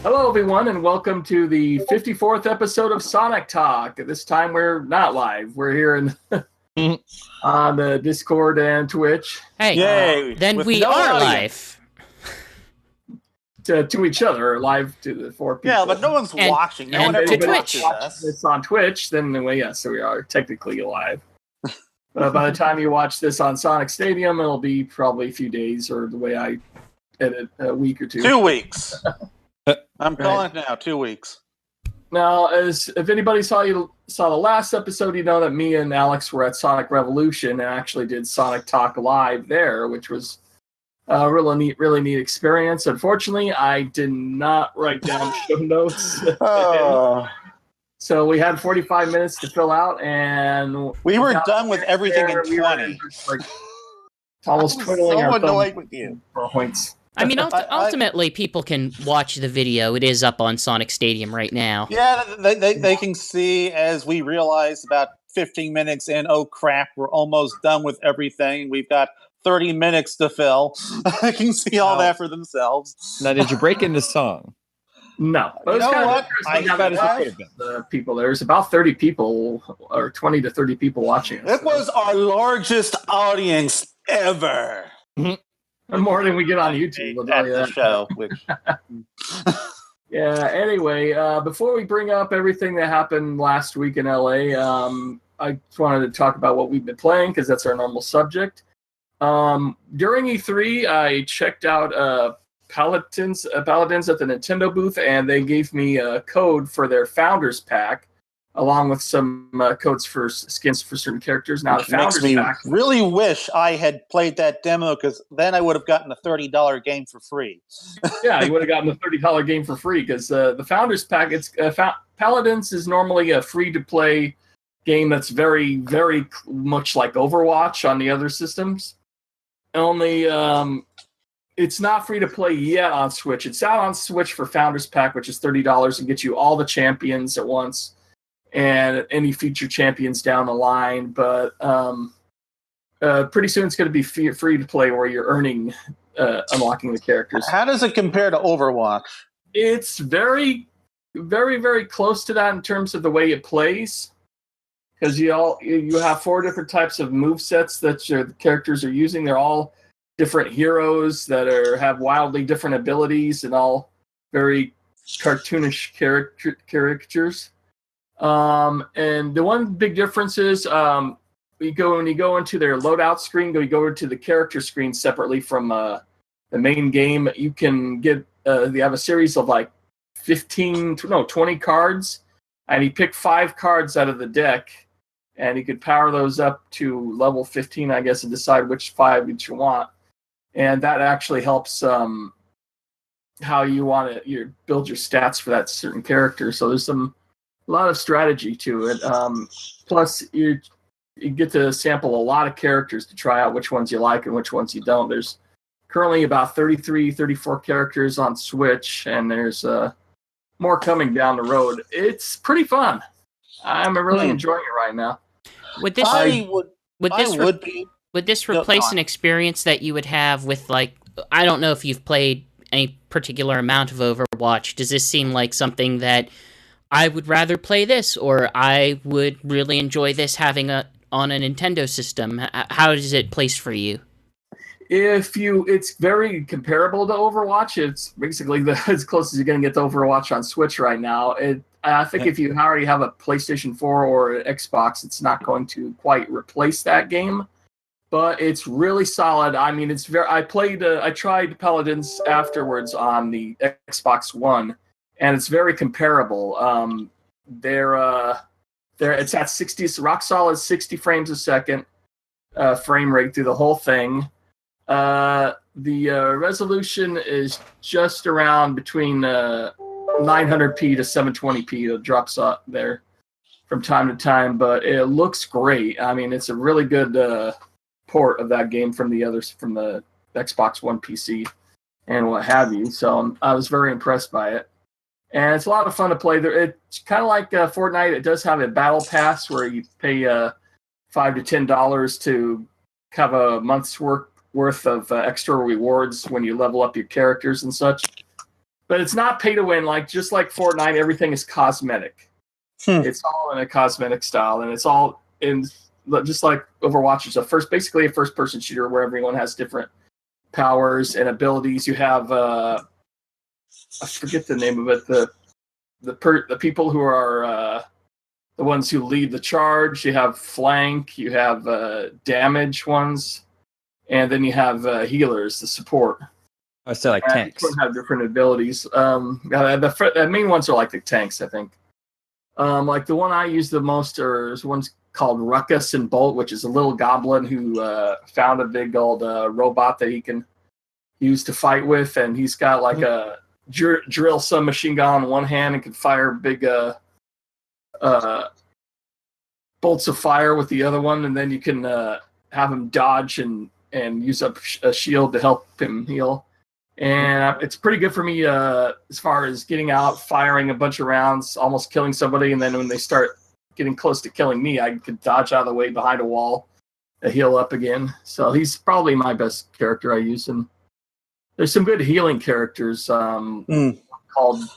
Hello, everyone, and welcome to the 54th episode of Sonic Talk. This time we're not live. We're here on the Discord and Twitch. Hey, Yay, then with we no are audience. live. To each other, live to the four people. Yeah, but no one's And- watching. No and one to ever Twitch. watches us. It's on Twitch, then so we are technically live. By the time you watch this on Sonic Stadium, it'll be probably a few days, or the way I edit, a week or two. 2 weeks. I'm calling it now. 2 weeks. Now, if anybody saw the last episode, you know that me and Alex were at Sonic Revolution and actually did Sonic Talk live there, which was a really neat experience. Unfortunately, I did not write down show notes. Oh. So we had 45 minutes to fill out, and We were done with everything in we 20. were almost twiddling so our annoyed thumbs with you. for points. I mean, ultimately, people can watch the video. It is up on Sonic Stadium right now. Yeah, they can see as we realize about 15 minutes in, oh crap, we're almost done with everything. We've got 30 minutes to fill. They can see all that for themselves. Now, did you break into song? No. But You know what? The people, there's about 30 people, or 20 to 30 people watching us. It was our largest audience ever. More than we get on YouTube. I'll tell At you the that. show. Which, Yeah, anyway, before we bring up everything that happened last week in LA, I just wanted to talk about what we've been playing, because that's our normal subject. During E3, I checked out Paladins at the Nintendo booth, and they gave me a code for their Founders Pack, along with some codes for skins for certain characters. Now, the which makes Founders me Pack... really wish I had played that demo, because then I would have gotten a $30 game for free. Yeah, you would have gotten the $30 game for free, because the Founders Pack, Paladins is normally a free-to-play game that's very, very much like Overwatch on the other systems. Only it's not free-to-play yet on Switch. It's out on Switch for Founders Pack, which is $30 and gets you all the champions at once and any future champions down the line. But pretty soon it's going to be free-to-play where you're earning, unlocking the characters. How does it compare to Overwatch? It's very, very, very close to that in terms of the way it plays. Because you have 4 different types of movesets that the characters are using. They're all different heroes that have wildly different abilities and all very cartoonish caricatures. And the one big difference is when you go into their loadout screen, you go into the character screen separately from the main game. You can get they have a series of like 20 cards, and you pick 5 cards out of the deck. And you could power those up to level 15, I guess, and decide which 5 each you want. And that actually helps how you want to build your stats for that certain character. So there's a lot of strategy to it. Plus, you get to sample a lot of characters to try out which ones you like and which ones you don't. There's currently about 33, 34 characters on Switch, and there's more coming down the road. It's pretty fun. I'm really enjoying it right now. Would this would this replace on. an experience that you would have with, like, I don't know if you've played any particular amount of Overwatch. Does this seem like something that I would rather play this, or I would really enjoy this having on a Nintendo system? How is it placed for you? It's very comparable to Overwatch. It's basically as close as you're going to get to Overwatch on Switch right now. I think if you already have a PlayStation 4 or an Xbox, it's not going to quite replace that game. But it's really solid. I mean, it's very. I tried Paladins afterwards on the Xbox One, and it's very comparable. It's at 60, rock solid 60 frames a second frame rate through the whole thing. The resolution is just around between 900p to 720p. It drops up there from time to time, but it looks great. I mean, it's a really good port of that game from the Xbox One PC and what have you. So I was very impressed by it. And it's a lot of fun to play. It's kind of like Fortnite. It does have a battle pass where you pay $5 to $10 to have a month's worth of extra rewards when you level up your characters and such. but it's not pay to win. Just like Fortnite, everything is cosmetic. It's all in a cosmetic style, and it's all in just like Overwatch is basically a first-person shooter where everyone has different powers and abilities. You have I forget the name of it. The people who are the ones who lead the charge. You have flank. You have damage ones, and then you have healers, the support. I say like tanks. Each one have different abilities. The main ones are like the tanks, I think. Like the one I use the most is one's called Ruckus and Bolt, which is a little goblin who found a big old robot that he can use to fight with, and he's got like a drill submachine gun on one hand and can fire big bolts of fire with the other one, and then you can have him dodge and use up a shield to help him heal. And it's pretty good for me as far as getting out, firing a bunch of rounds, almost killing somebody, and then when they start getting close to killing me, I can dodge out of the way behind a wall, heal up again. So he's probably my best character I use. And there's some good healing characters called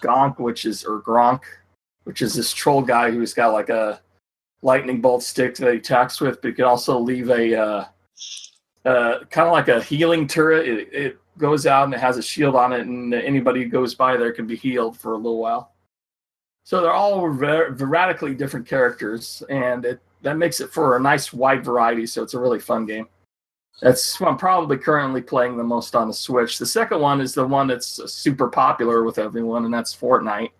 Gronk, which is this troll guy who's got like a lightning bolt stick that he attacks with, but he can also leave a kind of like a healing turret. It goes out and it has a shield on it, and anybody who goes by there can be healed for a little while. So they're all radically different characters, and that makes it for a nice wide variety, so it's a really fun game. That's what I'm probably currently playing the most on the Switch. The second one is the one that's super popular with everyone, and that's Fortnite,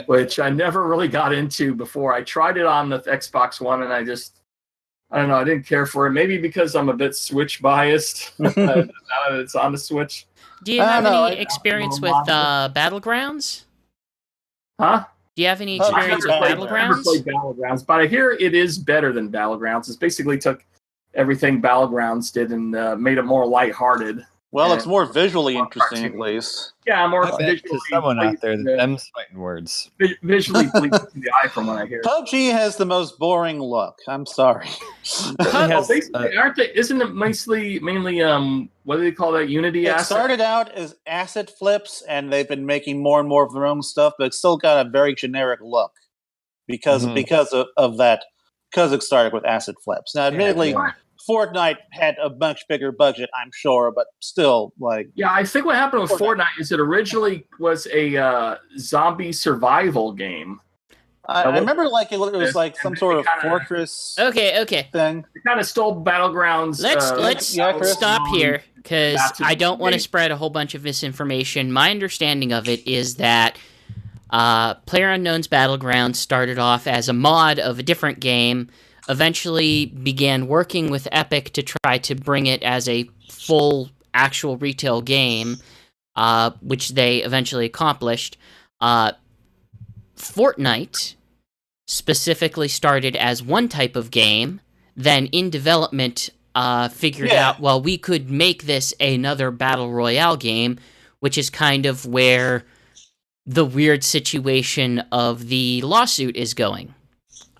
which I never really got into before. I tried it on the Xbox One, and I don't know, I didn't care for it. Maybe because I'm a bit Switch biased. Now that it's on the Switch. Do you have any experience with Battlegrounds? Huh? Do you have any experience with Battlegrounds? I've never played Battlegrounds, but I hear it is better than Battlegrounds. It's basically took everything Battlegrounds did and made it more lighthearted. Well, it's more visually interesting, at least. Yeah, more visually. To someone out there, them's fighting words. Visually pleasing to the eye, from what I hear. PUBG has the most boring look. I'm sorry. Aren't they? Isn't it mainly what do they call that? Unity It asset? started out as asset flips, and they've been making more and more of their own stuff, but it's still got a very generic look because of that. Because it started with asset flips. Now, admittedly. Fortnite had a much bigger budget, I'm sure, but still, like... Yeah, I think what happened with Fortnite is it originally was a zombie survival game. I remember like it was like some sort of fortress okay thing. They kind of stole Battlegrounds. Let's stop here, because I don't want to spread a whole bunch of misinformation. My understanding of it is that PlayerUnknown's Battlegrounds started off as a mod of a different game, eventually began working with Epic to try to bring it as a full actual retail game, which they eventually accomplished. Fortnite specifically started as one type of game, then in development figured out, well, we could make this another Battle Royale game, which is kind of where the weird situation of the lawsuit is going.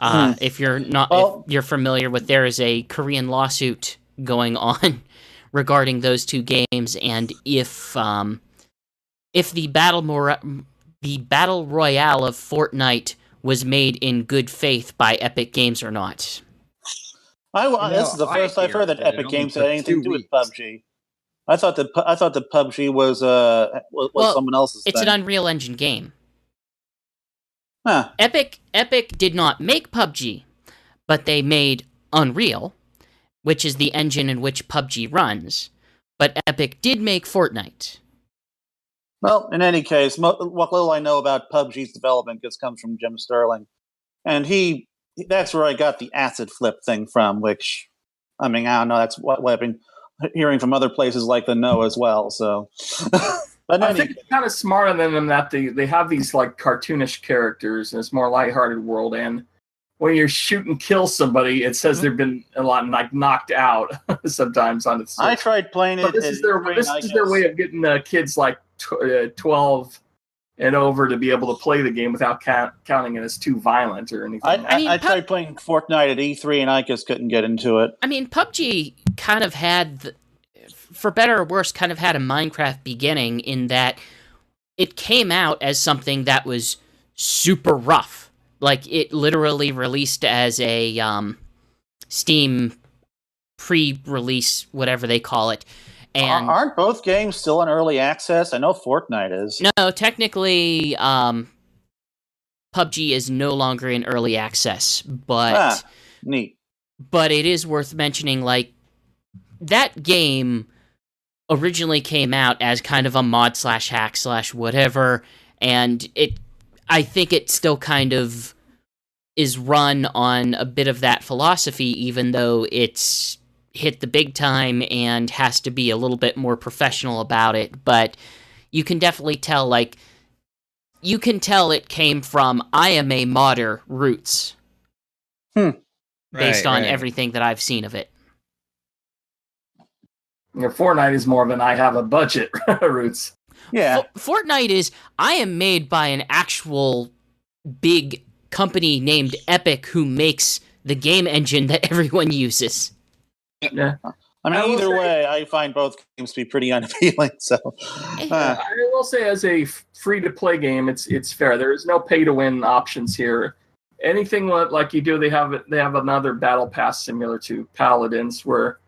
If you're not, if you're familiar with, there is a Korean lawsuit going on regarding those two games, and if the battle royale of Fortnite was made in good faith by Epic Games or not. This is the first I've heard that Epic Games had anything to do with PUBG. I thought that PUBG was someone else's thing. It's an Unreal Engine game. Huh. Epic did not make PUBG, but they made Unreal, which is the engine in which PUBG runs. But Epic did make Fortnite. Well, in any case, what little I know about PUBG's development comes from Jim Sterling, and that's where I got the acid flip thing from. Which, I mean, I don't know. That's what I've been hearing from other places like the Know as well. So. But I think it's kind of smart of them that they have these like cartoonish characters, and it's more lighthearted world. And when you shoot and kill somebody, it says they've been a lot like knocked out sometimes on its. I tried playing it. This is their way of getting kids like 12 and over to be able to play the game without counting it as too violent or anything. I tried playing Fortnite at E3, and I just couldn't get into it. I mean, PUBG kind of had. For better or worse, kind of had a Minecraft beginning in that it came out as something that was super rough. Like, it literally released as a Steam pre-release, whatever they call it. And aren't both games still in early access? I know Fortnite is. no, technically, PUBG is no longer in early access, but neat. But it is worth mentioning, like, that game originally came out as kind of a mod slash hack slash whatever, and I think it still kind of is run on a bit of that philosophy, even though it's hit the big time and has to be a little bit more professional about it. But you can definitely tell, like, you can tell it came from I am a modder roots. Based on everything that I've seen of it. Fortnite is more of an I have a budget roots. Yeah. Fortnite is I am made by an actual big company named Epic who makes the game engine that everyone uses. Yeah. I mean, either way, I find both games to be pretty unappealing. So, I will say, as a free-to-play game, it's fair. There is no pay-to-win options here. Anything like you do, they have another battle pass similar to Paladins, where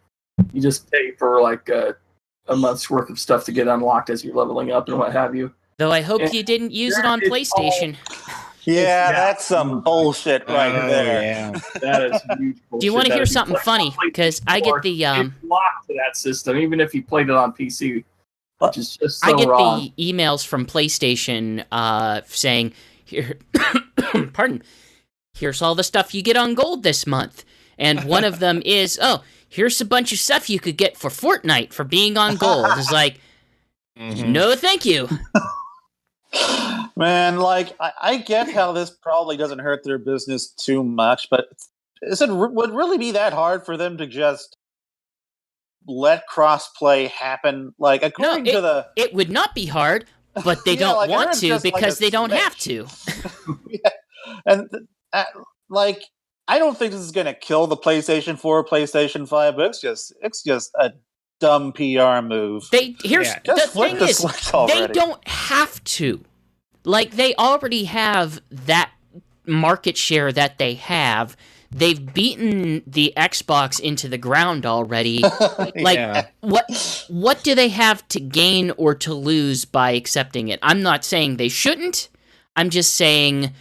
you just pay for like a month's worth of stuff to get unlocked as you're leveling up and what have you. Though I hope you didn't use it on PlayStation. Yeah, that's some bullshit right there. Yeah. That is huge bullshit. Do you want to hear something funny? Because I get the it's locked to that system, even if you played it on PC, which is just so I get wrong. the emails from PlayStation saying, "Here, pardon, here's all the stuff you get on Gold this month," and one of them is, "Oh, here's a bunch of stuff you could get for Fortnite for being on Gold." It's like, no, thank you. Man, like, I get how this probably doesn't hurt their business too much, but would it really be that hard for them to just let crossplay happen? Like, according to it would not be hard, but they don't want to because they don't have to. Yeah. And like, I don't think this is going to kill the PlayStation 4, PlayStation 5, but it's just a dumb PR move. The thing is, they don't have to. Like, they already have that market share that they have. They've beaten the Xbox into the ground already. Like, what do they have to gain or to lose by accepting it? I'm not saying they shouldn't. I'm just saying,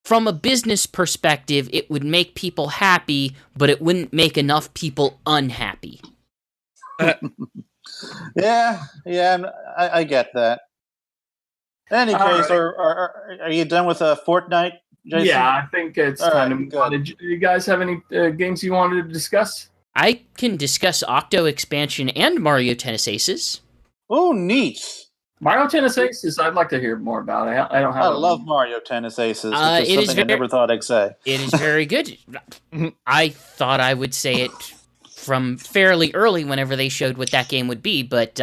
from a business perspective, it would make people happy, but it wouldn't make enough people unhappy. Yeah, I get that. In any case, are you done with Fortnite, Jason? Yeah, I think it's time to move on. Did you guys have any games you wanted to discuss? I can discuss Octo expansion and Mario Tennis Aces. Oh, neat. Mario Tennis Aces, I'd like to hear more about. I don't have. I love Mario Tennis Aces. Which is something I never thought I'd say. It is very good. I thought I would say it from fairly early whenever they showed what that game would be, but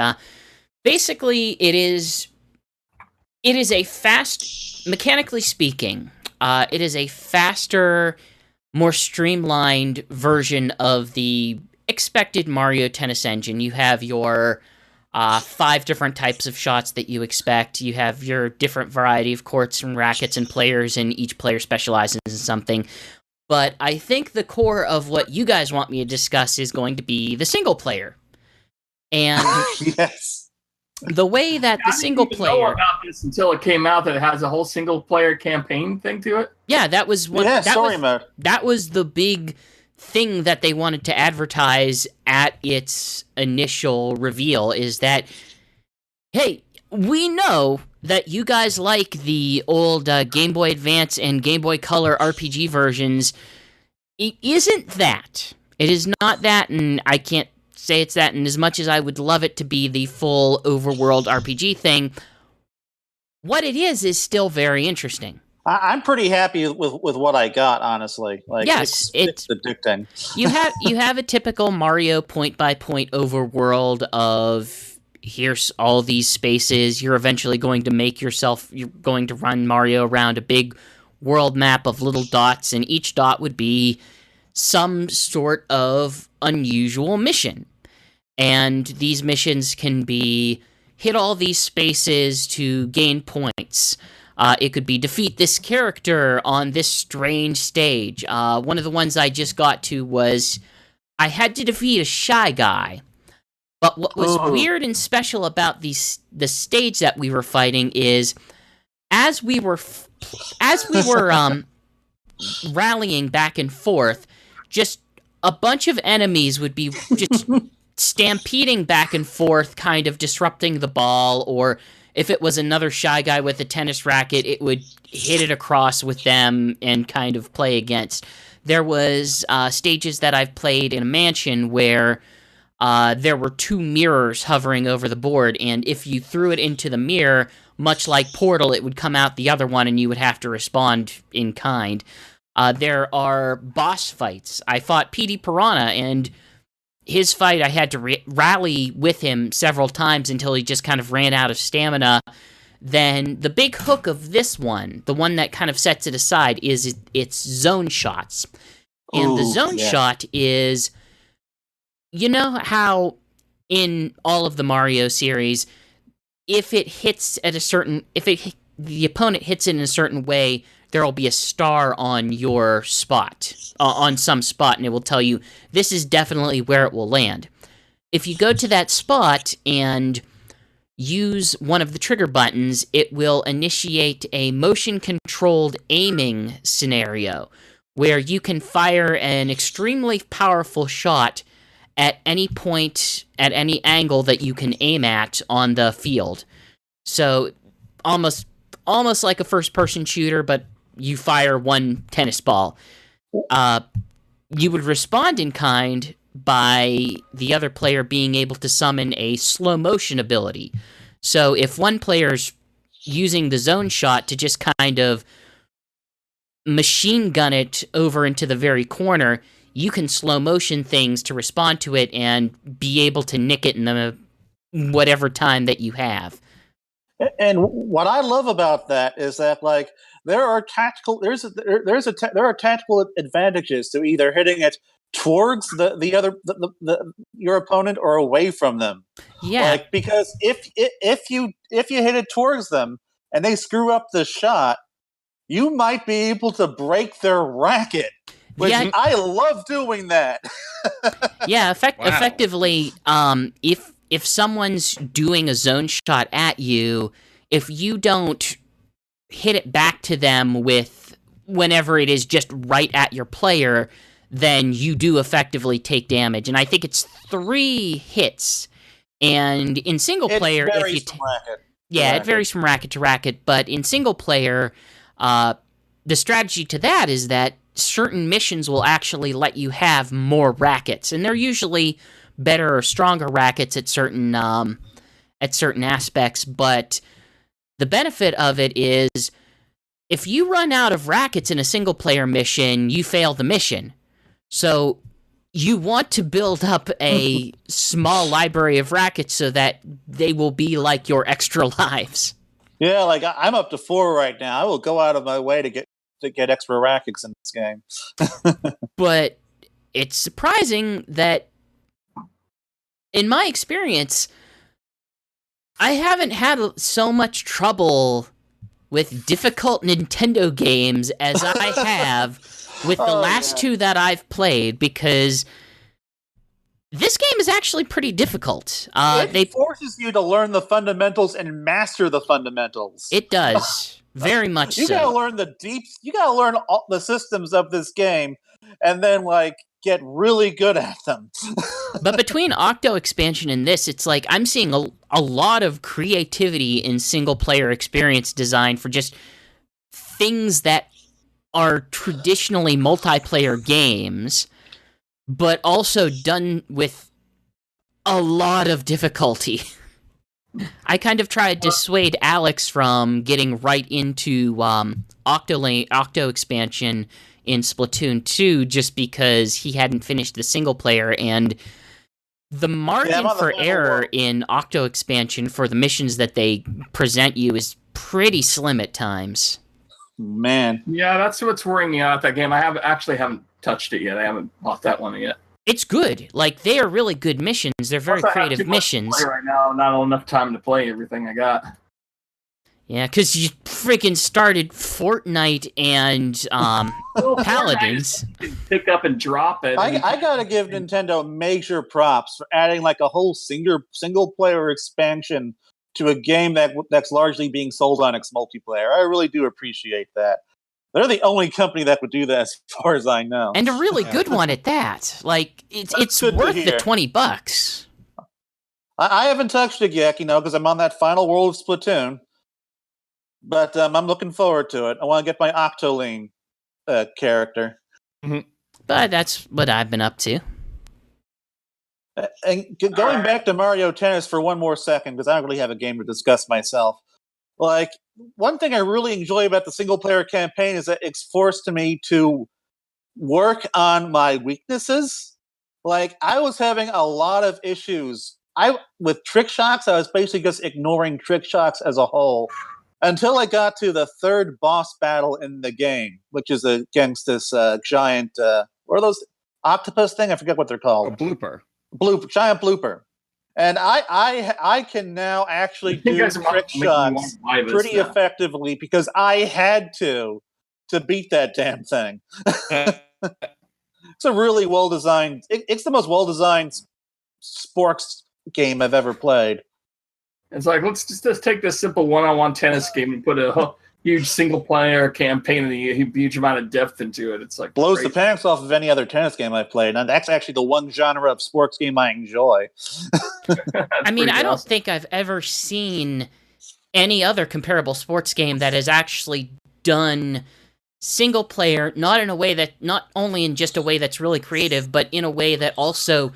basically it is a fast, mechanically speaking, it is a faster, more streamlined version of the expected Mario Tennis engine. You have your 5 different types of shots that you expect. You have your different variety of courts and rackets and players, and each player specializes in something. But I think the core of what you guys want me to discuss is going to be the single player. And yes. The way that the single player... I didn't even know about this until it came out that it has a whole single player campaign thing to it. Yeah, that was one. Yeah, story mode. That was the big thing that they wanted to advertise at its initial reveal, is that, hey, we know that you guys like the old Game Boy Advance and Game Boy Color RPG versions. It isn't that. It is not that, and I can't say it's that, and as much as I would love it to be the full overworld RPG thing, what it is still very interesting. I'm pretty happy with what I got, honestly. Like, yes, it's addicting. You have a typical Mario point-by-point overworld of, here's all these spaces, you're eventually going to you're going to run Mario around a big world map of little dots, and each dot would be some sort of unusual mission. And these missions can be hit all these spaces to gain points. It could be defeat this character on this strange stage. One of the ones I just got to was I had to defeat a shy guy. But what was weird and special about the stage that we were fighting is as we were rallying back and forth, just a bunch of enemies would be just stampeding back and forth, kind of disrupting the ball, or if it was another shy guy with a tennis racket, it would hit it across with them and kind of play against. There was stages that I've played in a mansion where there were 2 mirrors hovering over the board, and if you threw it into the mirror, much like Portal, it would come out the other one and you would have to respond in kind. There are boss fights. I fought Petey Piranha, and his fight, I had to rally with him several times until he just kind of ran out of stamina. Then the big hook of this one, the one that kind of sets it aside, is its zone shots. And the zone shot is, you know how in all of the Mario series, if it hits at a certain, the opponent hits it in a certain way, there'll be a star on your spot, on some spot, and it will tell you, this is definitely where it will land. If you go to that spot and use one of the trigger buttons, it will initiate a motion-controlled aiming scenario, where you can fire an extremely powerful shot at any point, at any angle that you can aim at on the field. So, almost like a first-person shooter, but you fire one tennis ball. You would respond in kind by the other player being able to summon a slow motion ability. So if one player's using the zone shot to just kind of machine gun it over into the very corner, you can slow motion things to respond to it and be able to nick it in the whatever time that you have. And what I love about that is that, like, there are tactical tactical advantages to either hitting it towards your opponent or away from them. Yeah, like, because if you hit it towards them and they screw up the shot, you might be able to break their racket. Which I love doing that. Yeah, effectively, if someone's doing a zone shot at you, if you don't hit it back to them with whenever it is just right at your player, then you do effectively take damage. And I think it's 3 hits. And in single player, it varies from racket. It varies from racket to racket. But in single player, the strategy to that is that certain missions will actually let you have more rackets, and they're usually better or stronger rackets at certain aspects. But the benefit of it is, if you run out of rackets in a single player mission, you fail the mission. So you want to build up a small library of rackets so that they will be like your extra lives. Yeah, like I'm up to 4 right now. I will go out of my way to get extra rackets in this game. But it's surprising that, in my experience, I haven't had so much trouble with difficult Nintendo games as I have with the last 2 that I've played, because this game is actually pretty difficult. It forces you to learn the fundamentals and master the fundamentals. It does. Very much you gotta learn you gotta learn all the systems of this game, and then, like, get really good at them. But between Octo expansion and this, it's like I'm seeing a lot of creativity in single-player experience design for just things that are traditionally multiplayer games, but also done with a lot of difficulty. I kind of tried to dissuade Alex from getting right into Octo expansion in Splatoon 2 just because he hadn't finished the single player, and the margin for error in Octo expansion for the missions that they present you is pretty slim at times. Man. Yeah, that's what's worrying me out that game. I haven't touched it yet. I haven't bought that one yet. It's good. Like, they are really good missions. They're very creative missions. Right now, not enough time to play everything I got. Yeah, because you freaking started Fortnite and Paladins. You can pick up and drop it. I gotta give Nintendo major props for adding like a whole single player expansion to a game that's largely being sold on its multiplayer. I really do appreciate that. They're the only company that would do that, as far as I know, and a really good one at that. Like, it's worth the $20. I haven't touched it yet, because I'm on that final world of Splatoon. But I'm looking forward to it. I want to get my Octoling character. Mm-hmm. But that's what I've been up to. And going back to Mario Tennis for one more second, because I don't really have a game to discuss myself. Like, one thing I really enjoy about the single-player campaign is that it's forced me to work on my weaknesses. Like, I was having a lot of issues. With trick shots, I was basically just ignoring trick shots as a whole. Until I got to the third boss battle in the game, which is against this giant, what are those, octopus thing? I forget what they're called. A blooper. Giant blooper. And I can now actually do trick shots pretty effectively because I had to beat that damn thing. It's a really well-designed, it's the most well-designed sports game I've ever played. It's like, let's just take this simple one-on-one tennis game and put a huge single-player campaign and a huge amount of depth into it. It's like blows the pants off of any other tennis game I've played, and that's actually the one genre of sports game I enjoy. I mean, I don't think I've ever seen any other comparable sports game that has actually done single-player, not only in just a way that's really creative, but in a way that also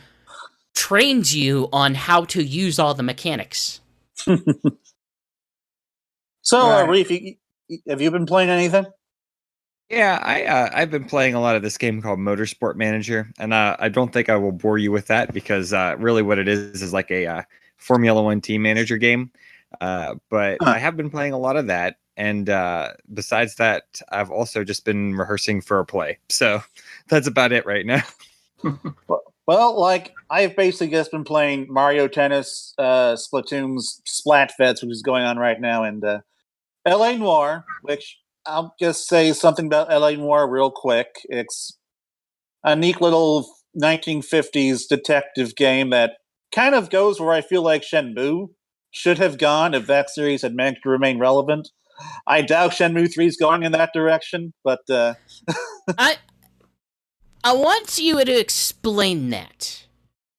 trains you on how to use all the mechanics. So, Reef, have you been playing anything? Yeah, I've been playing a lot of this game called Motorsport Manager, and I don't think I will bore you with that because really what it is like a Formula One team manager game. But I have been playing a lot of that, and besides that, I've also just been rehearsing for a play. So that's about it right now. Well, like, I've basically just been playing Mario Tennis, Splatoon's Splatfest, which is going on right now, and L.A. Noire, which I'll just say something about L.A. Noire real quick. It's a neat little 1950s detective game that kind of goes where I feel like Shenmue should have gone if that series had managed to remain relevant. I doubt Shenmue 3 is going in that direction, but... I want you to explain that.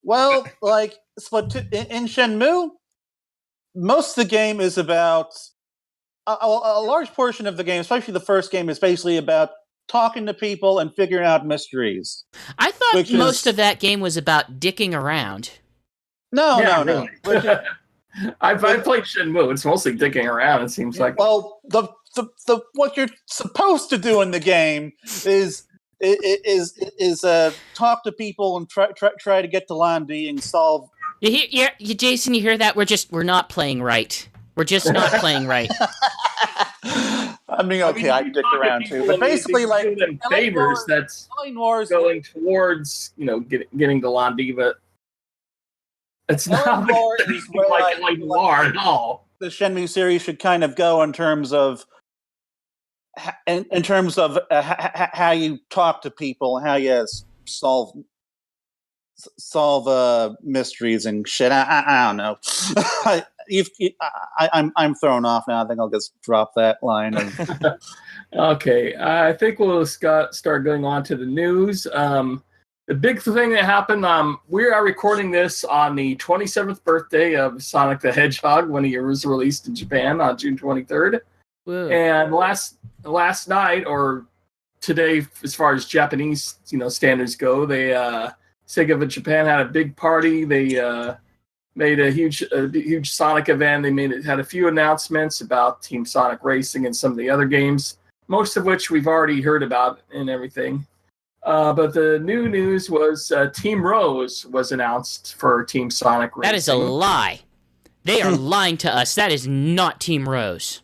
Well, like, in Shenmue, most of the game is about... A large portion of the game, especially the first game, is basically about talking to people and figuring out mysteries. I thought most of that game was about dicking around. No. I've played Shenmue. It's mostly dicking around, it seems like. Well, the what you're supposed to do in the game is talk to people and try to get to Londi and solve. Jason, you hear that? We're not playing right. We're just not playing right. I mean, I dicked around too, but basically, like, favors that's going towards getting to Londi, but it's not like L.A. Noire at all. The Shenmue series should kind of go in terms of how you talk to people, how you solve mysteries and shit. I don't know. I'm thrown off now. I think I'll just drop that line. Okay, I think we'll start going on to the news. The big thing that happened, we are recording this on the 27th birthday of Sonic the Hedgehog when he was released in Japan on June 23rd. Whoa. And last night, or today, as far as Japanese standards go, they Sega of Japan had a big party. They made a huge Sonic event. They had a few announcements about Team Sonic Racing and some of the other games, most of which we've already heard about and everything. But the new news was Team Rose was announced for Team Sonic Racing. That is a lie. They are lying to us. That is not Team Rose.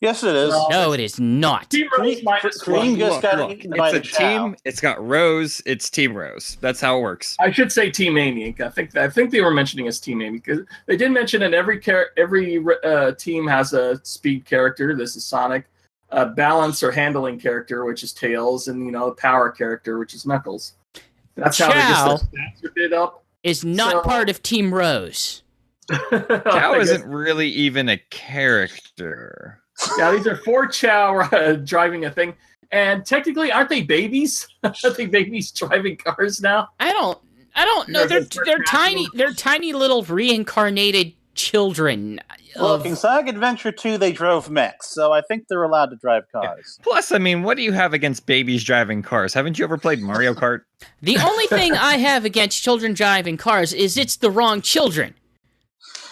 Yes, it is. No, it is not. Team Rose minus Cream one. just got Look, eaten it's by a the team. Chow. It's got Rose. It's Team Rose. That's how it works. I should say Team Amy. I think they were mentioning as Team Amy because they did mention that every team has a speed character. This is Sonic, a balance or handling character, which is Tails, and a power character, which is Knuckles. That's how Chow their stats are bid up. is not part of Team Rose. Chow isn't really even a character. Yeah, these are 4 Chow driving a thing. And technically, aren't they babies? Are they babies driving cars now? I don't know. They're tiny. They're tiny little reincarnated children. Look, in Sonic Adventure 2, they drove mechs, so I think they're allowed to drive cars. Plus, I mean, what do you have against babies driving cars? Haven't you ever played Mario Kart? The only thing I have against children driving cars is it's the wrong children.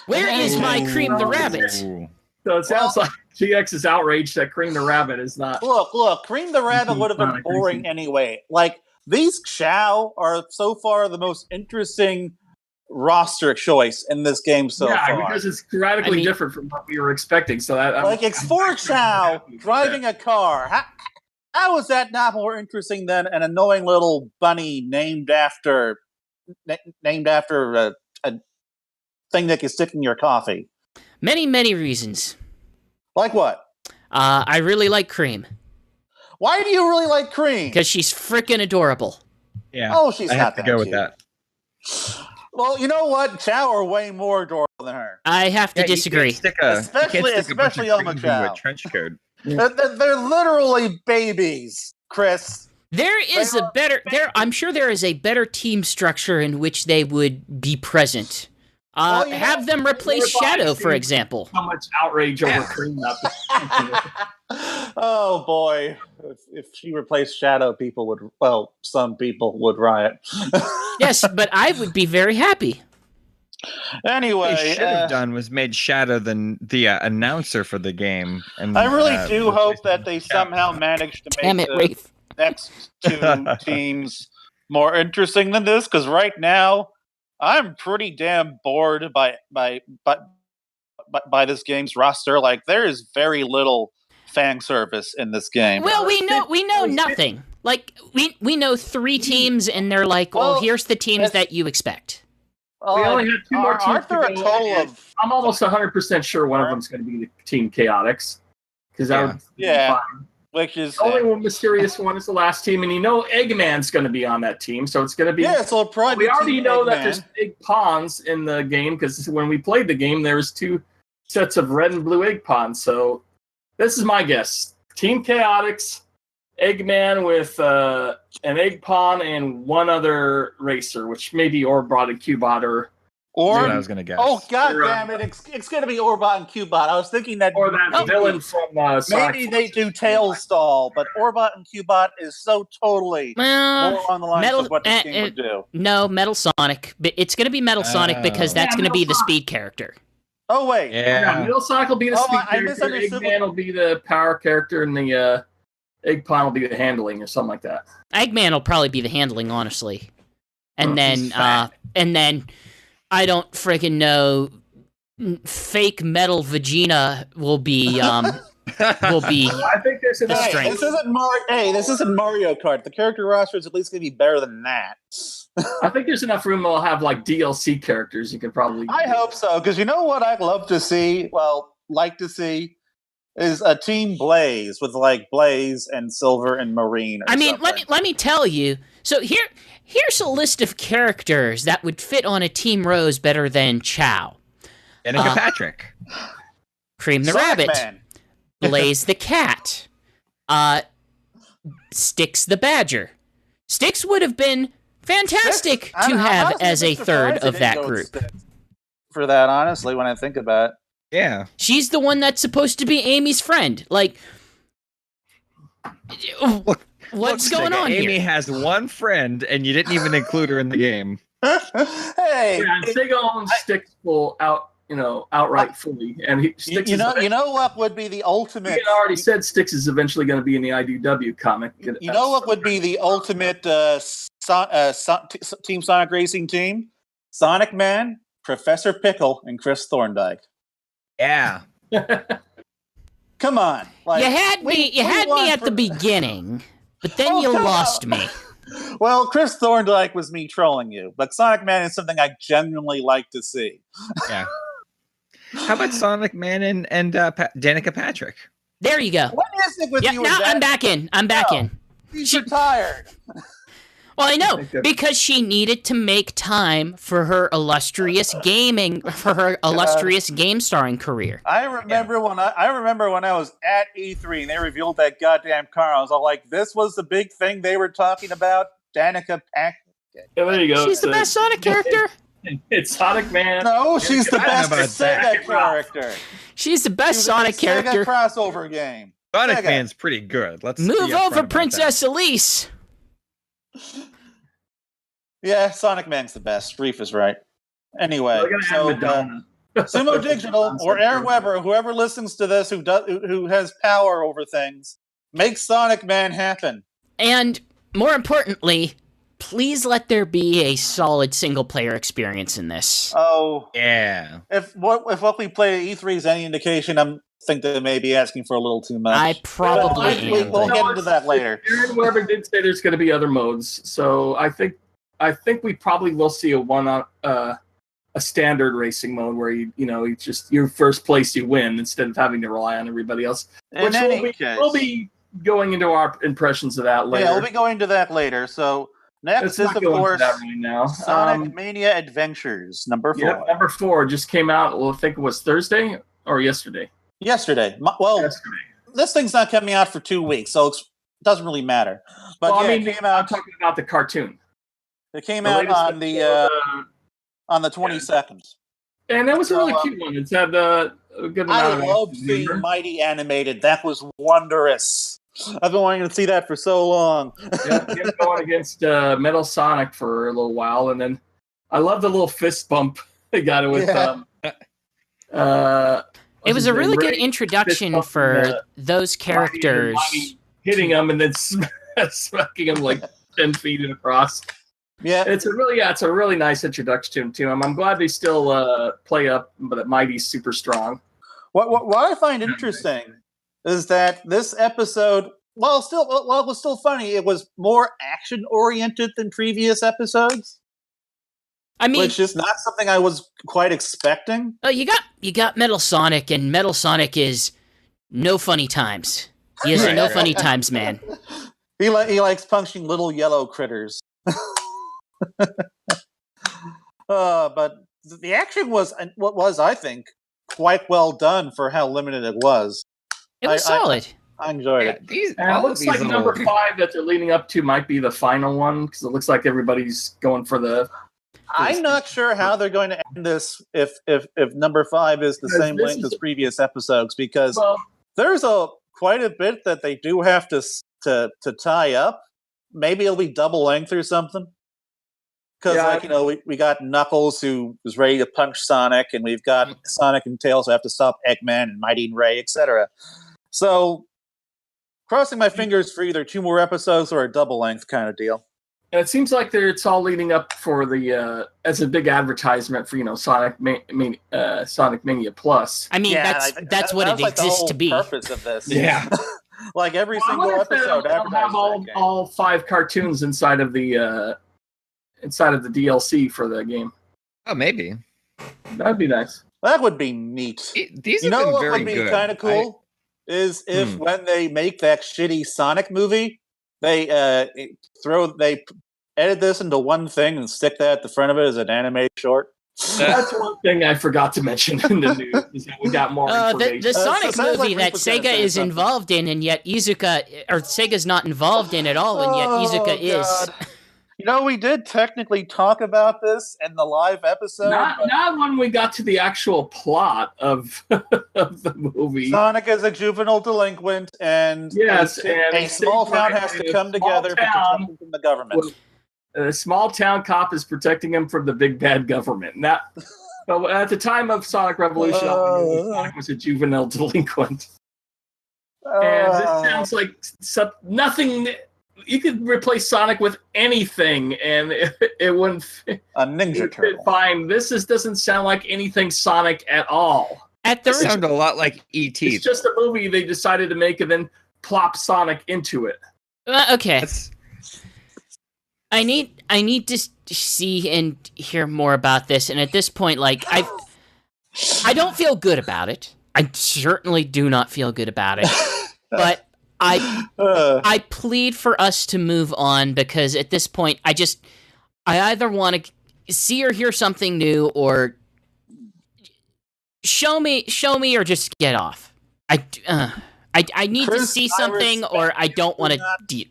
Where is my Cream the Rabbit? Ooh. So it sounds like GX is outraged that Cream the Rabbit is not. Look, Cream the Rabbit would have been Sonic boring Racing. anyway. Like, these Chow are so far the most interesting roster choice in this game so far. Because it's radically different from what we were expecting. So that It's 4 Chow driving a car. How is that not more interesting than an annoying little bunny named after a thing that you stick in your coffee? Many, many reasons. Like what? I really like Cream Why do you really like Cream? because she's freaking adorable. Yeah. Oh, she's I not have to that go with cute. that. Well, you know what? Chow are way more adorable than her. I have to Yeah, disagree. You can't stick a bunch Especially of Oma creams into Chow. a trench coat. They're literally babies, Chris. I'm sure there is a better team structure in which they would be present. Well, Have them replace Shadow, for example. how much outrage over Cream that. Oh boy, if she replaced Shadow, some people would riot. Yes, but I would be very happy. What Anyway, they should have done was made Shadow the announcer for the game. And I really do replace hope that him they with Shadow. somehow manage to Damn make it, the Rafe. next 2 teams more interesting than this. Because right now, I'm pretty damn bored by this game's roster. Like, there is very little fan service in this game. Well, we know nothing. Like we know 3 teams, and they're like, well, here's the teams that you expect. We only have 2 more teams. Aren't there a total of? I'm almost 100% sure one of them's going to be the Team Chaotix. Because that would be fine. Which is The only one mysterious one is the last team, and Eggman's going to be on that team, so it's going to be. so it'll probably We already Team know that Eggman. there's big pawns in the game because when we played the game, there was 2 sets of red and blue egg pawns. So this is my guess: Team Chaotix, Eggman with an egg pawn and 1 other racer, which may be Orbot and Cubot or Or That's what I was gonna guess. oh god damn it! It's going to be Orbot and Cubot. I was thinking that maybe- villain from Sonic. Maybe they do Tails Stall, but Orbot and Cubot is so totally more on the lines of what this game would do. No, Metal Sonic. But it's going to be Metal Sonic because that's going to be the speed character. Oh wait, Middle Sonic will be the speed I character. misunderstood Eggman will be the power character, and the egg pawn will be the handling or something like that. Eggman will probably be the handling, honestly. And He's fat. then I don't freaking know. Fake Metal Vagina will be I think there's enough. Hey, strength. this isn't Mario Kart. The character roster is at least going to be better than that. I think there's enough room. They'll have like DLC characters. You can probably. I hope so, because you know what I'd love to see? Well, like to see is a Team Blaze with like Blaze and Silver and Marine. Or something. let me tell you. So here's a list of characters that would fit on a Team Rose better than Chow. Danica Patrick. Cream the Sonic Rabbit. Man. Blaze the Cat. Styx the Badger. Styx would have been fantastic I'm to have honestly as a surprised third they of didn't that go with group. Styx for that, honestly, when I think about it. Yeah. She's the one that's supposed to be Amy's friend. Like, what's going on Amy here? has 1 friend, and you didn't even include her in the game. Hey, Yeah, and Sega owns Styx will outright fully, and Styx you know what would be the ultimate? He already said Styx is eventually going to be in the IDW comic. You know what would be the ultimate Team Sonic Racing team? Sonic Man, Professor Pickle, and Chris Thorndike. Yeah. Come on. You had me at the beginning, but then you lost me. Well, Chris Thorndike was me trolling you, but Sonic Man is something I genuinely like to see. Yeah. How about Sonic Man and Danica Patrick? There you go. What is it with you? Now I'm back in. She's retired. Well, I know, because she needed to make time for her illustrious game starring career. I remember when I was at E3 and they revealed that goddamn car. I was all like, "This was the big thing they were talking about." Danica Patrick. Yeah, there you go. She's the best Sonic character. It's Sonic Man. No, she's the best Sega character. She's the best Sonic character. Sega crossover game. Sonic Man's pretty good. Let's move over, Princess Elise. Yeah, Sonic Man's the best. Reef is right. Anyway, so Sumo Digital or Aaron Weber, whoever listens to this, who has power over things, make Sonic Man happen. And more importantly, please let there be a solid single-player experience in this. Oh, yeah. If what we play at E3 is any indication, I think they may be asking for a little too much. I probably am. We'll get into that later. Aaron Weber did say there's going to be other modes, so I think we probably will see a standard racing mode where you just your first place you win instead of having to rely on everybody else. Which we'll be going into our impressions of that later. Yeah, we'll be going to that later. So next is of course right now. Sonic Mania Adventures number 4. Yep, number 4 just came out. Well, I think it was Thursday or yesterday. Yesterday. This thing's not coming out for 2 weeks, so it doesn't really matter. But it came out. I'm talking about the cartoon. It came out on the 22nd. And that was a really cute one. It's had a good amount I love seeing Mighty animated. That was wondrous. I've been wanting to see that for so long. Going against Metal Sonic for a little while, and then I love the little fist bump they got it with. It was a really good introduction for those characters. Mighty hitting them and then smacking them like 10 feet across. Yeah, it's a really nice introduction to him. I'm glad they still play up, but Mighty's super strong. What I find interesting is that this episode, while it was still funny, it was more action oriented than previous episodes. I mean, which is not something I was quite expecting. Oh, you got Metal Sonic, and Metal Sonic is no funny times. He is a no funny times man. He likes punching little yellow critters. But the action was I think quite well done for how limited it was. It was solid. I enjoyed it. It looks like number 5 that they're leading up to might be the final one because it looks like everybody's going for the. I'm not sure how they're going to end this if number 5 is the same length as previous episodes because there's quite a bit that they do have to tie up. Maybe it'll be double length or something. Because we got Knuckles who was ready to punch Sonic, and we've got Sonic and Tails who have to stop Eggman and Mighty and Ray, etc. So, crossing my fingers for either 2 more episodes or a double length kind of deal. And it seems like it's all leading up for the as a big advertisement for Sonic Mania Plus. I mean, that's what it exists to be. Purpose of this, yeah. Like every single episode, they'll have all 5 cartoons inside of the DLC for the game. Oh, maybe that'd be nice. That would be neat. These have been what very would be good. Kind of cool is if when they make that shitty Sonic movie, they edit this into one thing and stick that at the front of it as an animated short. That's one thing I forgot to mention in the news. Is that we got more information. The Sonic movie that Sega is involved in, and yet Sega's not involved in at all, and yet Izuka is. We did technically talk about this in the live episode. Not when we got to the actual plot of the movie. Sonic is a juvenile delinquent, and a small town has to come together to protect him from the government. A small town cop is protecting him from the big bad government. But at the time of Sonic Revolution, Sonic was a juvenile delinquent. And this sounds like nothing. You could replace Sonic with anything, and it wouldn't fit. A Ninja Turtle. Fine. This doesn't sound like anything Sonic at all. At the This sounded a lot like E.T. It's just a movie they decided to make and then plop Sonic into it. okay. That's- I need to see and hear more about this, and at this point, like I don't feel good about it. I certainly do not feel good about it. But I plead for us to move on, because at this point I either want to see or hear something new, or show me or just get off. I need to see something, or I don't want to.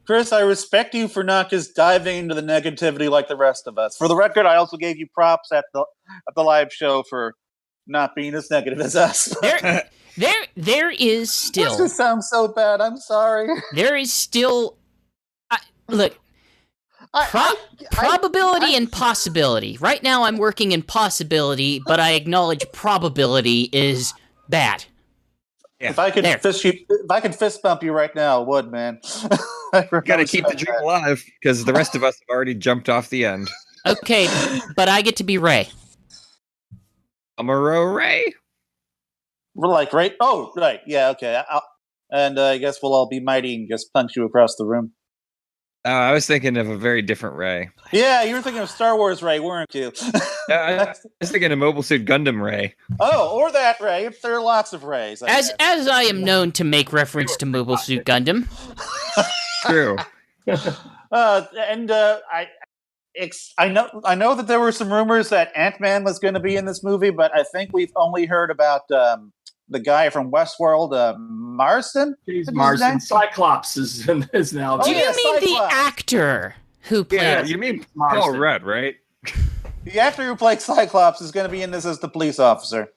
Chris, I respect you for not just diving into the negativity like the rest of us. For the record, I also gave you props at the live show for not being as negative as us. There is still. This sounds so bad. I'm sorry. There is still. Look. Probability and possibility. Right now, I'm working in possibility, but I acknowledge probability is bad. Yeah. If I could fist bump you right now, I would, man. Gotta keep the dream alive, because the rest of us have already jumped off the end. Okay, but I get to be Ray. I'm a Ray. We're like, right? Oh, right. Yeah, okay. I guess we'll all be mighty and just punch you across the room. I was thinking of a very different Ray. Yeah, you were thinking of Star Wars Ray, weren't you? I was thinking of Mobile Suit Gundam Ray. Oh, or that Ray. There are lots of Rays. As I am known to make reference to Mobile Suit Gundam. True. I know that there were some rumors that Ant-Man was going to be in this movie, but I think we've only heard about the guy from Westworld, Marston. James Marston. Cyclops is now. Do you mean Cyclops. the actor who played? Yeah, you mean Paul Rudd, right? The actor who played Cyclops is going to be in this as the police officer.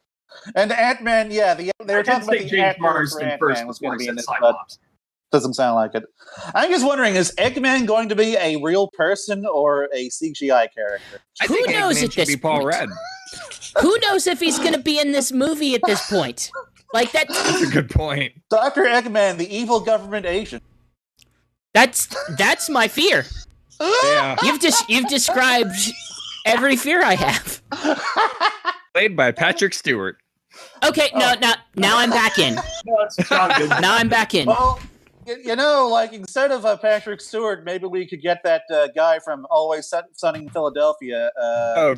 And Ant-Man, yeah, they were talking about the James actor Marston for first Ant-Man was going to be in this, but Cyclops. doesn't sound like it. I'm just wondering, is Eggman going to be a real person or a CGI character? I Who think knows Eggman at should this be Paul point? Rudd. Who knows if he's going to be in this movie at this point? Like that. That's a good point. Dr. Eggman, the evil government agent. That's my fear. Yeah. You've described every fear I have. Played by Patrick Stewart. Okay, now I'm back in. Now I'm back in. Well, like instead of Patrick Stewart, maybe we could get that guy from Always Sunny in Philadelphia.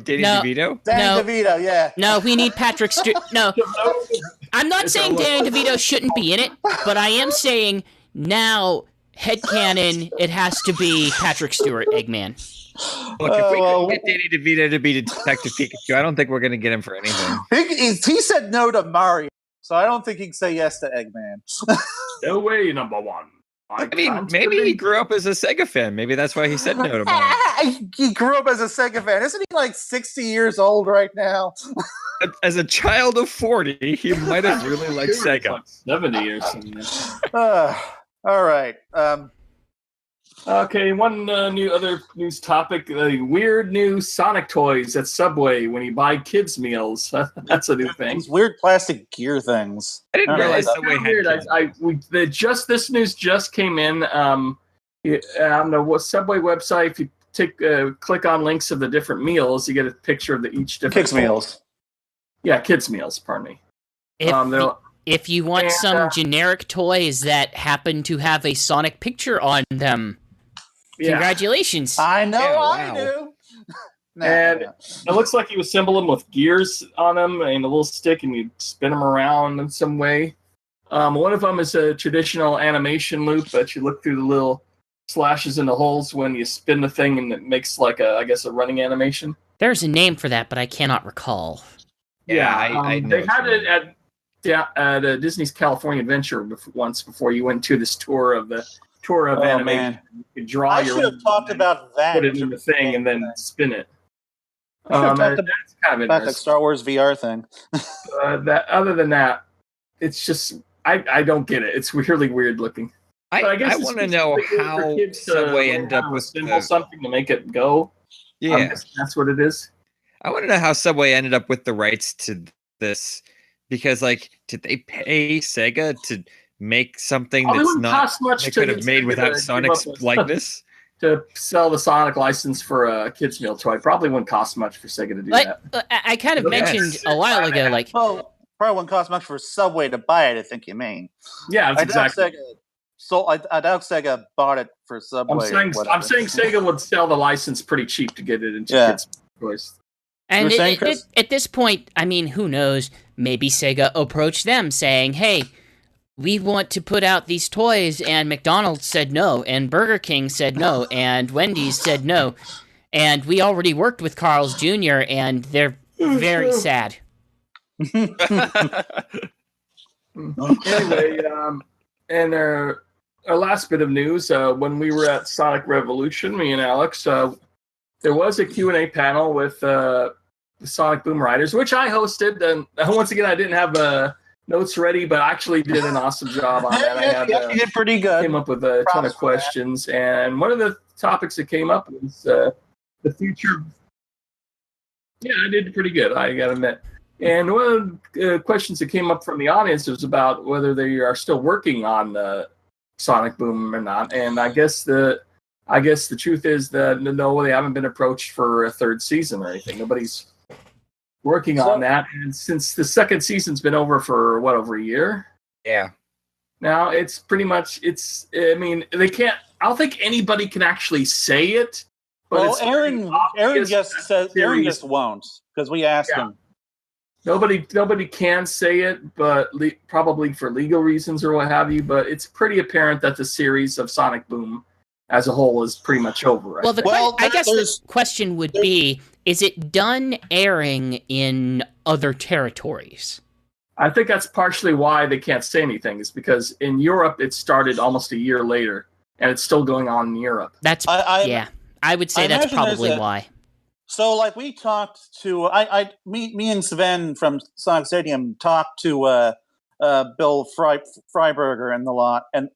Danny No. DeVito? Danny DeVito, yeah. No, we need Patrick Stewart. No, I'm not saying Danny DeVito shouldn't be in it, but I am saying now, headcanon, it has to be Patrick Stewart, Eggman. Look, if we couldn't get Danny DeVito to be Detective Pikachu, I don't think we're going to get him for anything. He said no to Mario, so I don't think he'd say yes to Eggman. No way, number one. I mean, maybe he grew up as a Sega fan. Maybe that's why he said no to Mario. He grew up as a Sega fan. Isn't he like 60 years old right now? As a child of 40, he might have really liked Sega. Like 70 or something. All right. Okay, one other news topic: the weird new Sonic toys at Subway when you buy kids meals. That's a new thing. These weird plastic gear things. I didn't realize Subway had Weird. kids. This news just came in on the Subway website. If you click on links of the different meals, you get a picture of each different Kids meals. Yeah, kids meals. Pardon me. If you want some generic toys that happen to have a Sonic picture on them, congratulations. I know, Yeah, I wow. do. And it looks like you assemble them with gears on them and a little stick, and you spin them around in some way. One of them is a traditional animation loop that you look through the little slashes in the holes when you spin the thing, and it makes like a running animation. There's a name for that, but I cannot recall. I know they had it at Disney's California Adventure once before you went to this tour of animation. Man. You could draw I your should have talked about that. put it in the thing and then spin it. I should have talked That's kind of about that interesting. Star Wars VR thing. Other than that, it's just I don't get it. It's really weird looking. But I guess I want to know how Subway ended up with something to make it go. Yeah, That's what it is. I want to know how Subway ended up with the rights to this, because did they pay Sega to make something that's not they could have made without Sonic's likeness? To sell the Sonic license for a kids meal toy probably wouldn't cost much for Sega to do that. I kind of mentioned a while ago, probably wouldn't cost much for Subway to buy it. I think you mean. Yeah, that's exactly. I doubt Sega bought it for Subway. I'm saying Sega would sell the license pretty cheap to get it into kids' toys. And at this point, I mean, who knows? Maybe Sega approached them saying, "Hey, we want to put out these toys," and McDonald's said no, and Burger King said no, and Wendy's said no, and we already worked with Carl's Jr., and they're very sad. Anyway, and our last bit of news, when we were at Sonic Revolution, me and Alex, there was a Q&A panel with the Sonic Boom Riders, which I hosted, and once again, I didn't have notes ready, but I actually did an awesome job on that. You did pretty good. Came up with a ton of questions, and one of the topics that came up was the future. Yeah, I did pretty good, I gotta admit. And one of the questions that came up from the audience was about whether they are still working on Sonic Boom or not. And I guess the truth is that no, they haven't been approached for a third season or anything. Nobody's working on that. And since the second season's been over for over a year? Yeah. Now it's pretty much I mean, they can't. I don't think anybody can actually say it. But Aaron just won't, because we asked him. Nobody can say it, but probably for legal reasons or what have you. But it's pretty apparent that the series of Sonic Boom as a whole is pretty much over. I guess the question would be, is it done airing in other territories? I think that's partially why they can't say anything, is because in Europe it started almost a year later, and it's still going on in Europe. I would say that's probably why. So, like, we talked to me and Sven from Sonic Stadium talked to Bill Freiberger and the lot and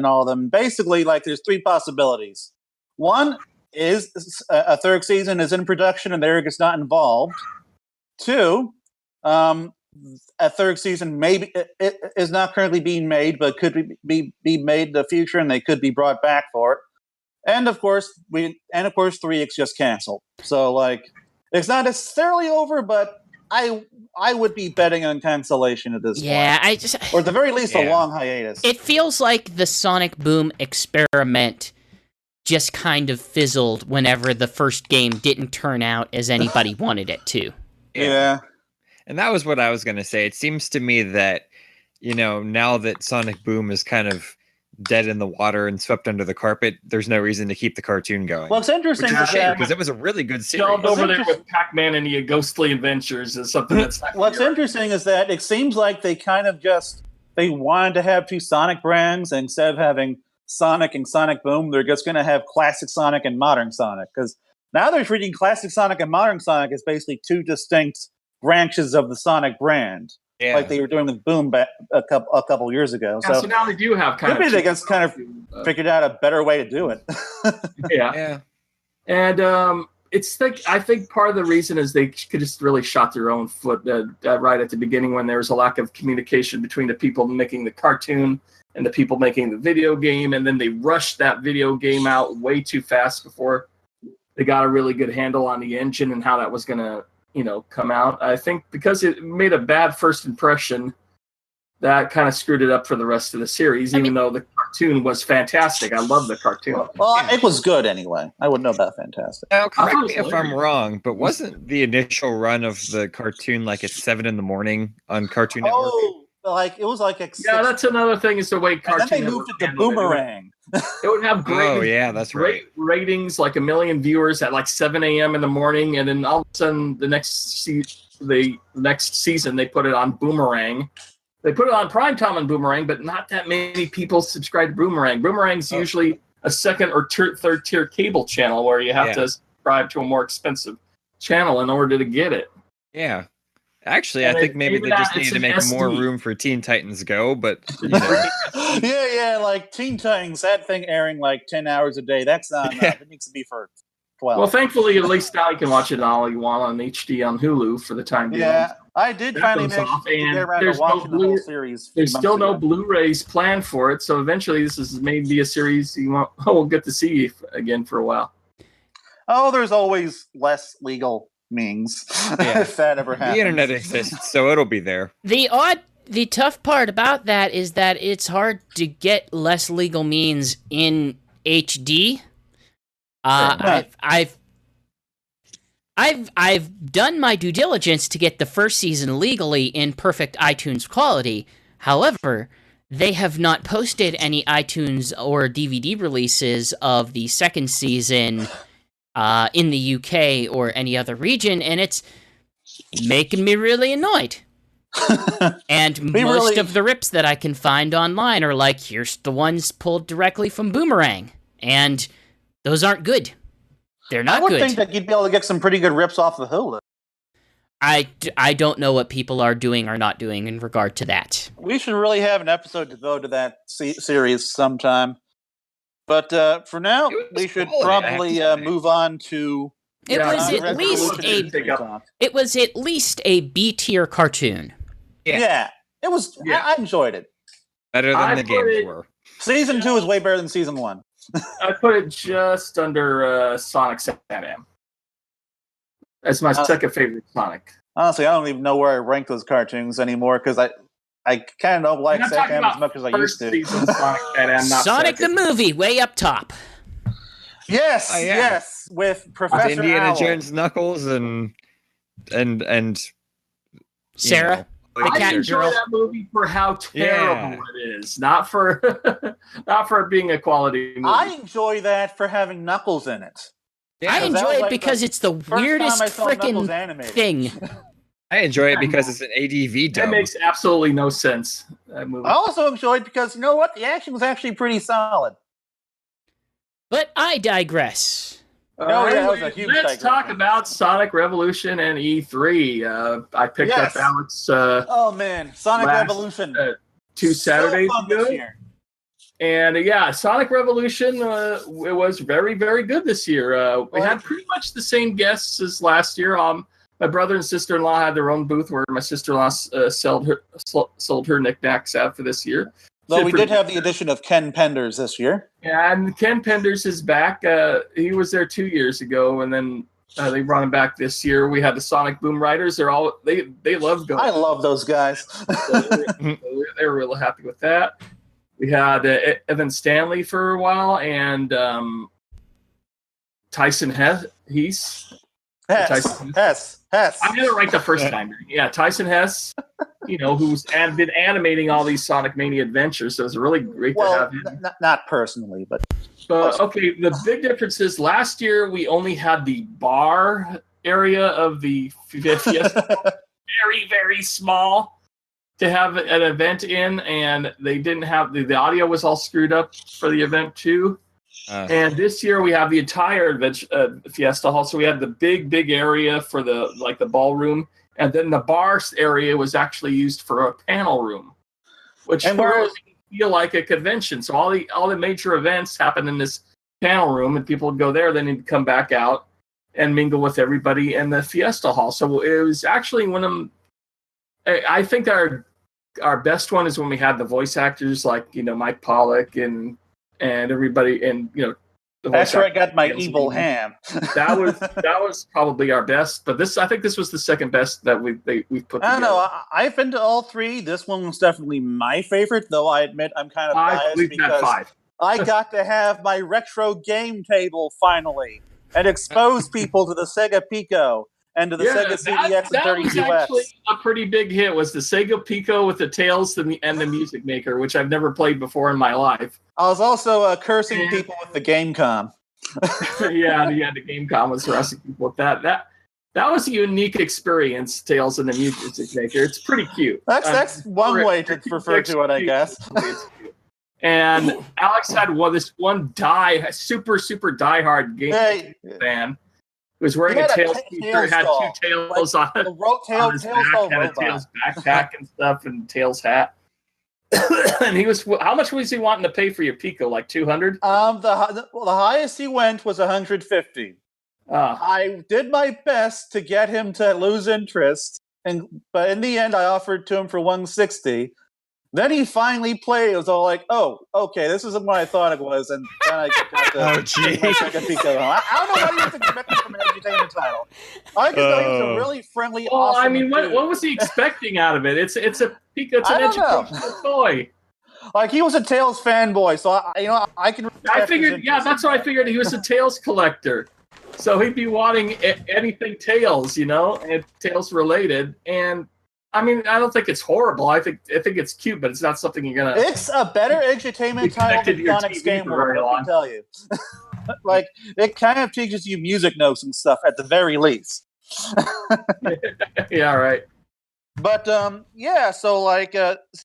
all of them. Basically, like, there's three possibilities. One is a third season is in production and Eric is not involved. Two, a third season maybe it is not currently being made, but could be made in the future, and they could be brought back for it. And of course, 3 it's just canceled. So, like, it's not necessarily over, but I would be betting on cancellation at this point. Or at the very least, a long hiatus. It feels like the Sonic Boom experiment just kind of fizzled whenever the first game didn't turn out as anybody wanted it to. Yeah. And that was what I was going to say. It seems to me that, now that Sonic Boom is kind of dead in the water and swept under the carpet, there's no reason to keep the cartoon going. Well, it's interesting because it was a really good series. Over there with Pac-Man and the Ghostly Adventures is something that's not What's interesting is that it seems like they kind of they wanted to have two Sonic brands, and instead of having Sonic and Sonic Boom, they're just going to have Classic Sonic and Modern Sonic, because now they're treating Classic Sonic and Modern Sonic as basically two distinct branches of the Sonic brand. Yeah. Like they were doing with Boom a couple years ago. Yeah, so now they do have maybe they just kind of figured out a better way to do it. Yeah. And I think part of the reason is they could just really shot their own foot right at the beginning, when there was a lack of communication between the people making the cartoon and the people making the video game, and then they rushed that video game out way too fast before they got a really good handle on the engine and how that was going to come out. I think because it made a bad first impression, that kind of screwed it up for the rest of the series, even though the cartoon was fantastic. I love the cartoon. Well, it was good anyway. I wouldn't know about fantastic. Now, correct me if I'm wrong, but wasn't the initial run of the cartoon like at 7 a.m. on Cartoon Network? Like it was like that's another thing, is the way Cartoon and then they moved it to Boomerang. It would have great, that's right. ratings, like 1 million viewers at like 7 a.m. in the morning, and then all of a sudden the next season they put it on Boomerang. They put it on primetime on Boomerang, but not that many people subscribe to Boomerang. Boomerang's usually a second or third tier cable channel where you have to subscribe to a more expensia channel in order to get it. Yeah. Actually, I think maybe they just needed to make more room for Teen Titans Go, but yeah, like Teen Titans, that thing airing like 10 hours a day. That's not enough. It needs to be for 12. Well, thankfully, at least now you can watch it all you want on HD on Hulu for the time being. Yeah, I did finally manage to get around to watching the whole series. There's still no Blu-rays planned for it, so eventually this is maybe a series we'll get to see again for a while. Oh, there's always less legal memes. Yeah. If that ever happens. The internet exists, so it'll be there. The tough part about that is that it's hard to get less legal means in HD. I've done my due diligence to get the first season legally in perfect iTunes quality. However, they have not posted any iTunes or DVD releases of the second season in the UK or any other region, and it's making me really annoyed. And most of the rips that I can find online are like, here's the ones pulled directly from Boomerang, and those aren't good. They're not good. I would think that you'd be able to get some pretty good rips off of Hulu. I don't know what people are doing or not doing in regard to that. We should really have an episode devoted to that series sometime. But for now, we should probably move on to... It was at least a B tier cartoon. Yeah. It was. Yeah. I enjoyed it. Better than the games were. Season 2 is way better than Season 1. I put it just under Sonic SatAM. That's my second favorite Sonic. Honestly, I don't even know where I rank those cartoons anymore because I kind of don't like SatAM as much as I used to. Sonic SatAM, Sonic the movie, way up top. Yes, yes, with Professor Indiana Owl. Jones, Knuckles, and Sarah. I enjoy that movie for how terrible it is, not for it being a quality movie. I enjoy that for having Knuckles in it. Yeah, I enjoy it because it's the weirdest freaking thing. I enjoy it because it's an ADV dub. That makes absolutely no sense. That movie. I also enjoyed it because, you know what? The action was actually pretty solid. But I digress. Let's talk about Sonic Revolution and E3. I picked up Alex. Sonic Revolution 2 Saturdays ago. And Sonic Revolution it was very, very good this year. We had pretty much the same guests as last year. My brother and sister-in-law had their own booth where my sister-in-law sold her knickknacks out for this year. Though we did have the addition of Ken Penders this year. Yeah, and Ken Penders is back. He was there 2 years ago, and then they brought him back this year. We had the Sonic Boom Riders. They love going. I love those guys. They were really happy with that. We had Evan Stanley for a while, and Tyson Hess. Hess. I got it right the first time. Yeah, Tyson Hess, who's been animating all these Sonic Mania adventures, so it's really great to have him. Not personally, but... Okay, the big difference is last year we only had the bar area of the Fiesta, very, very small, to have an event in, and they didn't have... The audio was all screwed up for the event, too. And this year we have the entire Fiesta Hall. So we had the big area for the ballroom, and then the bar area was actually used for a panel room, which really feel like a convention. So all the major events happen in this panel room, and people would go there. They need to come back out and mingle with everybody in the Fiesta Hall. So it was actually one of them. I think our best one is when we had the voice actors like Mike Pollock and everybody, and that's where I got my evil ham. that was probably our best, but I think this was the second best that we've put together. I don't know. I've been to all three. This one was definitely my favorite, though I admit I'm kind of biased because I got to have my retro game table finally and expose people to the Sega Pico and to the Sega CDX and 32X. That was actually a pretty big hit. Was the Sega Pico with the Tails and the Music Maker, which I've never played before in my life. I was also cursing people with the GameCom. The GameCom was cursing people with that. That was a unique experience, Tails and the Music Maker. It's pretty cute. That's one way to refer to it, I guess. And Alex had this one super diehard game fan. He was wearing a Tails t-shirt, had two tails on it. On his back, had a Tails backpack and stuff, and Tails hat. And he was. How much was he wanting to pay for your Pico? Like $200? The highest he went was $150. I did my best to get him to lose interest, but in the end, I offered to him for $160. Then he finally played. It was all like, "Oh, okay, this isn't what I thought it was." And then I got to my second Pico. I don't know what he was expecting from an entertainment title. I could tell he was a really friendly, Well, awesome I mean, dude. what was he expecting out of it? It's a Pico. It's an I don't know. educational toy. Like, he was a Tails fanboy, so I can. I figured, yeah, that's what I figured. He was a Tails collector, so he'd be wanting anything Tails, and Tails related. And I mean, I don't think it's horrible. I think it's cute, but it's not something you're gonna. It's a better entertainment title than Sonic's Game World. I can tell you. Like, it kind of teaches you music notes and stuff at the very least. Yeah, right. But yeah, so like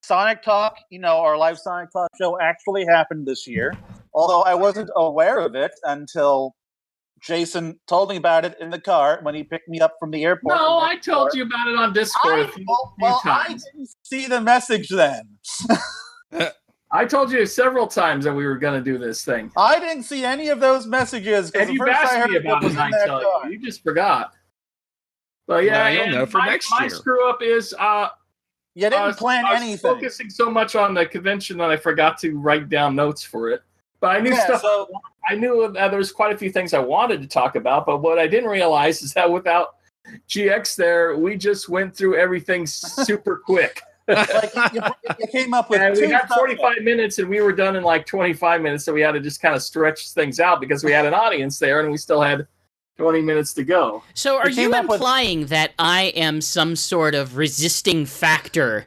Sonic Talk, our live Sonic Talk show actually happened this year. Although I wasn't aware of it until Jason told me about it in the car when he picked me up from the airport. No, I told you about it on Discord a few times. I didn't see the message then. I told you several times that we were going to do this thing. I didn't see any of those messages. And you've asked me about it, I tell you. You just forgot. But yeah, you'll know for next year. My screw up is you didn't plan anything. Focusing so much on the convention that I forgot to write down notes for it. But I knew stuff. So, I knew that there was quite a few things I wanted to talk about. But what I didn't realize is that without GX there, we just went through everything super quick. Like, you came up with. And we had 45 minutes, and we were done in like 25 minutes. So we had to just kind of stretch things out because we had an audience there, and we still had 20 minutes to go. So are you implying that I am some sort of resisting factor?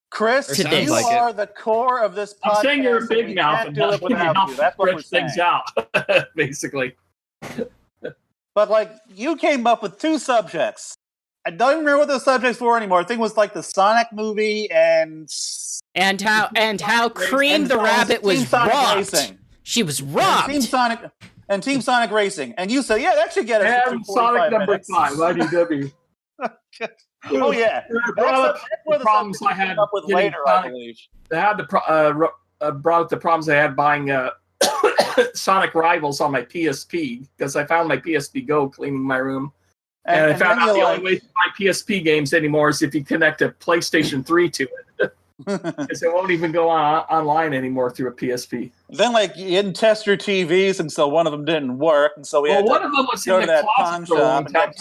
Chris, you are the core of this podcast. I'm saying you're a big mouth and do it without you. That's what we're saying. Things out, basically. But like, you came up with two subjects. I don't even remember what those subjects were anymore. I think it was like the Sonic movie and how Cream the Rabbit was robbed. Racing. She was robbed. Team Sonic Racing. And you said, yeah, that should get us to Sonic number 5, IDW. Oh, yeah. That's where the problems I had up with later, I believe. They had brought up the problems I had buying Sonic Rivals on my PSP, because I found my PSP Go cleaning my room. And I found out the only way to buy PSP games anymore is if you connect a PlayStation 3 to it. Because it won't even go online anymore through a PSP. Then, like, you didn't test your TVs, and so one of them didn't work, and so we had one of them was in the closet for a long time.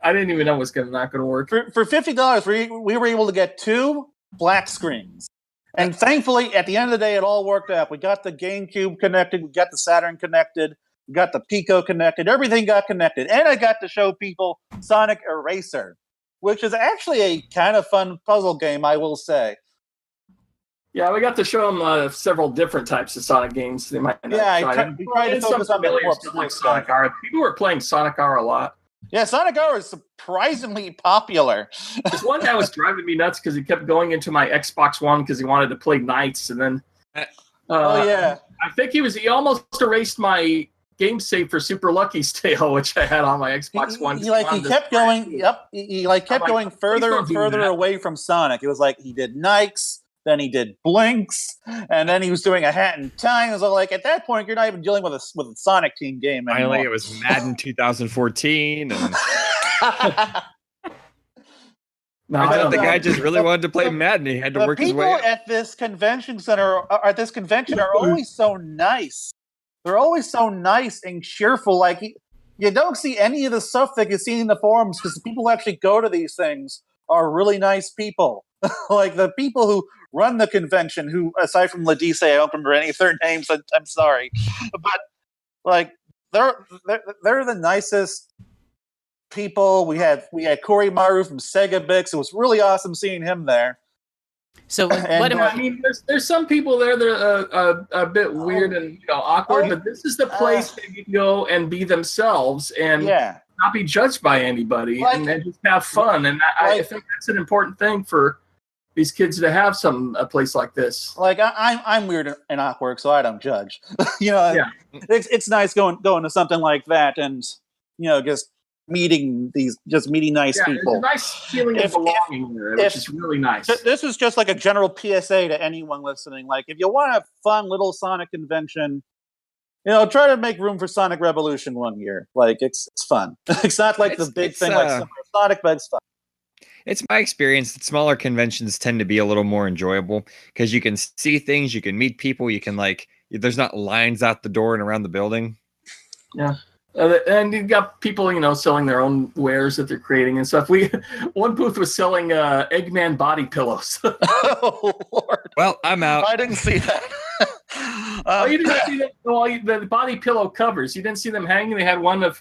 I didn't even know it was not going to work. For $50, we were able to get 2 black screens. And thankfully, at the end of the day, it all worked out. We got the GameCube connected, we got the Saturn connected, we got the Pico connected, everything got connected. And I got to show people Sonic Eraser, which is actually a kind of fun puzzle game, I will say. Yeah, we got to show them several different types of Sonic games. They might not we tried to focus on the more stuff like Sonic R. People were playing Sonic R a lot. Yeah, Sonic R is surprisingly popular. This one guy was driving me nuts because he kept going into my Xbox One because he wanted to play Knights, and then I think he almost erased my game save for Super Lucky's Tale, which I had on my Xbox One. He kept going. Yep, he kept going further and further away from Sonic. It was like he did Nikes, then he did Blinks, and then he was doing a Hat in Time. It was like, at that point, you're not even dealing with a Sonic Team game anymore. Finally, it was Madden 2014, and the guy just really wanted to play Madden. He had to work his way up. People at this convention are always so nice. They're always so nice and cheerful. Like, you don't see any of the stuff that you see in the forums, because the people who actually go to these things are really nice people. Like, the people who run the convention, who, aside from Ladice, I don't remember any of their names, I'm sorry. But, like, they're the nicest people. We had Corey Maru from Sega Bix. It was really awesome seeing him there. So I mean, there's some people there that are a bit weird and awkward, but this is the place that you can go and be themselves and not be judged by anybody, and just have fun. And I think that's an important thing for these kids to have a place like this. Like, I'm weird and awkward, so I don't judge. It's nice going to something like that, and just meeting nice people. It's a nice feeling of belonging there, which is really nice. This is just like a general PSA to anyone listening. Like, if you want a fun little Sonic convention, try to make room for Sonic Revolution one year. Like, it's fun. It's not like the big thing like Sonic, but it's fun. It's my experience that smaller conventions tend to be a little more enjoyable because you can see things, you can meet people, you can there's not lines out the door and around the building. Yeah. And you've got people, selling their own wares that they're creating and stuff. One booth was selling Eggman body pillows. Oh, Lord. Well, I'm out. I didn't see that. You didn't see that? Well, the body pillow covers. You didn't see them hanging. They had one of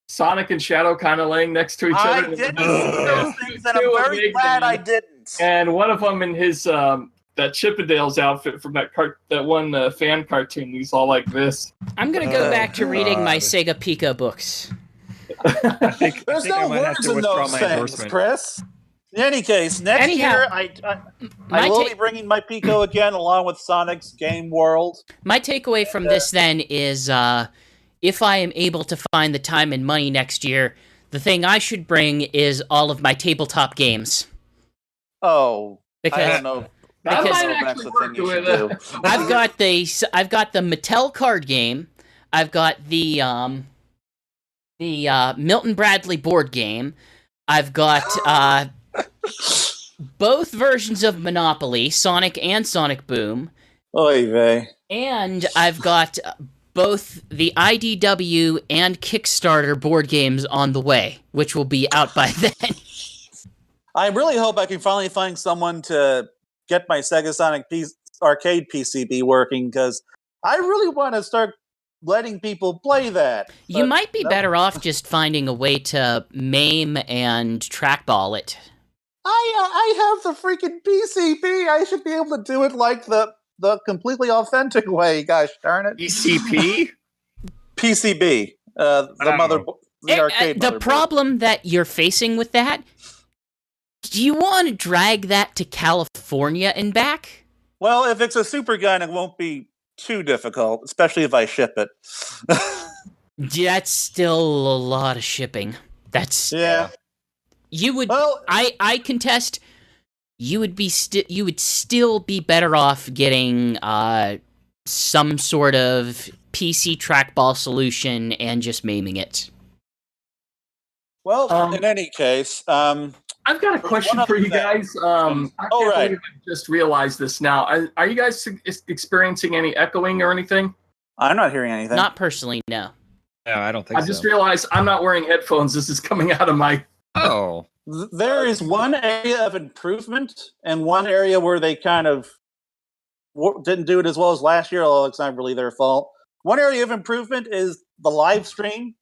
Sonic and Shadow kind of laying next to each other. I didn't see those things, and I'm very glad I didn't. And one of them in his that Chippendales outfit from that one fan cartoon. He's all like this. I'm gonna go back to reading my Sega Pico books. There's no words in those things, Chris. In any case, next year I will be bringing my Pico again, along with Sonic's Game World. My takeaway from this then is, if I am able to find the time and money next year, the thing I should bring is all of my tabletop games. Oh, because I don't know. That Because might that's actually the work thing you should do. I've got the Mattel card game. I've got the Milton Bradley board game. I've got both versions of Monopoly, Sonic and Sonic Boom. Oy vey. And I've got both the IDW and Kickstarter board games on the way, which will be out by then. I really hope I can finally find someone to get my Sega Sonic arcade PCB working, because I really want to start letting people play that. You might be better off just finding a way to MAME and trackball it. I have the freaking PCB. I should be able to do it like the completely authentic way. Gosh darn it! ECP? PCB. The arcade. The problem that you're facing with that. Do you want to drag that to California and back? Well, if it's a super gun, it won't be too difficult, especially if I ship it. That's still a lot of shipping. That's yeah. You would. Well, I contest. You would be. You would still be better off getting some sort of PC trackball solution and just maiming it. Well, in any case, I've got a question for you guys. I can't believe I just realized this now. Are you guys experiencing any echoing or anything? I'm not hearing anything. Not personally, no. No, I don't think so. I just realized I'm not wearing headphones. This is coming out of my... Oh. There is one area of improvement and one area where they kind of didn't do it as well as last year, although it's not really their fault. One area of improvement is the live stream.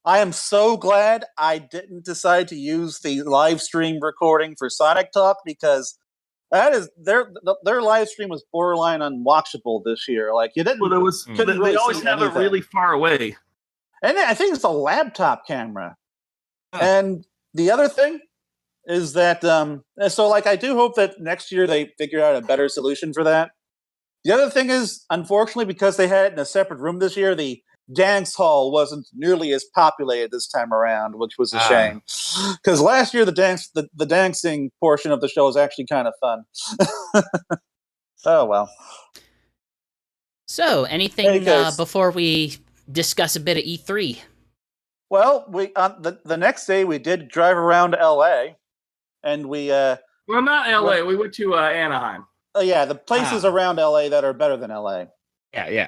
I am so glad I didn't decide to use the live stream recording for Sonic Talk, because that is their live stream was borderline unwatchable this year. Like, you didn't. Well, they always have it really far away, and I think it's a laptop camera. Huh. And the other thing is that so like I do hope that next year they figure out a better solution for that. The other thing is, unfortunately, because they had it in a separate room this year, the dance hall wasn't nearly as populated this time around, which was a shame. Because last year the dancing portion of the show was actually kind of fun. Oh well. So, anything before we discuss a bit of E3? Well, we the next day we did drive around LA, and we well, not LA. We went to Anaheim. Oh yeah, the places around LA that are better than LA. Yeah.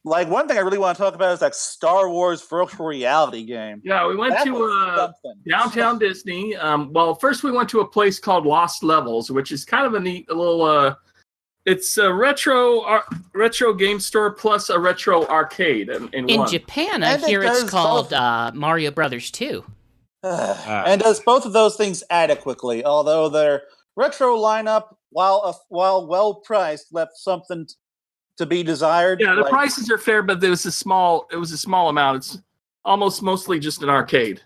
Like, one thing I really want to talk about is that Star Wars virtual reality game. Yeah, we went to downtown Disney. Well, first we went to a place called Lost Levels, which is kind of a neat little. It's a retro game store plus a retro arcade in one. Japan, I hear it's called Mario Brothers 2. And does both of those things adequately, although their retro lineup, while well priced, left something to be desired. Yeah, the prices are fair, but it was a small amount. It's almost mostly just an arcade.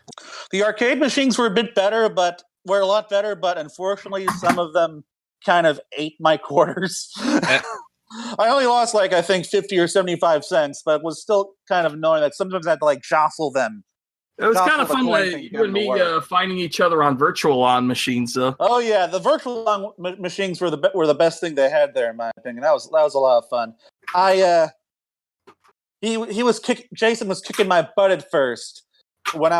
The arcade machines were a lot better, but unfortunately some of them kind of ate my quarters. I only lost I think 50 or 75 cents, but it was still kind of annoying that sometimes I had to jostle them. It was kind of fun, you and me finding each other on Virtual-On machines, though. Oh yeah, the Virtual-On machines were the best thing they had there, in my opinion. That was a lot of fun. Jason was kicking my butt at first when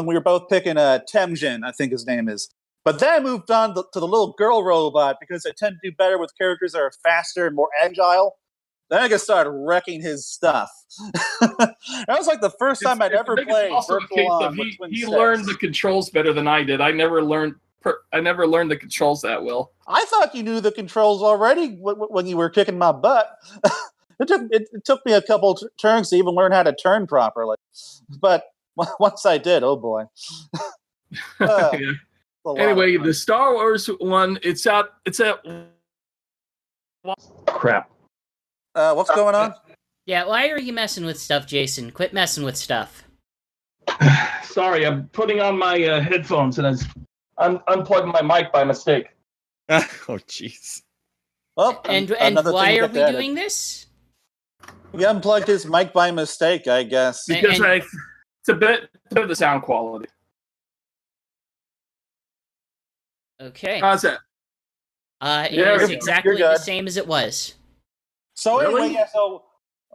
we were both picking Temjin, I think his name is, But then I moved on to the little girl robot because I tend to do better with characters that are faster and more agile. Then I just started wrecking his stuff. That was like the first time I'd ever played Virtual On with Twin he Six. learned the controls better than I did. I never learned the controls that well. I thought you knew the controls already when you were kicking my butt. It took me a couple turns to even learn how to turn properly. But once I did, oh boy. Yeah. Anyway, the Star Wars one, it's at crap. What's going on? Yeah, why are you messing with stuff, Jason? Quit messing with stuff. Sorry, I'm putting on my headphones and I'm unplugging my mic by mistake. Oh, jeez. Well, And why are we doing this? He unplugged his mic by mistake, I guess. Because it's a bit of the sound quality. Okay. How's that? It is exactly the same as it was. So Really? anyway, so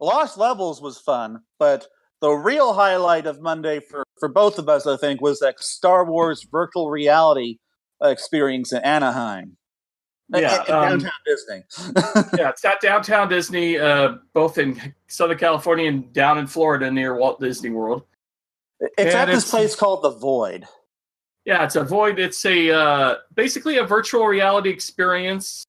Lost Levels was fun, but the real highlight of Monday for both of us, I think, was that Star Wars virtual reality experience in Anaheim. Yeah, At downtown Disney. Yeah, it's at downtown Disney, both in Southern California and down in Florida near Walt Disney World. It's at this place called The Void. Yeah, it's a Void. It's a basically a virtual reality experience,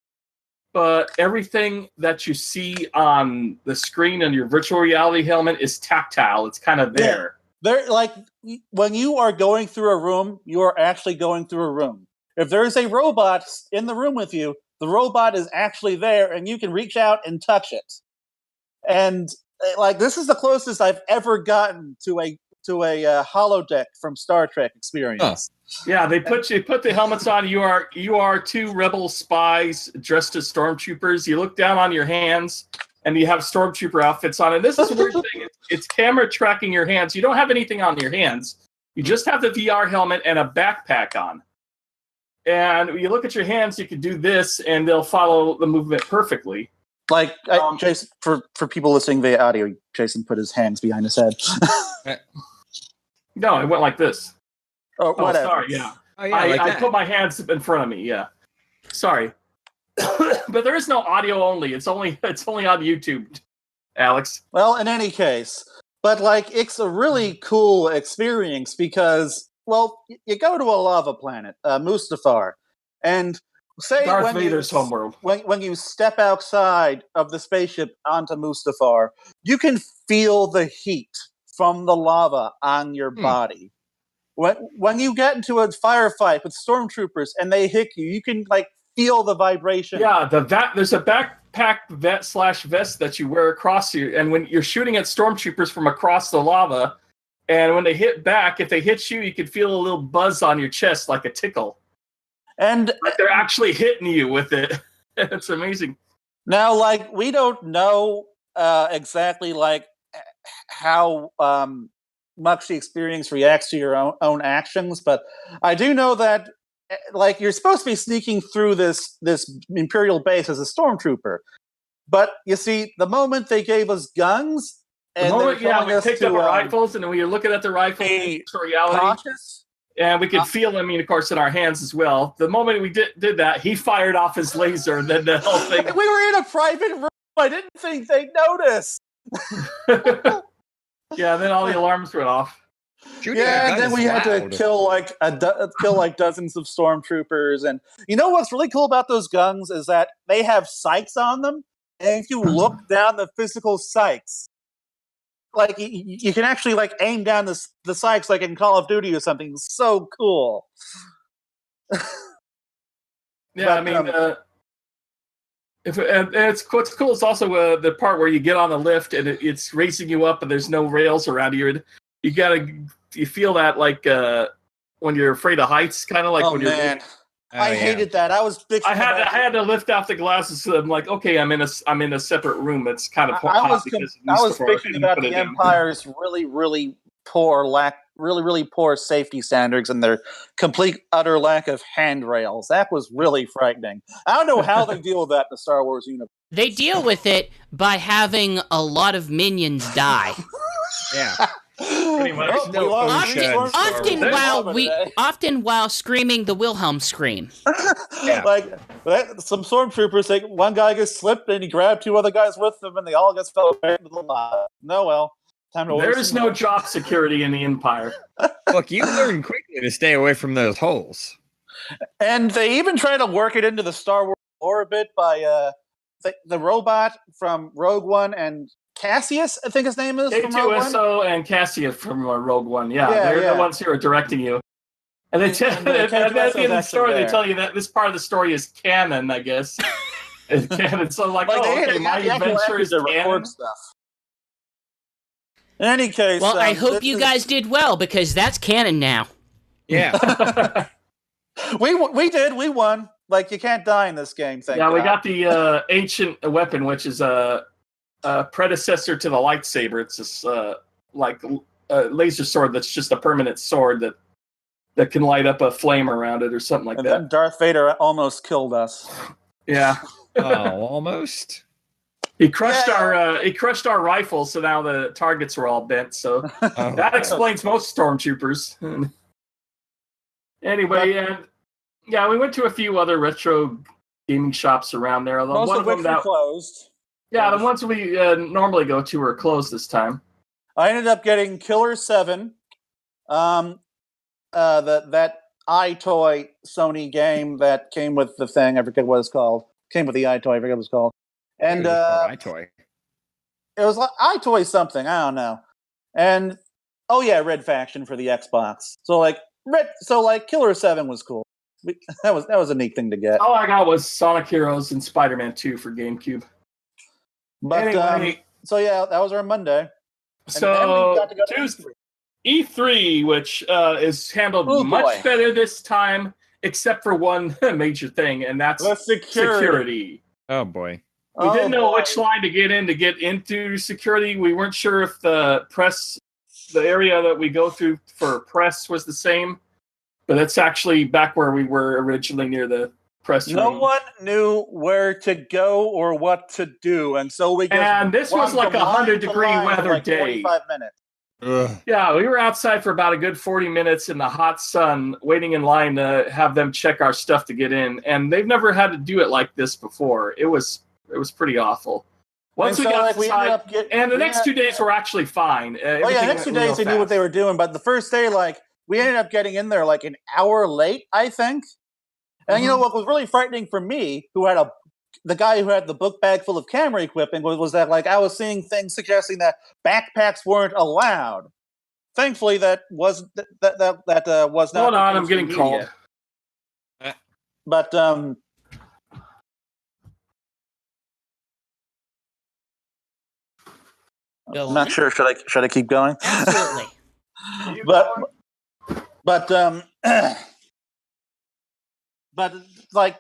but everything that you see on the screen on your virtual reality helmet is tactile. It's kind of there. Yeah. They're like, when you are going through a room, you are actually going through a room. If there is a robot in the room with you, the robot is actually there, and you can reach out and touch it. And like, this is the closest I've ever gotten to a holodeck from Star Trek experience. Yeah, they put the helmets on. You are two rebel spies dressed as stormtroopers. You look down on your hands, and you have stormtrooper outfits on. And this is a weird thing. It's camera tracking your hands. You don't have anything on your hands. You just have the VR helmet and a backpack on. And when you look at your hands, you can do this, and they'll follow the movement perfectly. Like, Jason, for people listening via audio, Jason put his hands behind his head. No, it went like this. Oh, whatever. Sorry, yeah. Oh, yeah, I put my hands in front of me, yeah. Sorry. But there is no audio only. It's only on YouTube, Alex. Well, in any case, but like, it's a really cool experience because, well, you go to a lava planet, Mustafar, and say Darth Vader's homeworld. When you step outside of the spaceship onto Mustafar, you can feel the heat from the lava on your body. When you get into a firefight with stormtroopers and they hit you, you can like feel the vibration. Yeah, there's a backpack vest that you wear across you, and when you're shooting at stormtroopers from across the lava, and when they hit back, if they hit you, you can feel a little buzz on your chest like a tickle. And like they're actually hitting you with it. It's amazing. Now, like, we don't know exactly like how much the experience reacts to your own actions, but I do know that like you're supposed to be sneaking through this Imperial base as a stormtrooper, but you see, the moment they gave us guns, and we picked up our rifles, and then we were looking at the rifles for reality. Cautious. And we could feel them, of course, in our hands as well. The moment we did that, he fired off his laser, and then the whole thing. We were in a private room. I didn't think they'd notice. Yeah, and then all the alarms went off. Yeah, and then we had to kill like dozens of stormtroopers. And you know what's really cool about those guns is that they have sights on them, and if you look down the physical sights, like you can actually like aim down the sights like in Call of Duty or something. It's so cool. Yeah, but, it's what's cool. It's also the part where you get on the lift and it's racing you up, and there's no rails around you. You feel that like when you're afraid of heights, kind of like when you're. I hated that. I was. I had to lift off the glasses. So I'm like, okay, I'm in a separate room. It's kind of. I was thinking about the Empire's really poor safety standards and their complete utter lack of handrails. That was really frightening. I don't know how they deal with that in the Star Wars universe. They deal with it by having a lot of minions die. Yeah. pretty much. Oh, we No lost ocean. three stormtroopers. Often while screaming the Wilhelm scream. Yeah. Like some stormtroopers, like one guy gets slipped and he grabbed two other guys with him, and they all just fell back into the lava. No, well, time to order There is some no more. job security in the Empire. Look, you learn quickly to stay away from those holes. And they even try to work it into the Star Wars lore a bit by the robot from Rogue One and Cassius, I think his name is. From Rogue One. K2SO and Cassia from Rogue One. Yeah, Yeah, they're yeah. the ones who are directing you. And they And the at the end of the K2SO is story, actually they tell you that this part of the story is canon, I guess. It's canon. So, like, Like oh, they okay, my adventure is to record canon. stuff. In any case, Well, I hope this you is- guys did well, because that's canon now. Yeah. We won. Like, you can't die in this game. Thank Yeah, we God. got the ancient weapon, which is a predecessor to the lightsaber. It's this like a laser sword that's just a permanent sword that can light up a flame around it or something like And that. then Darth Vader almost killed us. Yeah, Oh, almost. he crushed Yeah. our rifle, so now the targets were all bent. So Oh. that explains most stormtroopers. Anyway, and yeah, we went to a few other retro gaming shops around there. Although Most one of of them which were that closed. yeah, the ones we normally go to are closed this time. I ended up getting Killer 7. That iToy Sony game that came with the thing. I forget what it's called. Came with the iToy. I forget what it's called. And iToy. it was like iToy something. I don't know. And oh yeah, Red Faction for the Xbox. So like Killer 7 was cool. That was a neat thing to get. All I got was Sonic Heroes and Spider-Man 2 for GameCube. But Anyway, so yeah, that was our Monday. And then we so got to go to Tuesday, E3. E3, which is handled Oh, much boy. better this time, except for one major thing, and that's The security. Oh boy. We didn't know boy. which line to get into security. We weren't sure if the area that we go through for press was the same, but it's actually back where we were originally near the press room. No one knew where to go or what to do, and so we just And this was run like from a line to 100-degree line for weather like day. 45 minutes. Ugh. Yeah, we were outside for about a good 40 minutes in the hot sun, waiting in line to have them check our stuff to get in. And they've never had to do it like this before. It was pretty awful. Once And we so, got like, we inside, ended up get- and the we next ended- 2 days were actually fine. Oh yeah, Everything next 2 went real days they knew what they fast. were doing, but the first day, like, we ended up getting in there like an hour late, I think. And you know what was really frightening for me, the guy who had the book bag full of camera equipment, was that like I was seeing things suggesting that backpacks weren't allowed. Thankfully, that was that was not. Hold the on, case I'm getting for called. media. But Go I'm not on. sure. Should I keep going? Absolutely. but but like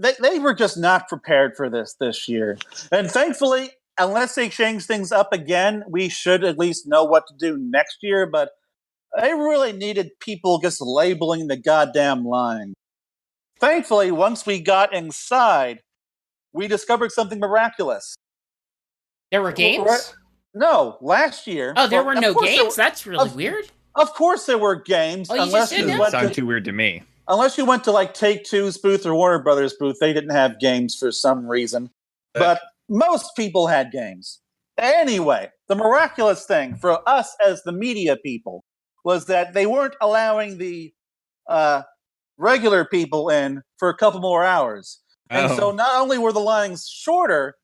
they were just not prepared for this year, and thankfully, unless they change things up again, we should at least know what to do next year. But they really needed people just labeling the goddamn line. Thankfully, once we got inside, we discovered something miraculous. There were games? Right. No, last year. Oh, there well, were of no course there games? That's really of- weird. Of course, there were games. Oh, you unless just said you that? went Sound to, too weird to me. unless you went to like Take-Two's booth or Warner Brothers booth, they didn't have games for some reason. But most people had games. Anyway, the miraculous thing for us as the media people was that they weren't allowing the regular people in for a couple more hours. And so not only were the lines shorter,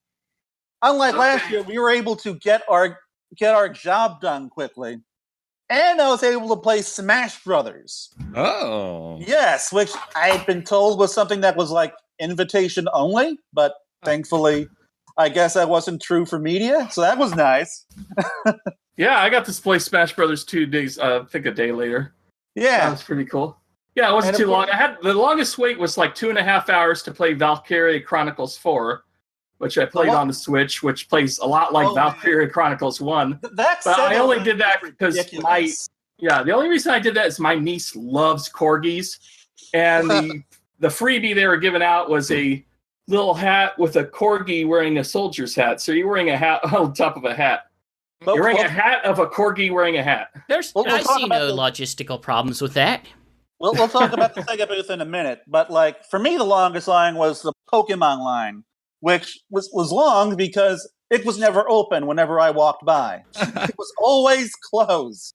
unlike last year, we were able to get our job done quickly. And I was able to play Smash Brothers. Oh. Yes, which I had been told was something that was like invitation only, but thankfully, I guess that wasn't true for media, so that was nice. Yeah, I got to play Smash Brothers 2 days, I think a day later. That Yeah, was pretty cool. Yeah, it wasn't And of too long. course- I had the longest wait was like 2.5 hours to play Valkyria Chronicles 4, which I played lo- on the Switch, which plays a lot like Oh, man. Valkyria Chronicles 1. that But I said, only it did that was because ridiculous. the only reason I did that is my niece loves corgis, and the freebie they were giving out was a little hat with a corgi wearing a soldier's hat. So you're wearing a hat on top of a hat. But You're wearing a hat of a corgi wearing a hat. I see no logistical problems with that. We'll talk about the Sega booth in a minute, but like for me, the longest line was the Pokemon line, which was long because it was never open whenever I walked by. It was always closed.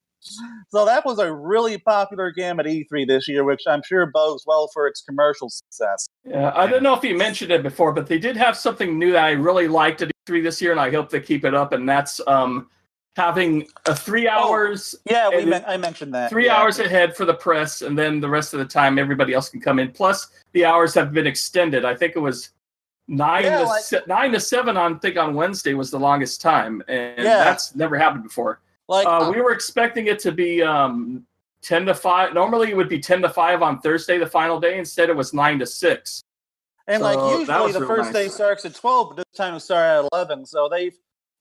So that was a really popular game at E3 this year, which I'm sure bodes well for its commercial success. Yeah, I don't know if you mentioned it before, but they did have something new that I really liked at E3 this year, and I hope they keep it up, and that's having a 3 hours. I mentioned that. 3 hours ahead for the press, and then the rest of the time everybody else can come in. Plus, the hours have been extended. I think it was 9 to 7 on Wednesday was the longest time, and that's never happened before. We were expecting it to be 10 to 5. Normally, it would be 10 to 5 on Thursday, the final day. Instead, it was 9 to 6. And usually the first day starts at 12, but this time it started at 11. So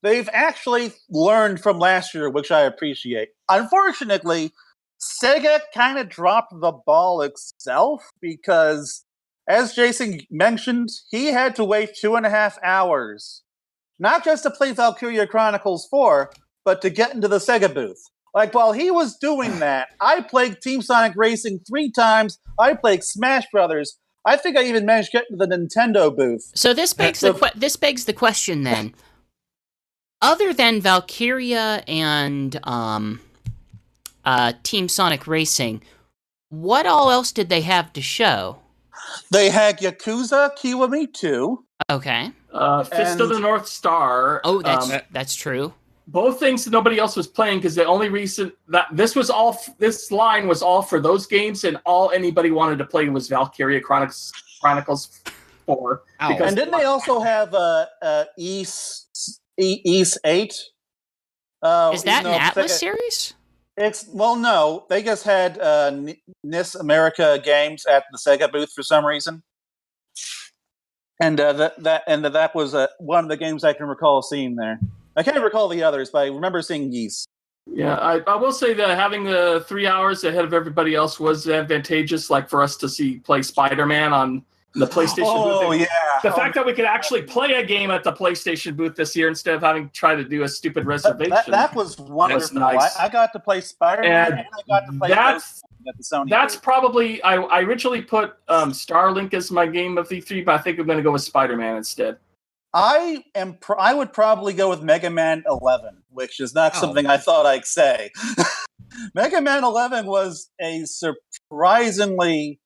they've actually learned from last year, which I appreciate. Unfortunately, Sega kind of dropped the ball itself because, as Jason mentioned, he had to wait 2.5 hours, not just to play Valkyria Chronicles 4, but to get into the Sega booth. Like, while he was doing that, I played Team Sonic Racing 3 times. I played Smash Brothers. I think I even managed to get into the Nintendo booth. So this begs the question then. Other than Valkyria and Team Sonic Racing, what all else did they have to show? They had Yakuza Kiwami 2. Okay. Fist of the North Star. Oh, that's true. Both things that nobody else was playing because the only reason that this line was all for those games, and all anybody wanted to play was Valkyria Chronicles 4. And didn't they also have East 8? Is that an Atlas series? No. They just had NIS America games at the Sega booth for some reason, and that was one of the games I can recall seeing there. I can't recall the others, but I remember seeing Geese. Yeah, I will say that having the 3 hours ahead of everybody else was advantageous. Like for us to play Spider-Man on the PlayStation booth. Oh, yeah. The fact that we could actually play a game at the PlayStation booth this year instead of having to try to do a stupid reservation. That was wonderful. Nice. I got to play Spider-Man and I got to play at the Sony booth. Probably... I originally put Starlink as my game of the 3, but I think I'm going to go with Spider-Man instead. I would probably go with Megaman 11, which is not something I thought I'd say. Megaman 11 was a surprisingly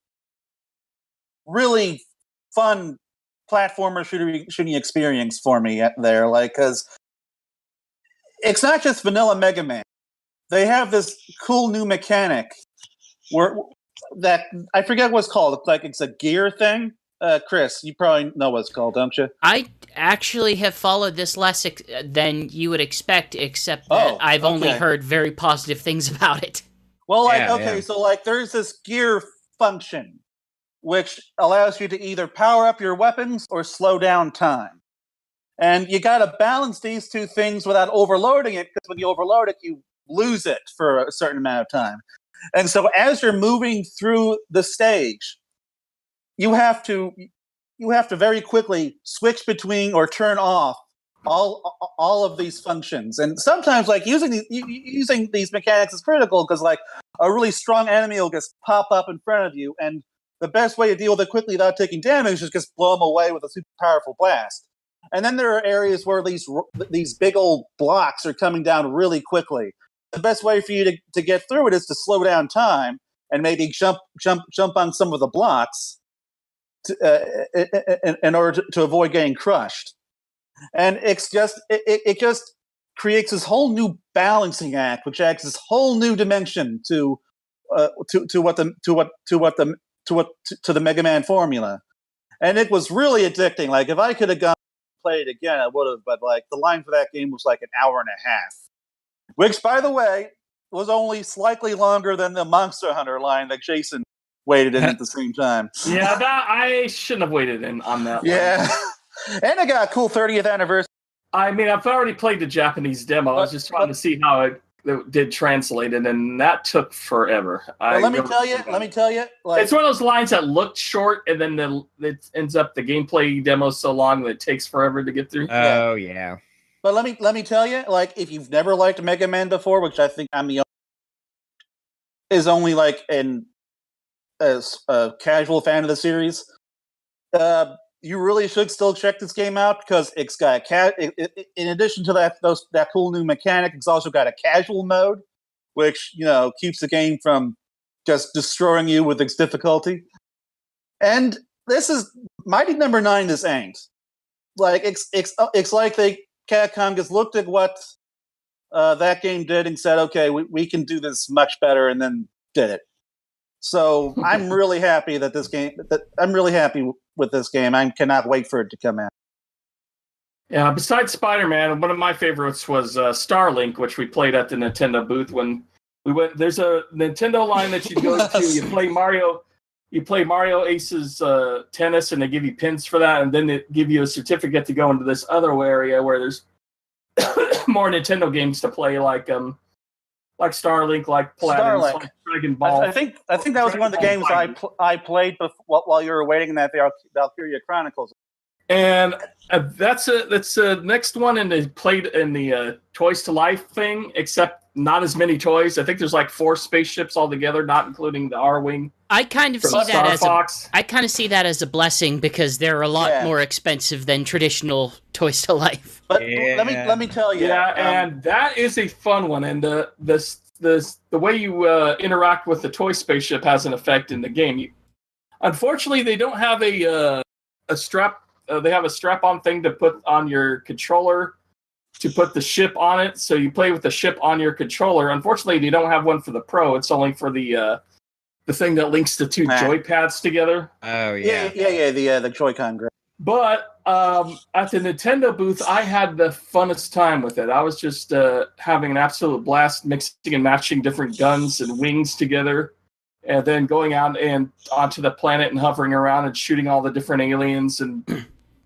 really fun platformer shooting experience for me there, because it's not just vanilla Mega Man. They have this cool new mechanic that I forget what it's called. It's a gear thing. Chris, you probably know what it's called, don't you? I actually have followed this less than you would expect, except that I've only heard very positive things about it. Well, so there's this gear function which allows you to either power up your weapons or slow down time. And you got to balance these two things without overloading it, because when you overload it, you lose it for a certain amount of time. And so as you're moving through the stage, you have to very quickly switch between or turn off all of these functions. And sometimes using these mechanics is critical, because a really strong enemy will just pop up in front of you, and the best way to deal with it quickly without taking damage is just blow them away with a super powerful blast. And then there are areas where these big old blocks are coming down really quickly. The best way for you to get through it is to slow down time and maybe jump on some of the blocks in order to avoid getting crushed. And it just creates this whole new balancing act, which adds this whole new dimension to the Mega Man formula. And it was really addicting. If I could have gone and played it again, I would have. But the line for that game was an hour and a half, which, by the way, was only slightly longer than the Monster Hunter line that Jason waited in at the same time. Yeah, I shouldn't have waited in on that. Yeah, and it got a cool 30th anniversary. I mean, I've already played the Japanese demo. I was just trying to see how it did translate it, and that took forever. Let me tell you, it's one of those lines that looked short, and then it ends up the gameplay demo so long that it takes forever to get through. Oh yeah. But let me tell you, like, if you've never liked Mega Man before, which I think I'm the only, is only like a casual fan of the series, you really should still check this game out because it's got in addition to that cool new mechanic, it's also got a casual mode, which keeps the game from just destroying you with its difficulty. And this is Mighty Number 9. This ain't like it's like Capcom just looked at what that game did and said, okay, we can do this much better, and then did it. So I'm really happy I'm really happy with this game. I cannot wait for it to come out. Yeah, besides Spider-Man, one of my favorites was Starlink, which we played at the Nintendo booth when we went. There's a Nintendo line that you go to. You play Mario Ace's tennis, and they give you pins for that, and then they give you a certificate to go into this other area where there's more Nintendo games to play, like Starlink, like Platinum, like Dragon Ball. I think that was one of the games I played while you were waiting in that Valkyria Chronicles. And that's the next one in the Toys to Life thing, except not as many toys. I think there's like 4 spaceships altogether, not including the R-Wing. I kind of see that as a blessing because they're a lot more expensive than traditional Toys to Life. But let me tell you, and that is a fun one. And the way you interact with the toy spaceship has an effect in the game. Unfortunately, they don't have a strap. They have a strap-on thing to put on your controller to put the ship on it, so you play with the ship on your controller. Unfortunately, they don't have one for the Pro. It's only for the thing that links the 2 joypads together. Oh yeah, the Joy-Con grip. But at the Nintendo booth, I had the funnest time with it. I was just having an absolute blast mixing and matching different guns and wings together, and then going out and onto the planet and hovering around and shooting all the different aliens and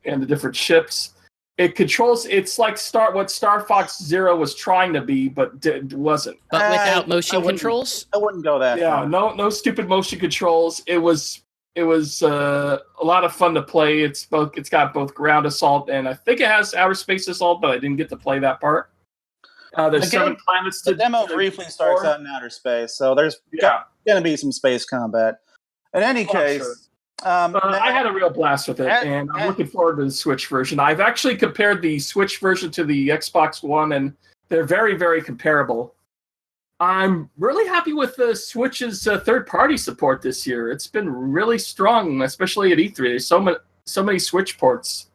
the different ships. It's like what Star Fox Zero was trying to be, but wasn't. But without motion controls? I wouldn't go that far. No stupid motion controls. It was a lot of fun to play. It's got both ground assault and I think it has outer space assault, but I didn't get to play that part. There's 7 planets. The demo briefly starts out in outer space, so there's going to be some space combat. In any case. Sure. I had a real blast with it, and I'm looking forward to the Switch version. I've actually compared the Switch version to the Xbox One, and they're very, very comparable. I'm really happy with the Switch's third-party support this year. It's been really strong, especially at E3. There's so many Switch ports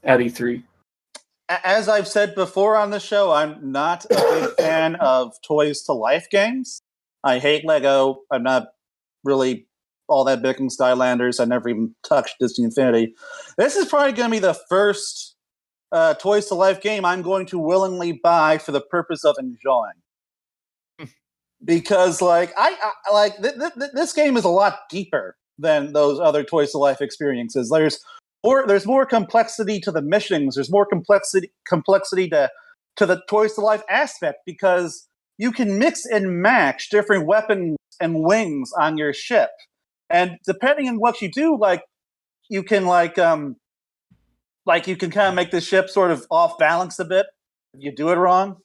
at E3. As I've said before on the show, I'm not a big fan of Toys to Life games. I hate Lego. I'm not really all that big in Skylanders. I never even touched Disney Infinity. This is probably going to be the first Toys to Life game I'm going to willingly buy for the purpose of enjoying. Because this game is a lot deeper than those other Toys to Life experiences. There's more complexity to the missions. There's more complexity to the Toys to Life aspect because you can mix and match different weapons and wings on your ship. And depending on what you do, you can kind of make the ship sort of off balance a bit if you do it wrong.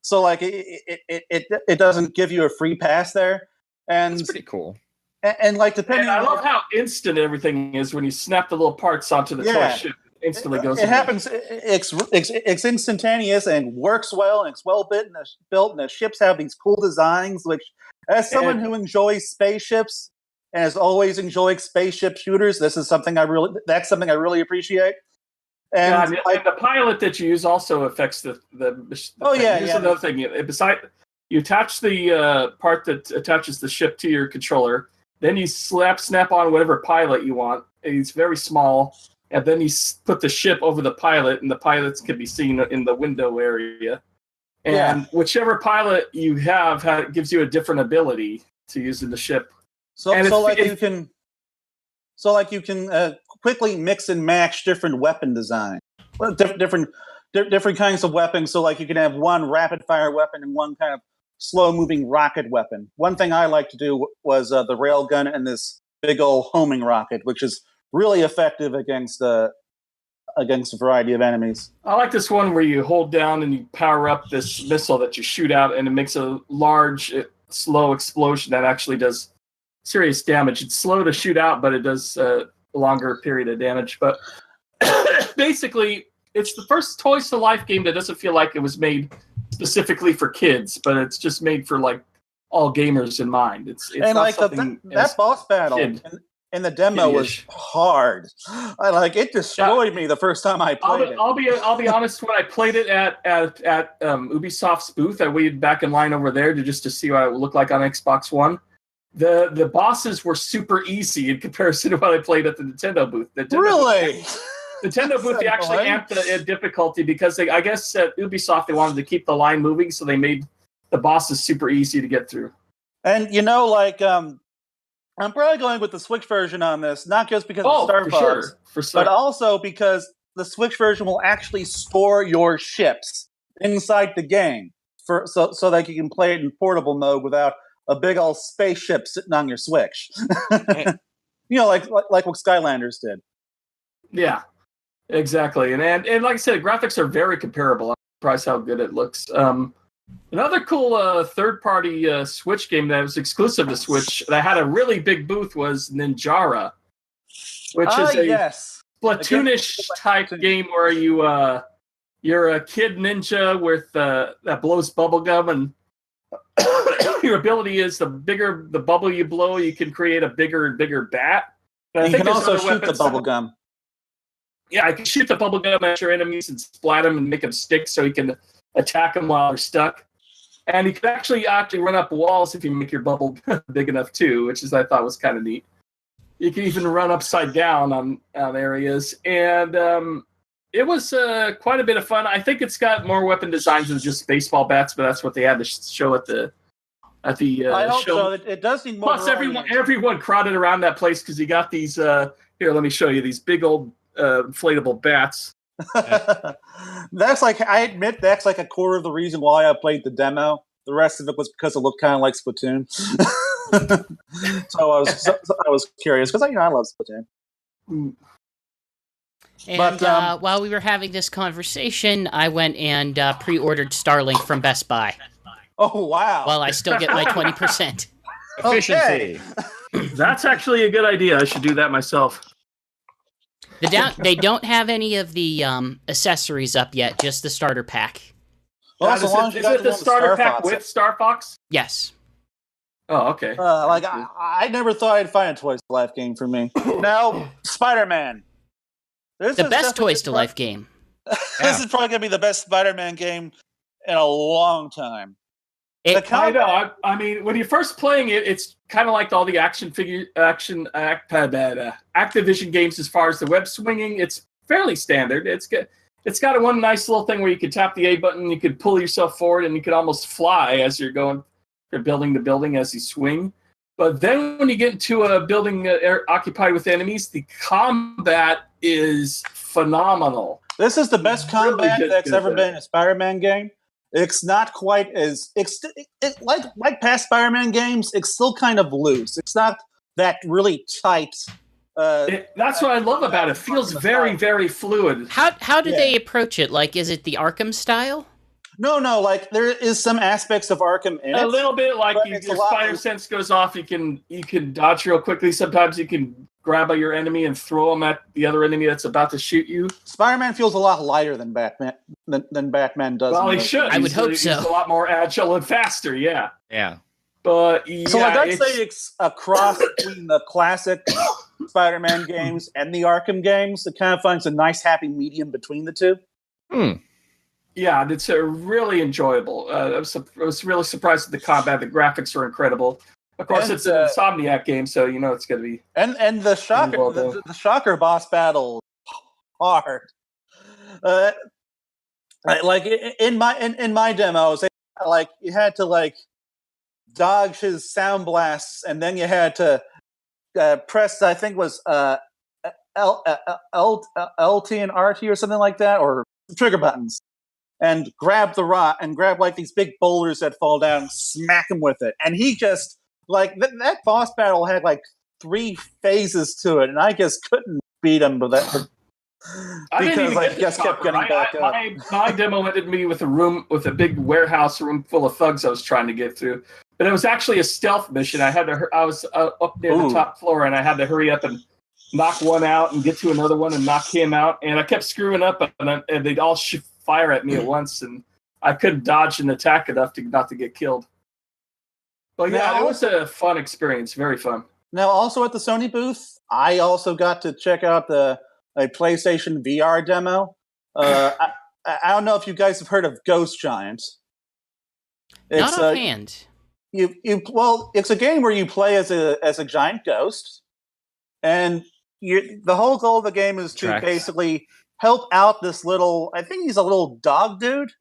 So it doesn't give you a free pass there. And it's pretty cool. And depending, I love how instant everything is when you snap the little parts onto the toy ship. It instantly goes. It happens. It's instantaneous and works well, and it's well built. And the ships have these cool designs. Which, as someone who enjoys spaceships and has always enjoyed spaceship shooters, that's something I really appreciate. And the pilot that you use also affects the Here's another thing. Besides, you attach the part that attaches the ship to your controller. Then you snap on whatever pilot you want. It's very small. And then you put the ship over the pilot, and the pilots can be seen in the window area. And whichever pilot you have gives you a different ability to use in the ship. You can quickly mix and match different weapon design, different kinds of weapons. So you can have one rapid fire weapon and one kind of slow moving rocket weapon. One thing I like to do was the railgun and this big old homing rocket, which is really effective against against a variety of enemies. I like this one where you hold down and you power up this missile that you shoot out, and it makes a large, slow explosion that actually does serious damage. It's slow to shoot out, but it does a longer period of damage. But basically, it's the first Toys to Life game that doesn't feel like it was made specifically for kids, but it's just made for like all gamers in mind. It's and like that boss battle in the demo was hard. It destroyed me the first time I played it. I'll be honest. When I played it at Ubisoft's booth, I waited back in line over there to see what it would look like on Xbox One. The bosses were super easy in comparison to what I played at the Nintendo booth. Really? Nintendo booth, they actually amped the difficulty because I guess at Ubisoft they wanted to keep the line moving, so they made the bosses super easy to get through. And I'm probably going with the Switch version on this, not just because of Star Fox, but also because the Switch version will actually store your ships inside the game so that you can play it in portable mode without a big old spaceship sitting on your Switch. Like what Skylanders did. Yeah, exactly. And like I said, graphics are very comparable. I'm surprised how good it looks. Another cool third-party Switch game that was exclusive to Switch that had a really big booth was Ninjara, which is a Splatoonish type game where you're a kid ninja with that blows bubblegum, and your ability is the bigger the bubble you blow, you can create a bigger and bigger bat. And you can also shoot the bubblegum. Yeah, I can shoot the bubblegum at your enemies and splat them and make them stick so you can attack them while they're stuck. And you can actually run up walls if you make your bubble big enough too, which I thought was kind of neat. You can even run upside down on areas. And it was quite a bit of fun. I think it's got more weapon designs than just baseball bats, but that's what they had to show at the I hope show. So. It does need more. Plus, everyone crowded around that place because you got these. Here, let me show you these big old inflatable bats. That's I admit that's like a quarter of the reason why I played the demo. The rest of it was because it looked kind of like Splatoon. So I was curious because I love Splatoon. And while we were having this conversation, I went and pre-ordered Starlink from Best Buy. Oh wow! While I still get my 20%. Efficiency. That's actually a good idea. I should do that myself. They don't have any of the accessories up yet, just the starter pack. Well, is it the starter pack with Star Fox? Yes. Oh, okay. I never thought I'd find a Toys to Life game for me. Now, Spider-Man. The best Toys to Life game. This is probably going to be the best Spider-Man game in a long time. I know. I mean, when you're first playing it, it's kind of like all the Activision games as far as the web swinging. It's fairly standard. It's got one nice little thing where you could tap the A button, you could pull yourself forward, and you could almost fly as you're going from building to building as you swing. But then when you get into a building occupied with enemies, the combat is phenomenal. This is the best combat that's ever been in a Spider-Man game. It's not quite as like past Spider-Man games. It's still kind of loose. It's not that really tight. That's what I love about it. It feels very, very fluid. How do they approach it? Is it the Arkham style? No. There is some aspects of Arkham in it. A little bit your spider sense goes off. You can dodge real quickly. Sometimes you can grab your enemy and throw them at the other enemy that's about to shoot you. Spider-Man feels a lot lighter than Batman than Batman does. Well, he should. I would hope so. He's a lot more agile and faster. Yeah. Yeah. But so I'd say it's a cross between the classic Spider-Man games and the Arkham games. It kind of finds a nice happy medium between the two. Yeah, it's really enjoyable. I was really surprised at the combat. The graphics are incredible. Of course, it's an Insomniac game, so it's going to be. And the shocker, the shocker boss battle, hard. In my demos, you had to dodge his sound blasts, and then you had to press. I think it was LT and RT or something like that, or trigger buttons. And grab the rock and grab these big boulders that fall down and smack him with it. And he just that boss battle had 3 phases to it, and I just couldn't beat him. I didn't because even I get just kept getting back up. My demo ended me with a big warehouse room full of thugs I was trying to get through. But it was actually a stealth mission. I was up near the top floor, and I had to hurry up and knock one out and get to another one and knock him out. And I kept screwing up, and they'd all fire at me at once, and I couldn't dodge and attack enough not to get killed. But yeah, it was a fun experience. Very fun. Now, also at the Sony booth, I also got to check out a PlayStation VR demo. I don't know if you guys have heard of Ghost Giant. Not offhand. It's a game where you play as a giant ghost, and the whole goal of the game is to basically help out this little. I think he's a little dog dude,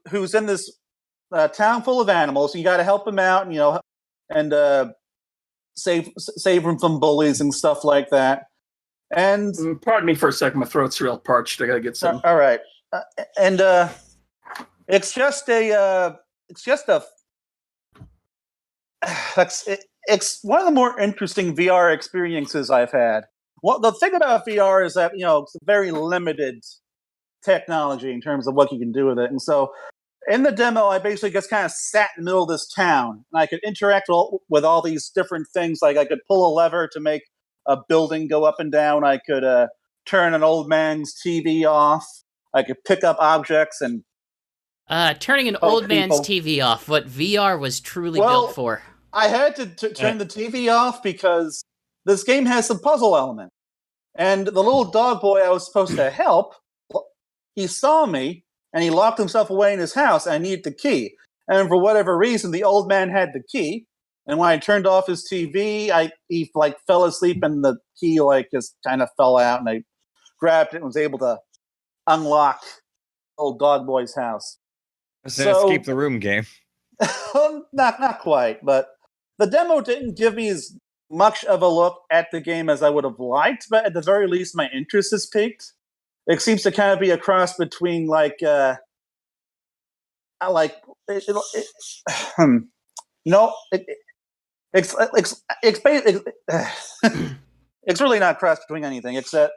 who's in this town full of animals. You got to help him out, and save him from bullies and stuff like that. And pardon me for a second, my throat's real parched. I gotta get some. All right, it's one of the more interesting VR experiences I've had. Well, the thing about VR is that it's a very limited technology in terms of what you can do with it, and so in the demo, I basically just kind of sat in the middle of this town, and I could interact with all these different things. Like I could pull a lever to make a building go up and down. I could turn an old man's TV off. I could pick up objects and turning an old man's TV off. What VR was truly built for. I had to turn the TV off because this game has some puzzle elements. And the little dog boy I was supposed to help, he saw me and he locked himself away in his house. And I needed the key. And for whatever reason, the old man had the key. And when I turned off his TV, he fell asleep and the key just kind of fell out. And I grabbed it and was able to unlock old dog boy's house. It's an escape the room game. Not quite, but the demo didn't give me as much of a look at the game as I would have liked, but at the very least, my interest is piqued. It seems to kind of be a cross between it's really not cross between anything. It's it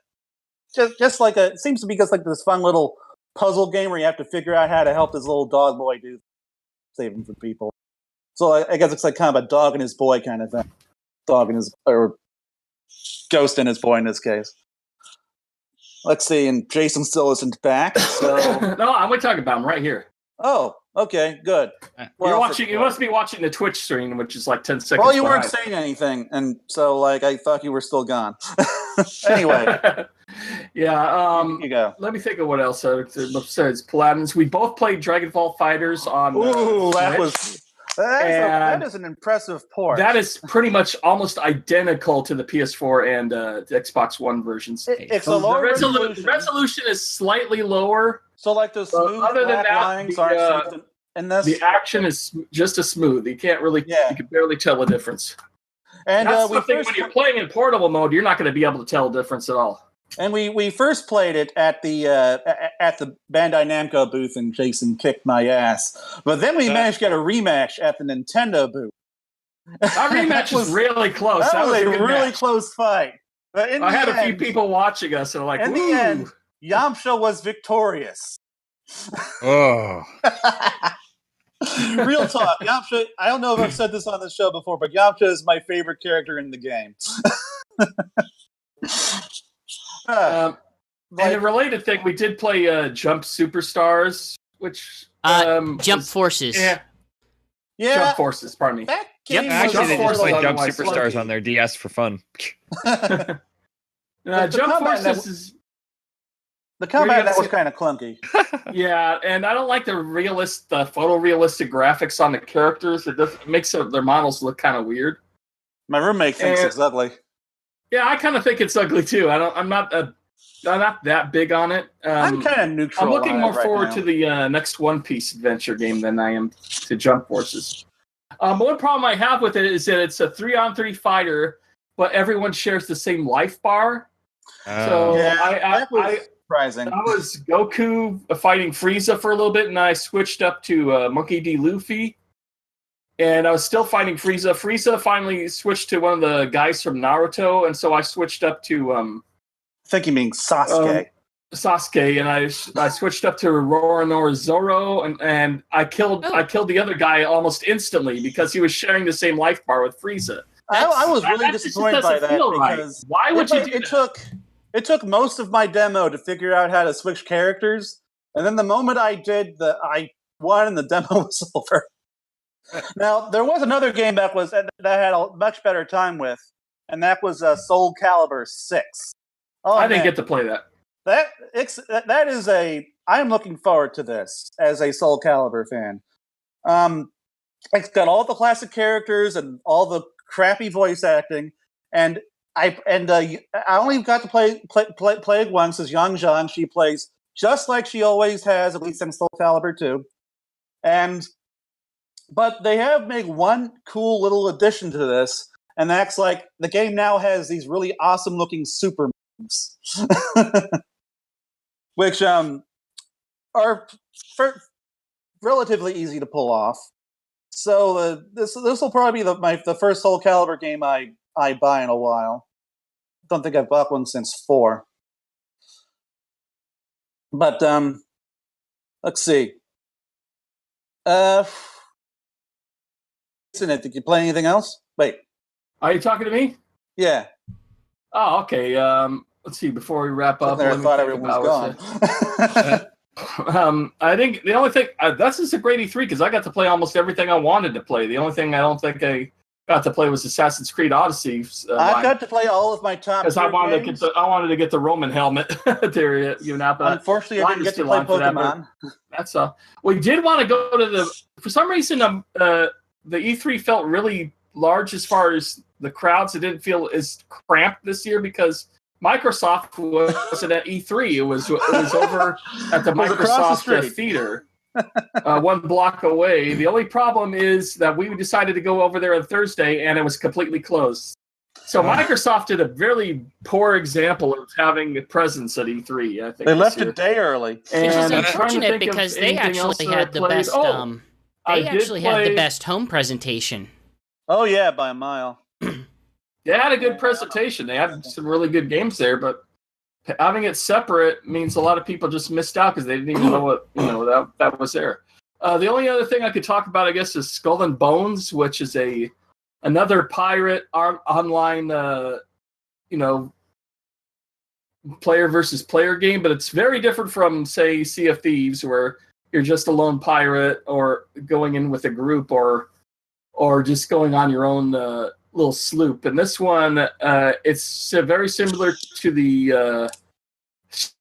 seems to be just like this fun little puzzle game where you have to figure out how to help this little dog boy saving from people. So I guess it's like kind of a dog and his boy kind of thing. Or ghost and his boy in this case. Let's see, and Jason still isn't back. So no, I'm going to talk about him right here. Oh, okay, good. You must be watching the Twitch stream, which is like 10 seconds. Well, you weren't saying anything, and so I thought you were still gone. Anyway. Yeah, you go. Let me think of what else. Besides Paladins, we both played Dragonfall Fighters on Switch. That is an impressive port. That is pretty much almost identical to the PS4 and the Xbox One versions. It's a lower resolution. The resolution is slightly lower. So the smooth other than that, lines aren't in this. The action is just as smooth. You can't really, you can barely tell the difference. And that's something when you're playing in portable mode, you're not going to be able to tell the difference at all. And we first played it at the Bandai Namco booth, and Jason kicked my ass. But then we managed to get a rematch at the Nintendo booth. Our rematch was really close. That was a really close fight. But I had a few people watching us, and like, in the end, Yamcha was victorious. Oh. Real talk, Yamcha. I don't know if I've said this on the show before, but Yamcha is my favorite character in the game. And a related thing, we did play Jump Superstars, which Jump Forces. Yeah, Jump Forces. Pardon me. Actually, they just play Jump Superstars on their DS for fun. Jump Forces is the combat that was kind of clunky. Yeah, and I don't like the photorealistic graphics on the characters. It makes their models look kind of weird. My roommate thinks it's ugly. Yeah, I kind of think it's ugly too. I'm not that big on it. I'm kind of neutral. I'm looking more forward to the next One Piece adventure game than I am to Jump Forces. One problem I have with it is that it's a 3-on-3 fighter, but everyone shares the same life bar. So that was surprising. I was Goku fighting Frieza for a little bit, and I switched up to Monkey D. Luffy. And I was still fighting Frieza. Frieza finally switched to one of the guys from Naruto, and so I switched up to think you mean Sasuke. Sasuke, and I switched up to Roronoa Zoro, and I killed the other guy almost instantly because he was sharing the same life bar with Frieza. I was really disappointed by that because why would you do that? It took most of my demo to figure out how to switch characters, and then the moment I did, I won and the demo was over. Now there was another game that I had a much better time with, and that was Soul Calibur 6. Oh, I didn't get to play that. That is I am looking forward to this as a Soul Calibur fan. It's got all the classic characters and all the crappy voice acting, and I only got to play it once as Yang Zhang. She plays just like she always has, at least in Soul Calibur 2. But they have made one cool little addition to this, and that's like the game now has these really awesome looking super moves. Which are relatively easy to pull off. So this will probably be the first Soul Calibur game I buy in a while. Don't think I've bought one since 4. But let's see. Isn't it? Did you play anything else? Wait. Are you talking to me? Yeah. Oh, okay. Let's see. Before we wrap up, I thought everyone was gone. I think the only thing that's just a great E3 because I got to play almost everything I wanted to play. The only thing I don't think I got to play was Assassin's Creed Odyssey. I got to play all of my top because I wanted to get the Roman helmet there. Unfortunately, I didn't get to play Pokemon. That's we did want to go to for some reason the E3 felt really large as far as the crowds. It didn't feel as cramped this year because Microsoft wasn't at E3. It was over at the Microsoft Theater, 1 block away. The only problem is that we decided to go over there on Thursday, and it was completely closed. So Microsoft did a really poor example of having a presence at E3. I think they left a day early, which is unfortunate because they actually had the best. They actually had the best home presentation. Oh yeah, by a mile. They had a good presentation. They had some really good games there, but having it separate means a lot of people just missed out because they didn't even know what that was there. The only other thing I could talk about, I guess, is Skull and Bones, which is another pirate online, player versus player game, but it's very different from, say, Sea of Thieves, where you're just a lone pirate, or going in with a group, or just going on your own little sloop. And this one, it's very similar to the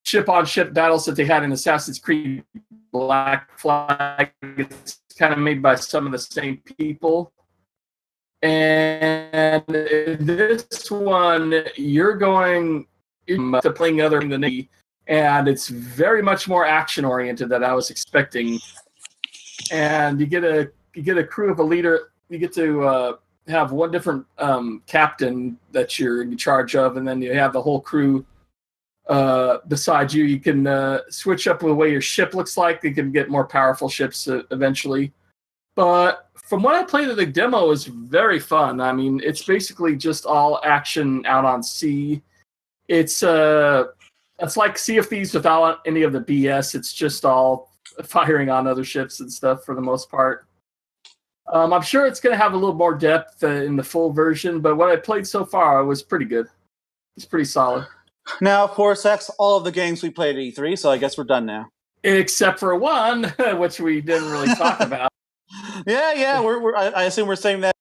ship-on-ship battles that they had in Assassin's Creed Black Flag. It's kind of made by some of the same people. And this one, you're going to playing other than the Navy, and it's very much more action-oriented than I was expecting. And you get a crew of a leader. You get to have one different captain that you're in charge of, and then you have the whole crew beside you. You can switch up the way your ship looks like. You can get more powerful ships eventually. But from what I played, the demo is very fun. I mean, it's basically just all action out on sea. It's like Sea of Thieves without any of the BS. It's just all firing on other ships and stuff for the most part. I'm sure it's going to have a little more depth in the full version, but what I played so far was pretty good. It's pretty solid. Now, of course, that's all of the games we played at E3, so I guess we're done now. Except for one, which we didn't really talk about. Yeah. I assume we're saying that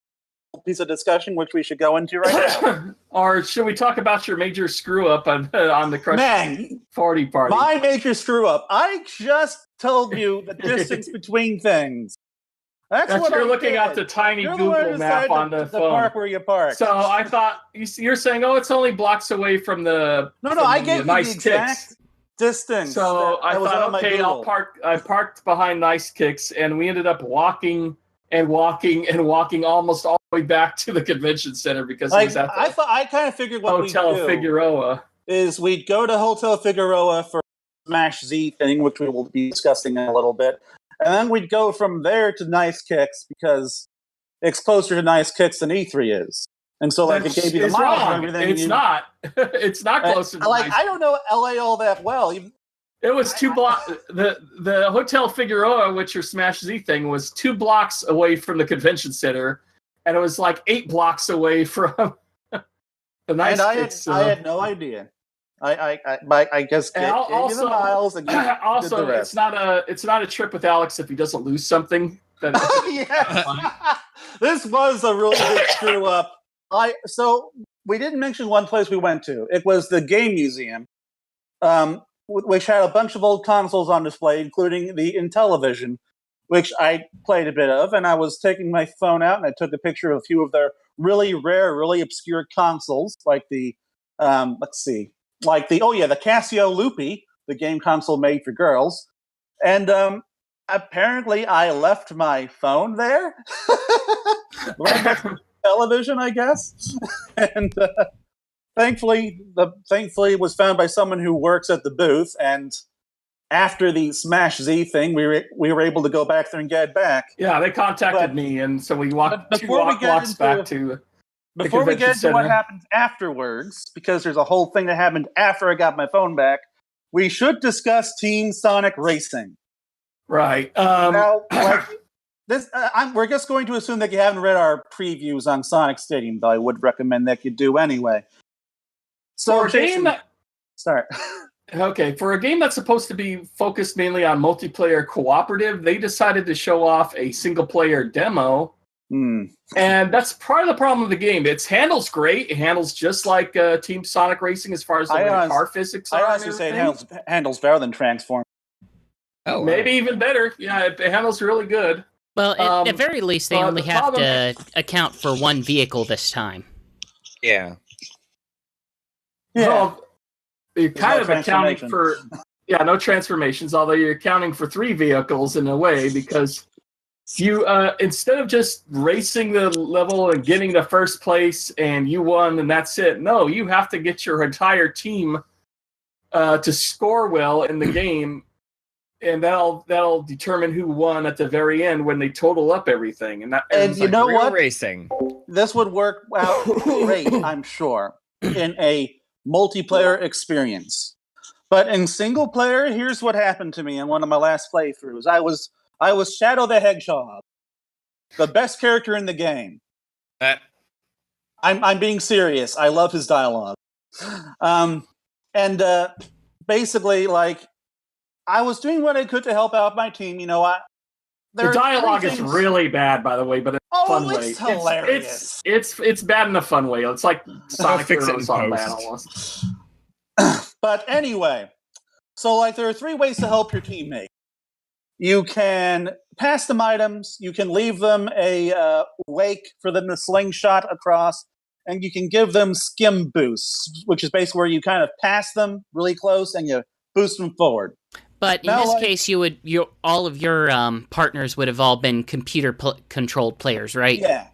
piece of discussion, which we should go into right now. Or should we talk about your major screw-up on the Crush 40 party? My major screw-up. I just told you the distance between things. That's what you're looking at the tiny Google map on the phone. Park where you park. So I thought you're saying, it's only blocks away from the. No. I gave you the exact distance. So I thought, okay, I'll park. I parked behind Nice Kicks, and we ended up walking almost all the way back to the convention center because it was at the I kind of figured what Hotel Figueroa is we'd go to Hotel Figueroa for Smash Z thing, which we will be discussing in a little bit. And then we'd go from there to Nice Kicks because it's closer to Nice Kicks than E3 is. And so, like, it gave you the It's miles wrong. and everything. It's not. It's not closer. To Like, I don't know LA all that well. It was 2 blocks. The Hotel Figueroa, which your Smash Z thing, was 2 blocks away from the convention center, and it was like 8 blocks away from the nice. And I had no idea. I guess gave you the miles and also did the rest. it's not a trip with Alex if he doesn't lose something. Yeah. This was a really good screw up. So we didn't mention one place we went to. It was the Game Museum, which had a bunch of old consoles on display, including the Intellivision, which I played a bit of. And I was taking my phone out and I took a picture of a few of their really rare, really obscure consoles, like the the Casio Loopy, the game console made for girls. And apparently I left my phone there. Television, I guess. And thankfully it was found by someone who works at the booth. And after the Smash Z thing, we were able to go back there and get it back. Yeah, they contacted me, and so we walked 2 blocks back to. Before we get into what happened afterwards, because there's a whole thing that happened after I got my phone back, we should discuss Team Sonic Racing. Right. Now, like this, we're just going to assume that you haven't read our previews on Sonic Stadium, though I would recommend that you do anyway. So, for a game start. Okay, for a game that's supposed to be focused mainly on multiplayer cooperative, they decided to show off a single-player demo. And that's part of the problem with the game. It handles great. It handles just like Team Sonic Racing as far as the car physics are. I honestly say it handles better than Transform. Oh, maybe even better. Yeah, it handles really good. Well, at the very least, they only have to account for one vehicle this time. Yeah. Well, you're kind of accounting for... Yeah, no transformations, although you're accounting for 3 vehicles in a way, because... You instead of just racing the level and getting the first place and you won and that's it. No, you have to get your entire team to score well in the game, and that'll determine who won at the very end when they total up everything. And you know what? Racing. This would work out great, I'm sure, in a multiplayer experience. But in single player, here's what happened to me in one of my last playthroughs. I was Shadow the Hedgehog, the best character in the game. I'm being serious. I love his dialogue. Basically, like, I was doing what I could to help out my team. You know, the dialogue is really bad, by the way, but in a fun way. It's hilarious. It's bad in a fun way. It's like Sonic Heroes on bad almost. But anyway, so like there are 3 ways to help your teammate. You can pass them items, you can leave them a wake for them to slingshot across, and you can give them skim boosts, which is basically where you kind of pass them really close and you boost them forward. But in this case, all of your partners would have all been computer-controlled players, right? Yeah,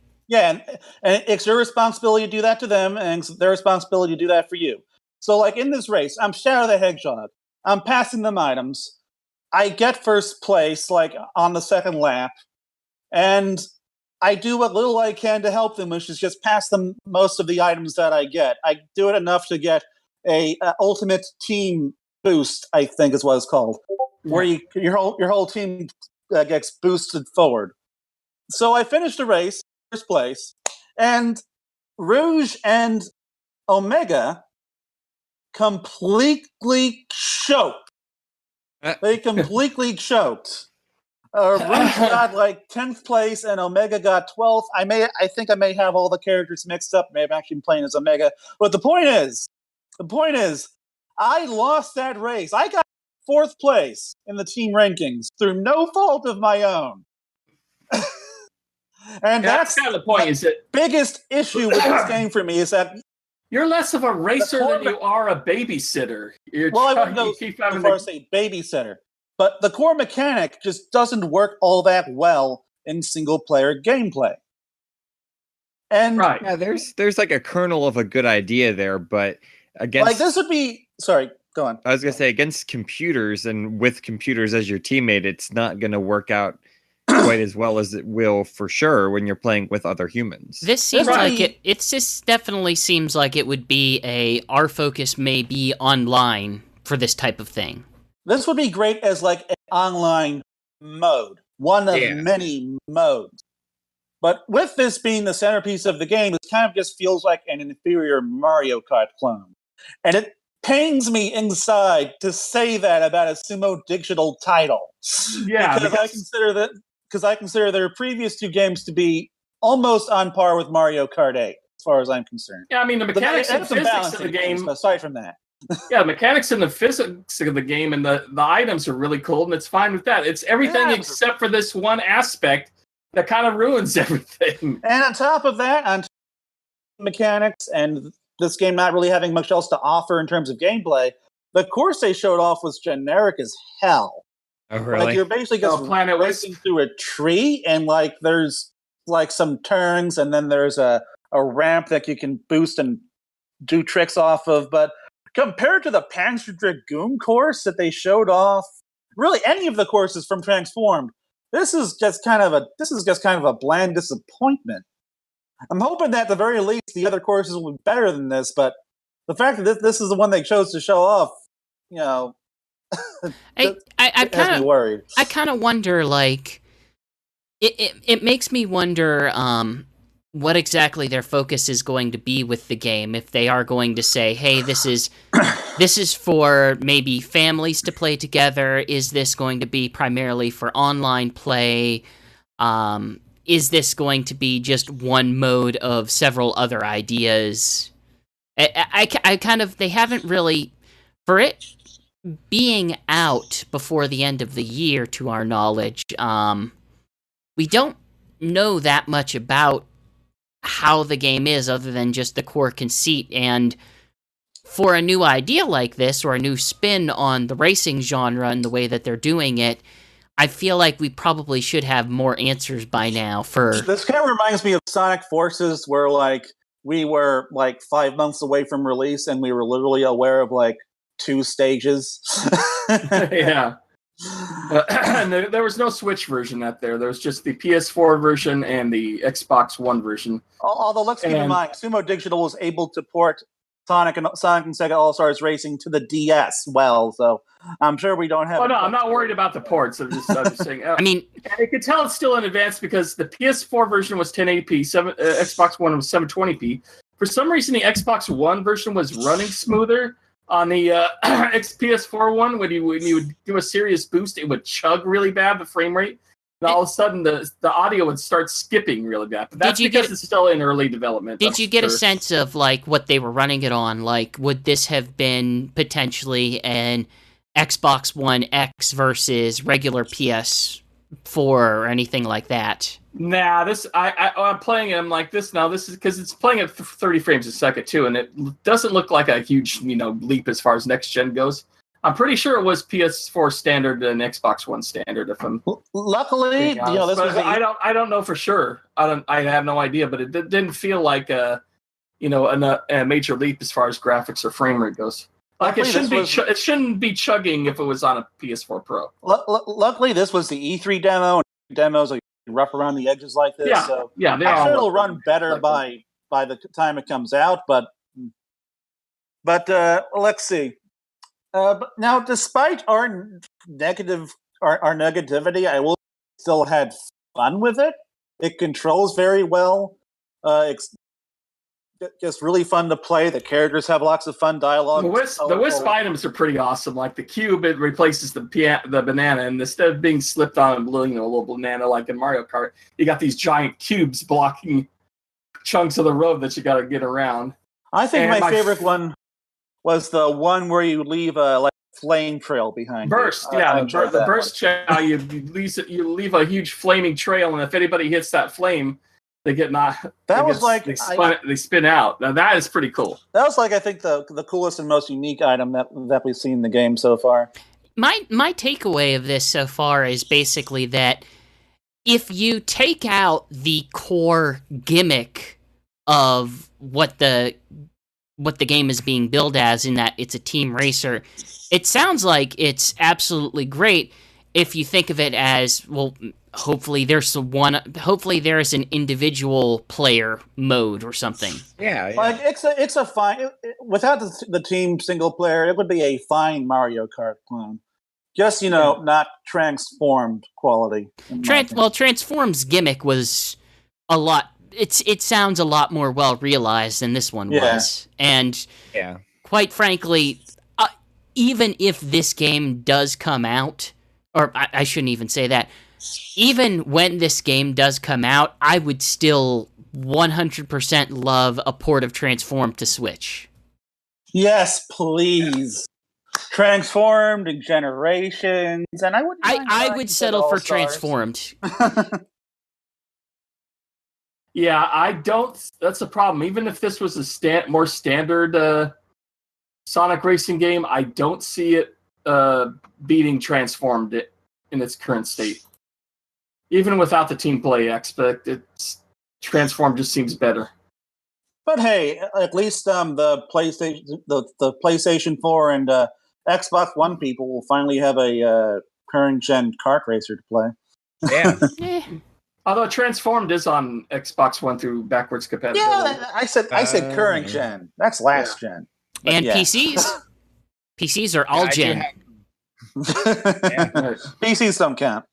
and it's your responsibility to do that to them, and it's their responsibility to do that for you. So, like in this race, I'm Shadow the Hedgehog. I'm passing them items. I get first place, like, on the second lap, and I do what little I can to help them, which is just pass them most of the items that I get. I do it enough to get a ultimate team boost, I think is what it's called, where your whole team gets boosted forward. So I finished the race, first place, and Rouge and Omega completely choked. They completely choked. Rouge got like 10th place and Omega got 12th. I think I may have all the characters mixed up. Maybe I'm actually playing as Omega. But the point is, I lost that race. I got 4th place in the team rankings through no fault of my own. And that's kind of the point. Is that biggest issue with this game for me is that you're less of a racer than you are a babysitter. I wouldn't go as far as say babysitter, but the core mechanic just doesn't work all that well in single-player gameplay. And yeah, there's like a kernel of a good idea there, but against like this would be sorry, go on. I was gonna say against computers and with computers as your teammate, it's not gonna work out quite as well as it will for sure when you're playing with other humans. This seems like it just definitely seems like it would be our focus may be online for this type of thing. This would be great as like an online mode, one of many modes. But with this being the centerpiece of the game, it kind of just feels like an inferior Mario Kart clone. And it pains me inside to say that about a Sumo Digital title. Yeah, because I consider their previous two games to be almost on par with Mario Kart 8, as far as I'm concerned. Yeah, I mean, the mechanics and physics of the game... Aside from that. Yeah, the mechanics and the physics of the game and the items are really cool, and it's fine with that. It's everything except for this one aspect that kind of ruins everything. And on top of that, on mechanics and this game not really having much else to offer in terms of gameplay, the course they showed off was generic as hell. Oh, really? Like, you're basically just racing through a tree, and like there's like some turns, and then there's a ramp that you can boost and do tricks off of, but compared to the Panzer Dragoon course that they showed off, really any of the courses from Transformed, this is just kind of a bland disappointment. I'm hoping that at the very least the other courses will be better than this, but the fact that this is the one they chose to show off, you know, I has me worried. I kind of wonder, like, it makes me wonder what exactly their focus is going to be with the game. If they are going to say, hey, this is for maybe families to play together. Is this going to be primarily for online play? Is this going to be just one mode of several other ideas? I kind of, they haven't really, for it being out before the end of the year, to our knowledge, we don't know that much about how the game is other than just the core conceit. And for a new idea like this, or a new spin on the racing genre and the way that they're doing it, I feel like we probably should have more answers by now. This kind of reminds me of Sonic Forces, where like we were like 5 months away from release and we were literally aware of like 2 stages. Yeah. And there was no Switch version out there. There was just the PS4 version and the Xbox One version. Although let's keep in mind, Sumo Digital was able to port Sonic and Sega All-Stars Racing to the DS well, so I'm sure we don't have... Oh, no, I'm not worried about the ports. I'm just saying... I mean... I can tell it's still in advance because the PS4 version was 1080p, Xbox One was 720p. For some reason, the Xbox One version was running smoother. On the PS4 one, when you would do a serious boost, it would chug really bad, the frame rate. And all of a sudden, the audio would start skipping really bad. But that's because it's still in early development. Did you get a sense of, like, what they were running it on? Like, would this have been potentially an Xbox One X versus regular PS4 or anything like that? Nah, I'm playing it. I'm like this now. This is because it's playing at 30 frames a second too, and it doesn't look like a huge leap as far as next gen goes. I'm pretty sure it was PS4 standard and Xbox One standard. If I'm luckily, this was I don't know for sure. I have no idea, but it didn't feel like a major leap as far as graphics or frame rate goes. Like it shouldn't be chugging if it was on a PS4 Pro. Luckily, this was the E3 demo. Demos like rough around the edges like this. Yeah, so yeah, I'm sure it'll run better by the time it comes out. But let's see. But now, despite our negativity, I will still had fun with it. It controls very well. It's just really fun to play. The characters have lots of fun dialogue. The wisp items are pretty awesome. Like the cube, it replaces the banana, and instead of being slipped on and blowing a little banana like in Mario Kart, you got these giant cubes blocking chunks of the road that you got to get around. I think my favorite one was the one where you leave a flame trail behind. Burst, you. The burst trail. You leave a huge flaming trail, and if anybody hits that flame, they get knocked. They spin out. Now that is pretty cool. That was I think the coolest and most unique item that we've seen in the game so far. My takeaway of this so far is basically that if you take out the core gimmick of what the game is being billed as, in that it's a team racer, it sounds like it's absolutely great if you think of it as, well, hopefully there's an individual player mode or something. Yeah. Like it's a fine without the team single player, it would be a fine Mario Kart clone. Just not transformed quality. Transform's gimmick was a lot. It sounds a lot more well realized than this one was, and quite frankly, even if this game does come out, or I shouldn't even say that. Even when this game does come out, I would still 100% love a port of Transform to Switch. Yes, please. Transformed in generations, and I would settle for Transformed. Yeah, I don't. That's the problem. Even if this was a more standard Sonic racing game, I don't see it beating Transformed in its current state. Even without the team play aspect, Transformed just seems better. But hey, at least the PlayStation 4 and Xbox One people will finally have a current gen kart racer to play. Yeah. Although Transformed is on Xbox One through backwards compatibility. Yeah, I said current gen. That's last gen. But and PCs. PCs are all gen. PCs don't count.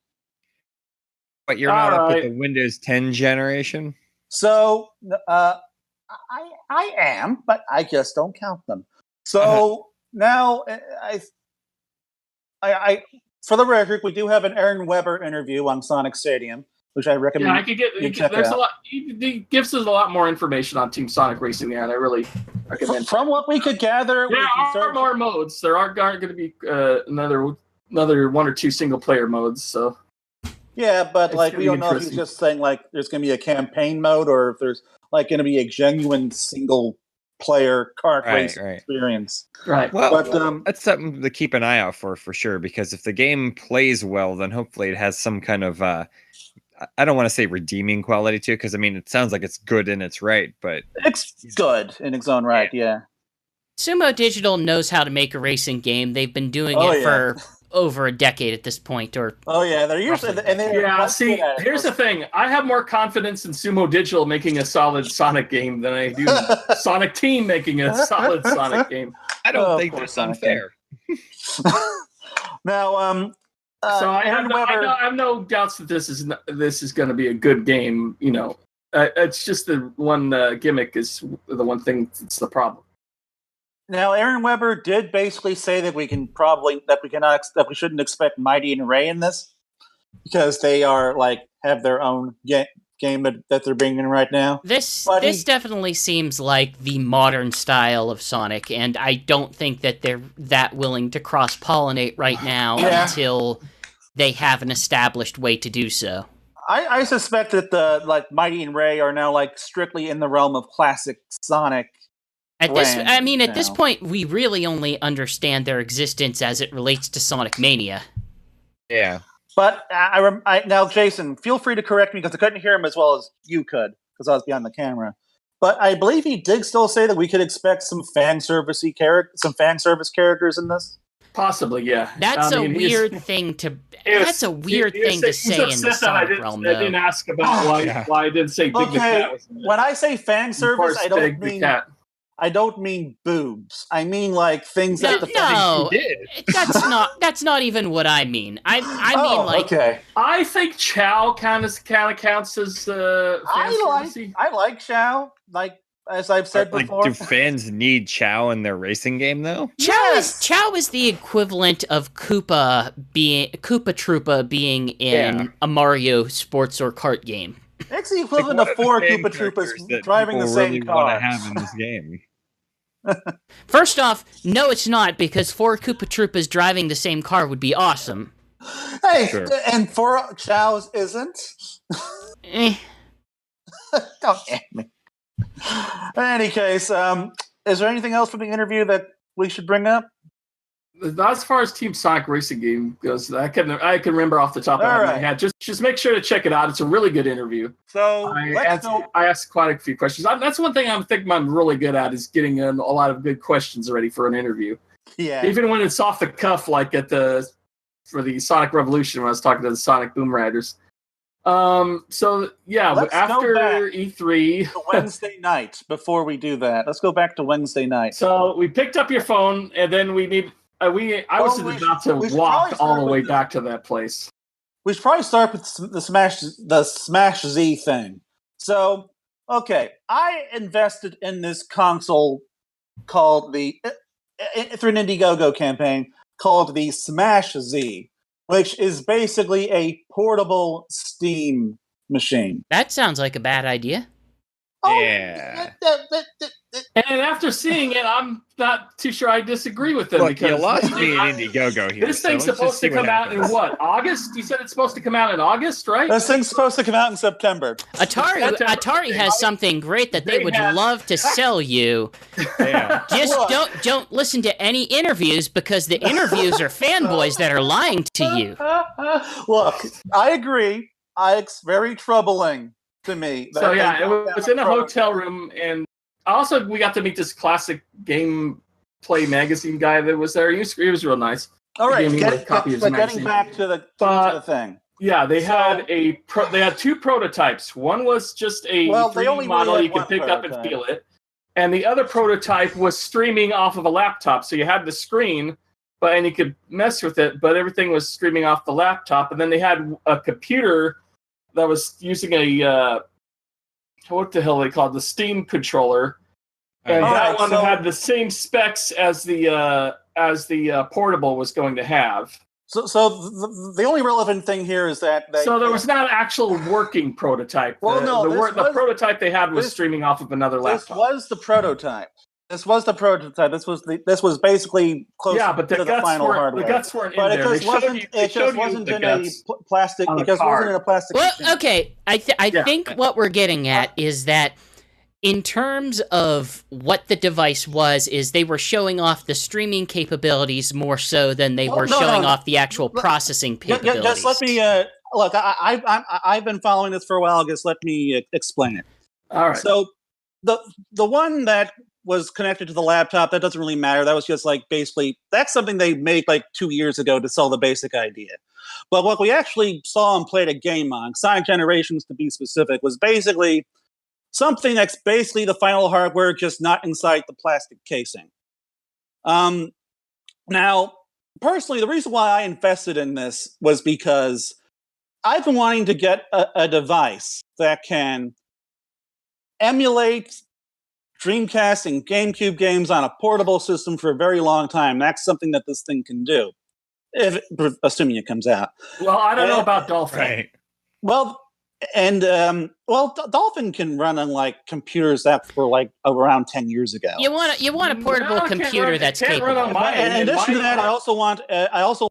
But you're not up with the Windows 10 generation? So, I am, but I just don't count them. So, now, I for the record, we do have an Aaron Weber interview on Sonic Stadium, which I recommend. Yeah, I could get. There's a lot. He gives us a lot more information on Team Sonic Racing there, and I really recommend. From what we could gather, there are more modes. There aren't going to be another one or two single player modes. So. Yeah, but we don't know if he's just saying there's going to be a campaign mode or if there's going to be a genuine single player kart race experience. Right. Well, but that's something to keep an eye out for sure. Because if the game plays well, then hopefully it has some kind of I don't want to say redeeming quality to it, because it sounds like it's good in its right, but it's good in its own right. Yeah. Sumo Digital knows how to make a racing game. They've been doing it for over a decade at this point, they're usually here's the thing. I have more confidence in Sumo Digital making a solid Sonic game than I do Sonic Team making a solid Sonic game. I don't think that's unfair. Now, so I have no doubts that this is going to be a good game. It's just the one gimmick is the one thing that's the problem. Now, Aaron Weber did basically say that we shouldn't expect Mighty and Ray in this because they are have their own game that they're bringing right now. This definitely seems like the modern style of Sonic, and I don't think that they're that willing to cross-pollinate right now until they have an established way to do so. I suspect that the Mighty and Ray are now strictly in the realm of classic Sonic. At this point, we really only understand their existence as it relates to Sonic Mania. Yeah. But now, Jason, feel free to correct me because I couldn't hear him as well as you could because I was behind the camera. But I believe he did still say that we could expect some fan service characters in this. Possibly, yeah. That's a weird thing to. That's a weird thing to say in the Sonic realm. I didn't ask about why I didn't say Big the Cat was in it. When I say fan service, I don't mean boobs. I mean things that the fans did. That's not even what I mean. I mean okay. I think Chow kind of counts as I like Chow. As I've said before. Do fans need Chow in their racing game though? Chow is the equivalent of Koopa Troopa being in a Mario sports or kart game. It's the equivalent of 4 Koopa Troopas driving the same car. Want to have in this game. First off, no, it's not, because 4 Koopa Troopas driving the same car would be awesome. Hey, and 4 Chows isn't? Don't at me. In any case, is there anything else from the interview that we should bring up? Not as far as Team Sonic Racing game goes. I can remember off the top of my head. Just make sure to check it out. It's a really good interview. So I asked quite a few questions. That's one thing I'm really good at is getting a lot of good questions ready for an interview. Yeah. Even when it's off the cuff, for the Sonic Revolution when I was talking to the Sonic Boom Riders. So yeah, but Let's go after back E3, Wednesday night. Before we do that, let's go back to Wednesday night. so we picked up your phone, and then we need I was about to we should walk probably all the start way with back to that place. We should probably start with the Smash Z thing. So, okay, I invested in this console called through an Indiegogo campaign called the Smash Z, which is basically a portable Steam machine. That sounds like a bad idea. Yeah. And after seeing it, I'm not too sure I disagree with them. Look, because you lost me in Indiegogo here. This thing's supposed to come out in what? August? You said it's supposed to come out in August, right? This thing's supposed to come out in September. Atari has something great that they would love to sell you. Yeah. Just don't listen to any interviews, because the interviews are fanboys that are lying to you. Look, I agree. It's very troubling to me. So yeah, it was in a hotel room, and also we got to meet this classic gameplay magazine guy that was there. He was real nice. All right, getting back to the thing. Yeah, they had two prototypes. One was just a 3D model you could pick up and feel it, and the other prototype was streaming off of a laptop. So you had the screen, and you could mess with it, but everything was streaming off the laptop. And then they had a computer that was using a what the hell they called the Steam controller, and that one had the same specs as the portable was going to have. So the only relevant thing here is that there was not an actual working prototype. Well, the prototype they had was streaming off of another laptop. This was the prototype. This was basically close to the final hardware. The guts weren't but in there. It just wasn't in a plastic. Because it wasn't in a plastic. Well, okay. I think what we're getting at is that, in terms of what the device was, is they were showing off the streaming capabilities more so than they were showing off the actual processing capabilities. Just let me look. I've been following this for a while. Just let me explain it. All right. So the one that was connected to the laptop, that doesn't really matter. That was just basically, that's something they made 2 years ago to sell the basic idea. But what we actually saw and played a game on, Sonic Generations to be specific, was basically something that's basically the final hardware, just not inside the plastic casing. Now, personally, the reason why I invested in this was because I've been wanting to get a device that can emulate Dreamcast and GameCube games on a portable system for a very long time. That's something that this thing can do, assuming it comes out. Well, I don't know about Dolphin. Right. Well, and Dolphin can run on computers that were around 10 years ago. You want a portable computer that's capable. In addition to that, I also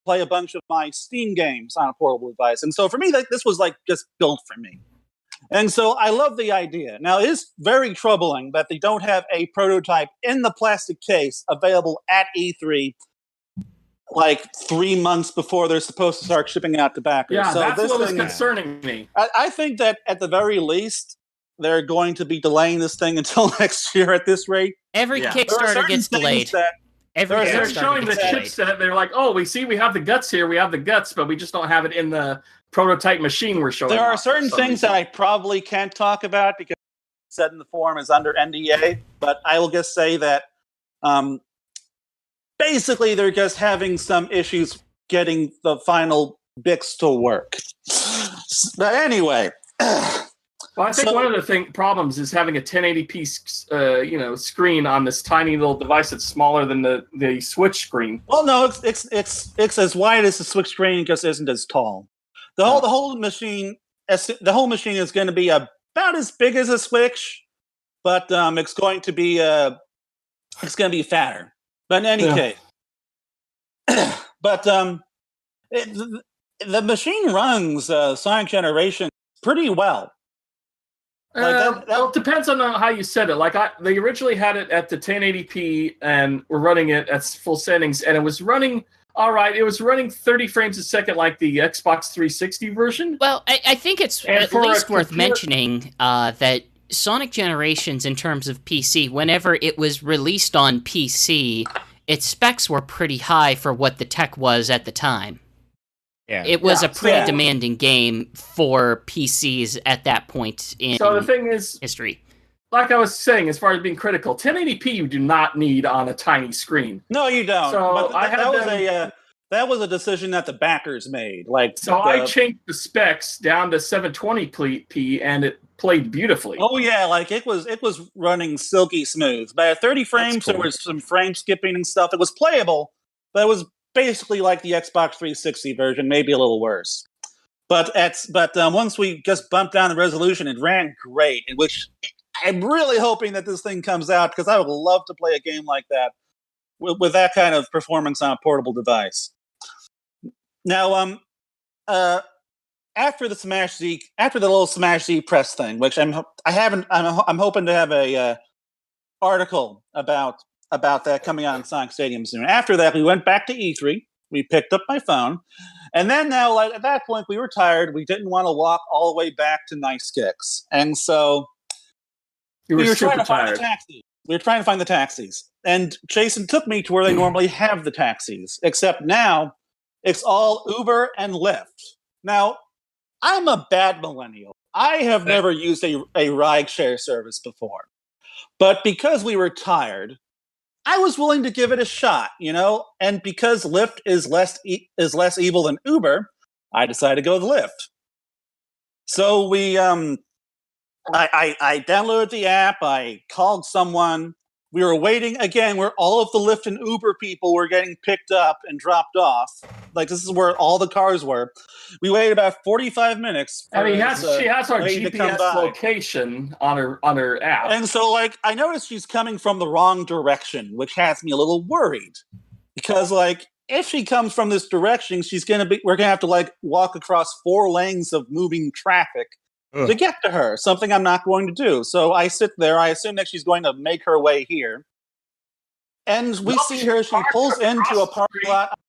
play a bunch of my Steam games on a portable device, and so for me, this was just built for me. And so I love the idea. Now, it is very troubling that they don't have a prototype in the plastic case available at E3 3 months before they're supposed to start shipping out to backers. Yeah, so that's what was concerning me. I think that at the very least, they're going to be delaying this thing until next year at this rate. Every Kickstarter gets delayed. They're showing the chipset. They're like, oh, we have the guts here. We have the guts, but we just don't have it in the prototype machine we're showing. There are certain things that I probably can't talk about because said in the forum is under NDA, but I will just say that basically they're just having some issues getting the final bits to work. But anyway. Well, I think one of the problems is having a 1080p, screen on this tiny little device that's smaller than the Switch screen. Well, no, it's as wide as the Switch screen, just isn't as tall. The whole machine is going to be about as big as a Switch, but it's going to be fatter. But in any case, the machine runs Sonic Generation pretty well. Well, it depends on how you set it. They originally had it at the 1080p and were running it at full settings, and it was running all right. It was running 30 frames a second like the Xbox 360 version. Well, I think it's at least worth mentioning that Sonic Generations, in terms of PC, whenever it was released on PC, its specs were pretty high for what the tech was at the time. it was Yeah, a pretty demanding game for PCs at that point in So the thing is, history. like I was saying, as far as being critical, 1080p you do not need on a tiny screen. No, you don't. So But that was a decision that the backers made. I changed the specs down to 720p, and it played beautifully. Oh yeah, like it was running silky smooth. But at 30 frames, there was some frame skipping and stuff. It was playable, but it was basically like the Xbox 360 version, maybe a little worse. But once we just bumped down the resolution, it ran great. In which I'm really hoping that this thing comes out, because I would love to play a game like that with that kind of performance on a portable device. Now, after the little Smash Z press thing, which I'm hoping to have a article about that coming out in Sonic Stadium soon. After that, we went back to E3. We picked up my phone, and then now, like at that point, we were tired. We didn't want to walk all the way back to Nice Kicks, and so we were trying to find the taxis. We were trying to find the taxis, and Jason took me to where they normally have the taxis, except now it's all Uber and Lyft. Now, I'm a bad millennial. I have never used a ride-share service before. But because we were tired, I was willing to give it a shot, And because Lyft is less evil than Uber, I decided to go with Lyft. So I downloaded the app. I called someone. We were waiting again, where all of the Lyft and Uber people were getting picked up and dropped off. Like, this is where all the cars were. We waited about 45 minutes. I mean, she has our GPS location on her app, and so I noticed she's coming from the wrong direction, which has me a little worried, because if she comes from this direction, we're gonna have to walk across 4 lanes of moving traffic to get to her, something I'm not going to do. So I sit there. I assume that she's going to make her way here. And we see her. She pulls into a parking lot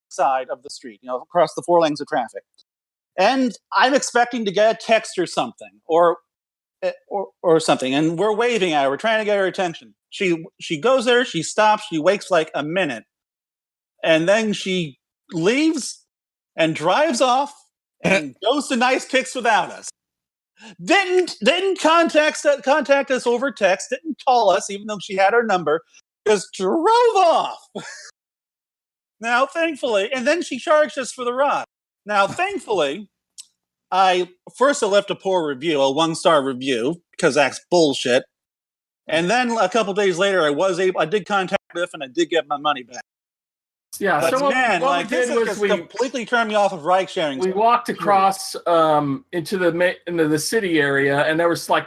side of the street, across the 4 lanes of traffic. And I'm expecting to get a text or something, or something. And we're waving at her. We're trying to get her attention. She goes there. She stops. She waits a minute. And then she leaves and drives off and goes to Nice Kicks without us. Didn't contact us over text, didn't call us, even though she had our number, just drove off. Now, thankfully, and then she charged us for the ride. Now, thankfully, I left a poor review, a 1-star review, because that's bullshit. And then a couple days later, I did contact Lyft and I did get my money back. Yeah, but so what we this did was completely turned me off of ride sharing. We walked across into the city area, and there was like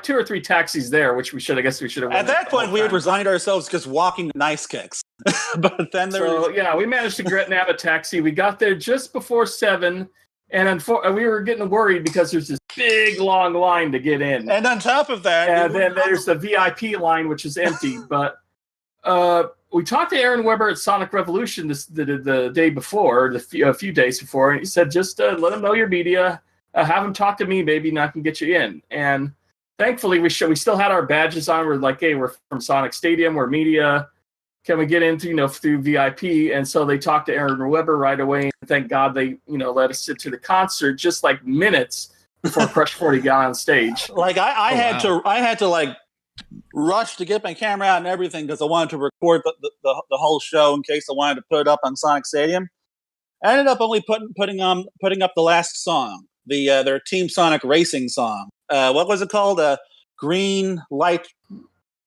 2 or 3 taxis there, which we should have. At that point, we had resigned ourselves just walking to Nice Kicks. But then we managed to nab a taxi. We got there just before 7, and we were getting worried because there's this big long line to get in. And on top of that, and then there's the VIP line, which is empty. But we talked to Aaron Weber at Sonic Revolution the day before, a few days before, and he said, just let him know your media, have him talk to me, maybe, and I can get you in. And thankfully, we still had our badges on. We're like, hey, we're from Sonic Stadium, we're media. Can we get in through VIP? And so they talked to Aaron Weber right away. And thank God they let us sit to the concert just minutes before Crush 40 got on stage. I had to rush to get my camera out and everything, because I wanted to record the whole show in case I wanted to put it up on Sonic Stadium. I ended up only putting up the last song, their Team Sonic Racing song. What was it called? Green Light.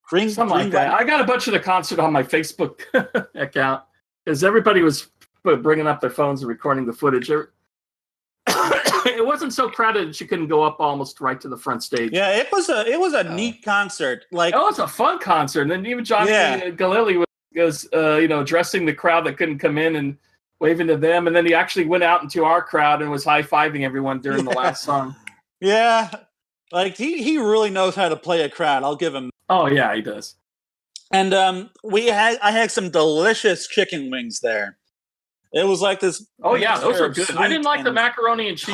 Something like that. I got a bunch of the concert on my Facebook account because everybody was bringing up their phones and recording the footage. It wasn't so crowded that you couldn't go up almost right to the front stage. Yeah, it was a neat concert. It was a fun concert, and then even Johnny Galili was addressing the crowd that couldn't come in and waving to them, and then he actually went out into our crowd and was high-fiving everyone during the last song. Yeah, he really knows how to play a crowd. I'll give him. Oh yeah, he does. And I had some delicious chicken wings there. It was like this. Oh yeah, those are good. I didn't like the macaroni and cheese.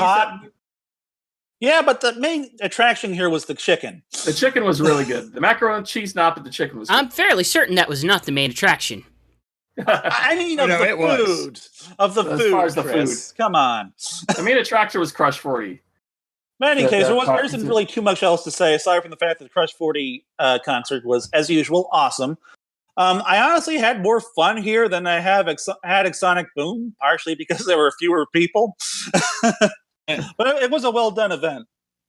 Yeah, but the main attraction here was the chicken. The chicken was really good. The macaroni and cheese not, but the chicken was good. I'm fairly certain that was not the main attraction. I mean, of the food. Of the food, as far as the Chris. food. Come on. I mean, Attractor was Crush 40. In any case, there isn't really too much else to say aside from the fact that the Crush 40 concert was, as usual, awesome. I honestly had more fun here than I had at Sonic Boom, partially because there were fewer people. But it was a well-done event.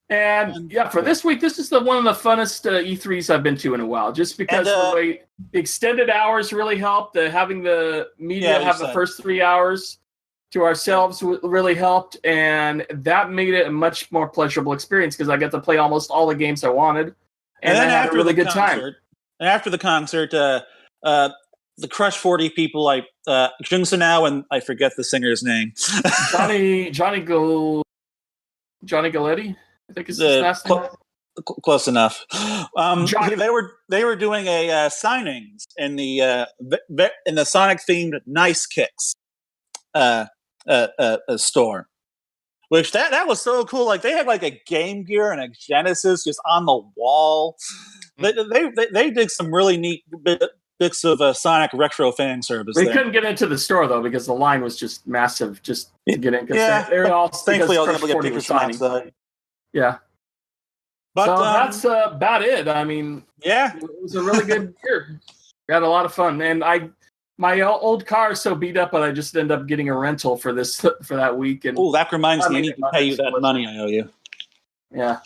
And yeah, for this week, this is one of the funnest E3s I've been to in a while, just because the extended hours really helped. Having the media have the first 3 hours to ourselves really helped, and that made it a much more pleasurable experience because I got to play almost all the games I wanted, and I had a really good time. And after the concert, the Crush 40 people like Jung Sunao and I forget the singer's name. Johnny Galletti, I think is his last name. Close enough. They were doing a signings in the Sonic themed Nice Kicks store, which that was so cool. Like they had like a Game Gear and a Genesis just on the wall. They did some really neat bits of Sonic retro fan service. They couldn't get into the store though because the line was just massive just to get in. They're all thankfully I was able to get pictures from outside. Yeah. But so that's about it. I mean, yeah, it was a really good year. We had a lot of fun, and my old car is so beat up, but I just ended up getting a rental for that week. And that reminds me, I need to pay you that money I owe you. Yeah.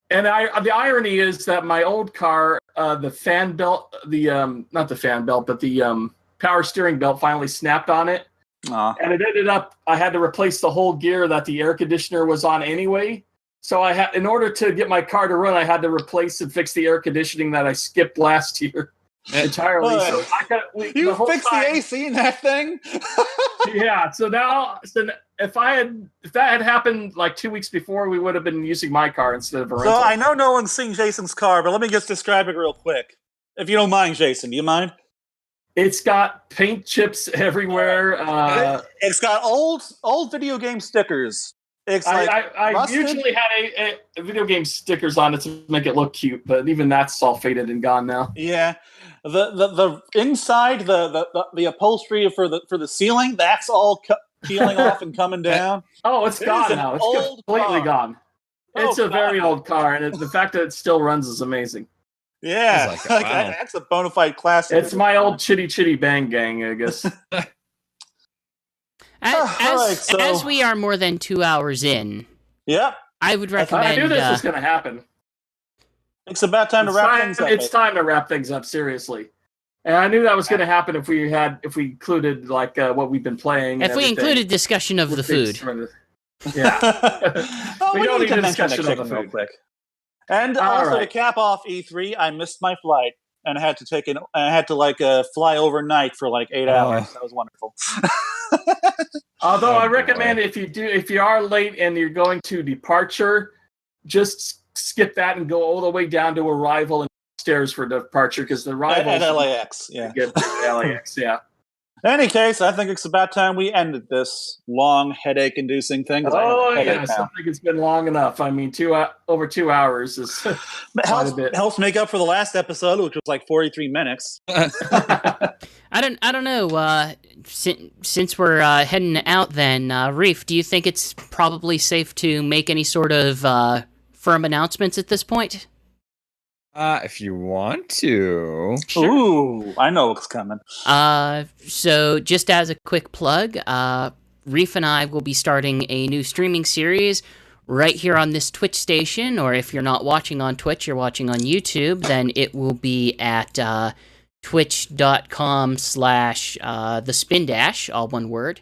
The irony is that my old car, the fan belt, not the fan belt, but the power steering belt finally snapped on it. And it ended up, I had to replace the whole gear that the air conditioner was on anyway. So in order to get my car to run, I had to replace and fix the air conditioning that I skipped last year entirely. So you fixed the AC in that thing? Yeah. So now, if that had happened like 2 weeks before, we would have been using my car instead of a rental. So I know no one's seen Jason's car, but let me just describe it real quick. If you don't mind, Jason, do you mind? It's got paint chips everywhere. It's got old video game stickers. I usually had a video game stickers on it to make it look cute, but even that's all faded and gone now. Yeah, the inside the upholstery for the ceiling, that's all peeling off and coming down. Oh, it's gone now. It's completely gone. It's a very old car, and the fact that it still runs is amazing. Yeah, that's a bona fide classic. It's my old Chitty Chitty Bang Gang, I guess. As we are more than 2 hours in, I would recommend. I knew this was going to happen. It's about time to wrap things up. It's time to wrap things up, seriously. And I knew that was going to happen if we included like what we've been playing. If we included discussion of the food. Yeah. We don't need a discussion of the food. Real quick. And also to cap off E3, I missed my flight and I had to fly overnight for like 8 hours. That was wonderful. Although I recommend if you are late and you're going to departure, just skip that and go all the way down to arrival and stairs for departure because the arrival at LAX. Yeah. LAX. Yeah. In any case, I think it's about time we ended this long headache-inducing thing. I think it's been long enough. I mean, over 2 hours is quite a bit. Helps make up for the last episode, which was like 43 minutes. I don't know. Since we're heading out, then Reef, do you think it's probably safe to make any sort of firm announcements at this point? If you want to. Sure. Ooh, I know what's coming. So just as a quick plug, Reef and I will be starting a new streaming series right here on this Twitch station, or if you're not watching on Twitch, you're watching on YouTube, then it will be at twitch.com/thespindash, all one word.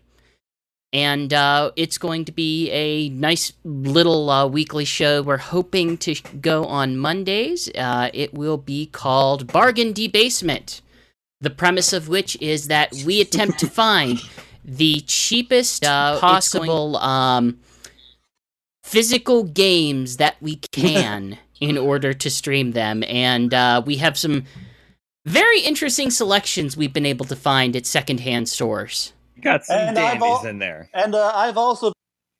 And it's going to be a nice little weekly show. We're hoping to go on Mondays. It will be called Bargain Debasement. The premise of which is that we attempt to find the cheapest possible physical games that we can in order to stream them. And we have some very interesting selections we've been able to find at secondhand stores. Got some dandies in there. And I've also been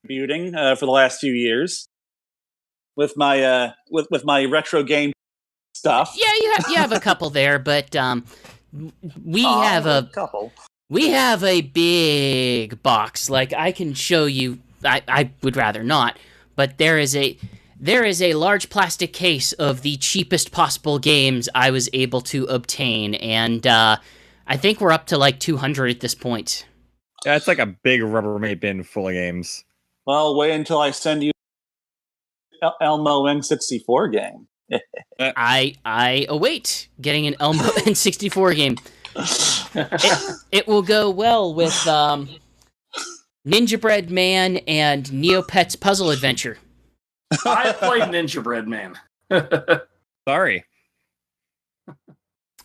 contributing for the last few years with my with my retro game stuff. Yeah, you have a couple there, but we have a couple. We have a big box. Like, I can show you. I would rather not, but there is a large plastic case of the cheapest possible games I was able to obtain, and I think we're up to like 200 at this point. Yeah, it's like a big Rubbermaid bin full of games. Well, wait until I send you Elmo N64 game. I await getting an Elmo N64 game. It will go well with Ninja Bread Man and Neopets Puzzle Adventure. I played Ninja Bread Man. Sorry.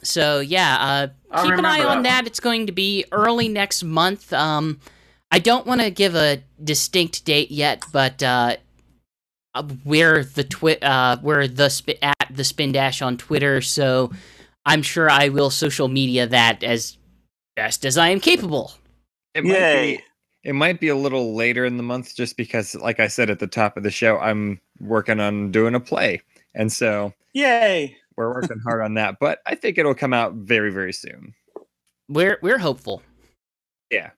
So yeah, keep an eye on that. It's going to be early next month. I don't want to give a distinct date yet, but we're at the Spin Dash on Twitter, so I'm sure I will social media that as best as I am capable. It might be a little later in the month, just because, like I said at the top of the show, I'm working on doing a play, and so yay, we're working hard on that. But I think it'll come out very, very soon. We're hopeful. Yeah.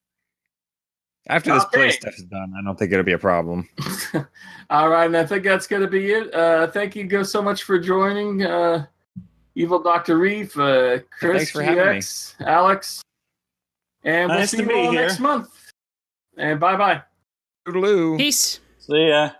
After this play stuff is done, I don't think it'll be a problem. All right, and I think that's going to be it. Thank you guys so much for joining. Evil Dr. Reef, Chris, thanks for having me. Alex, and we'll Nice see to you be all here. next month. And bye-bye. Toodaloo. Peace. See ya.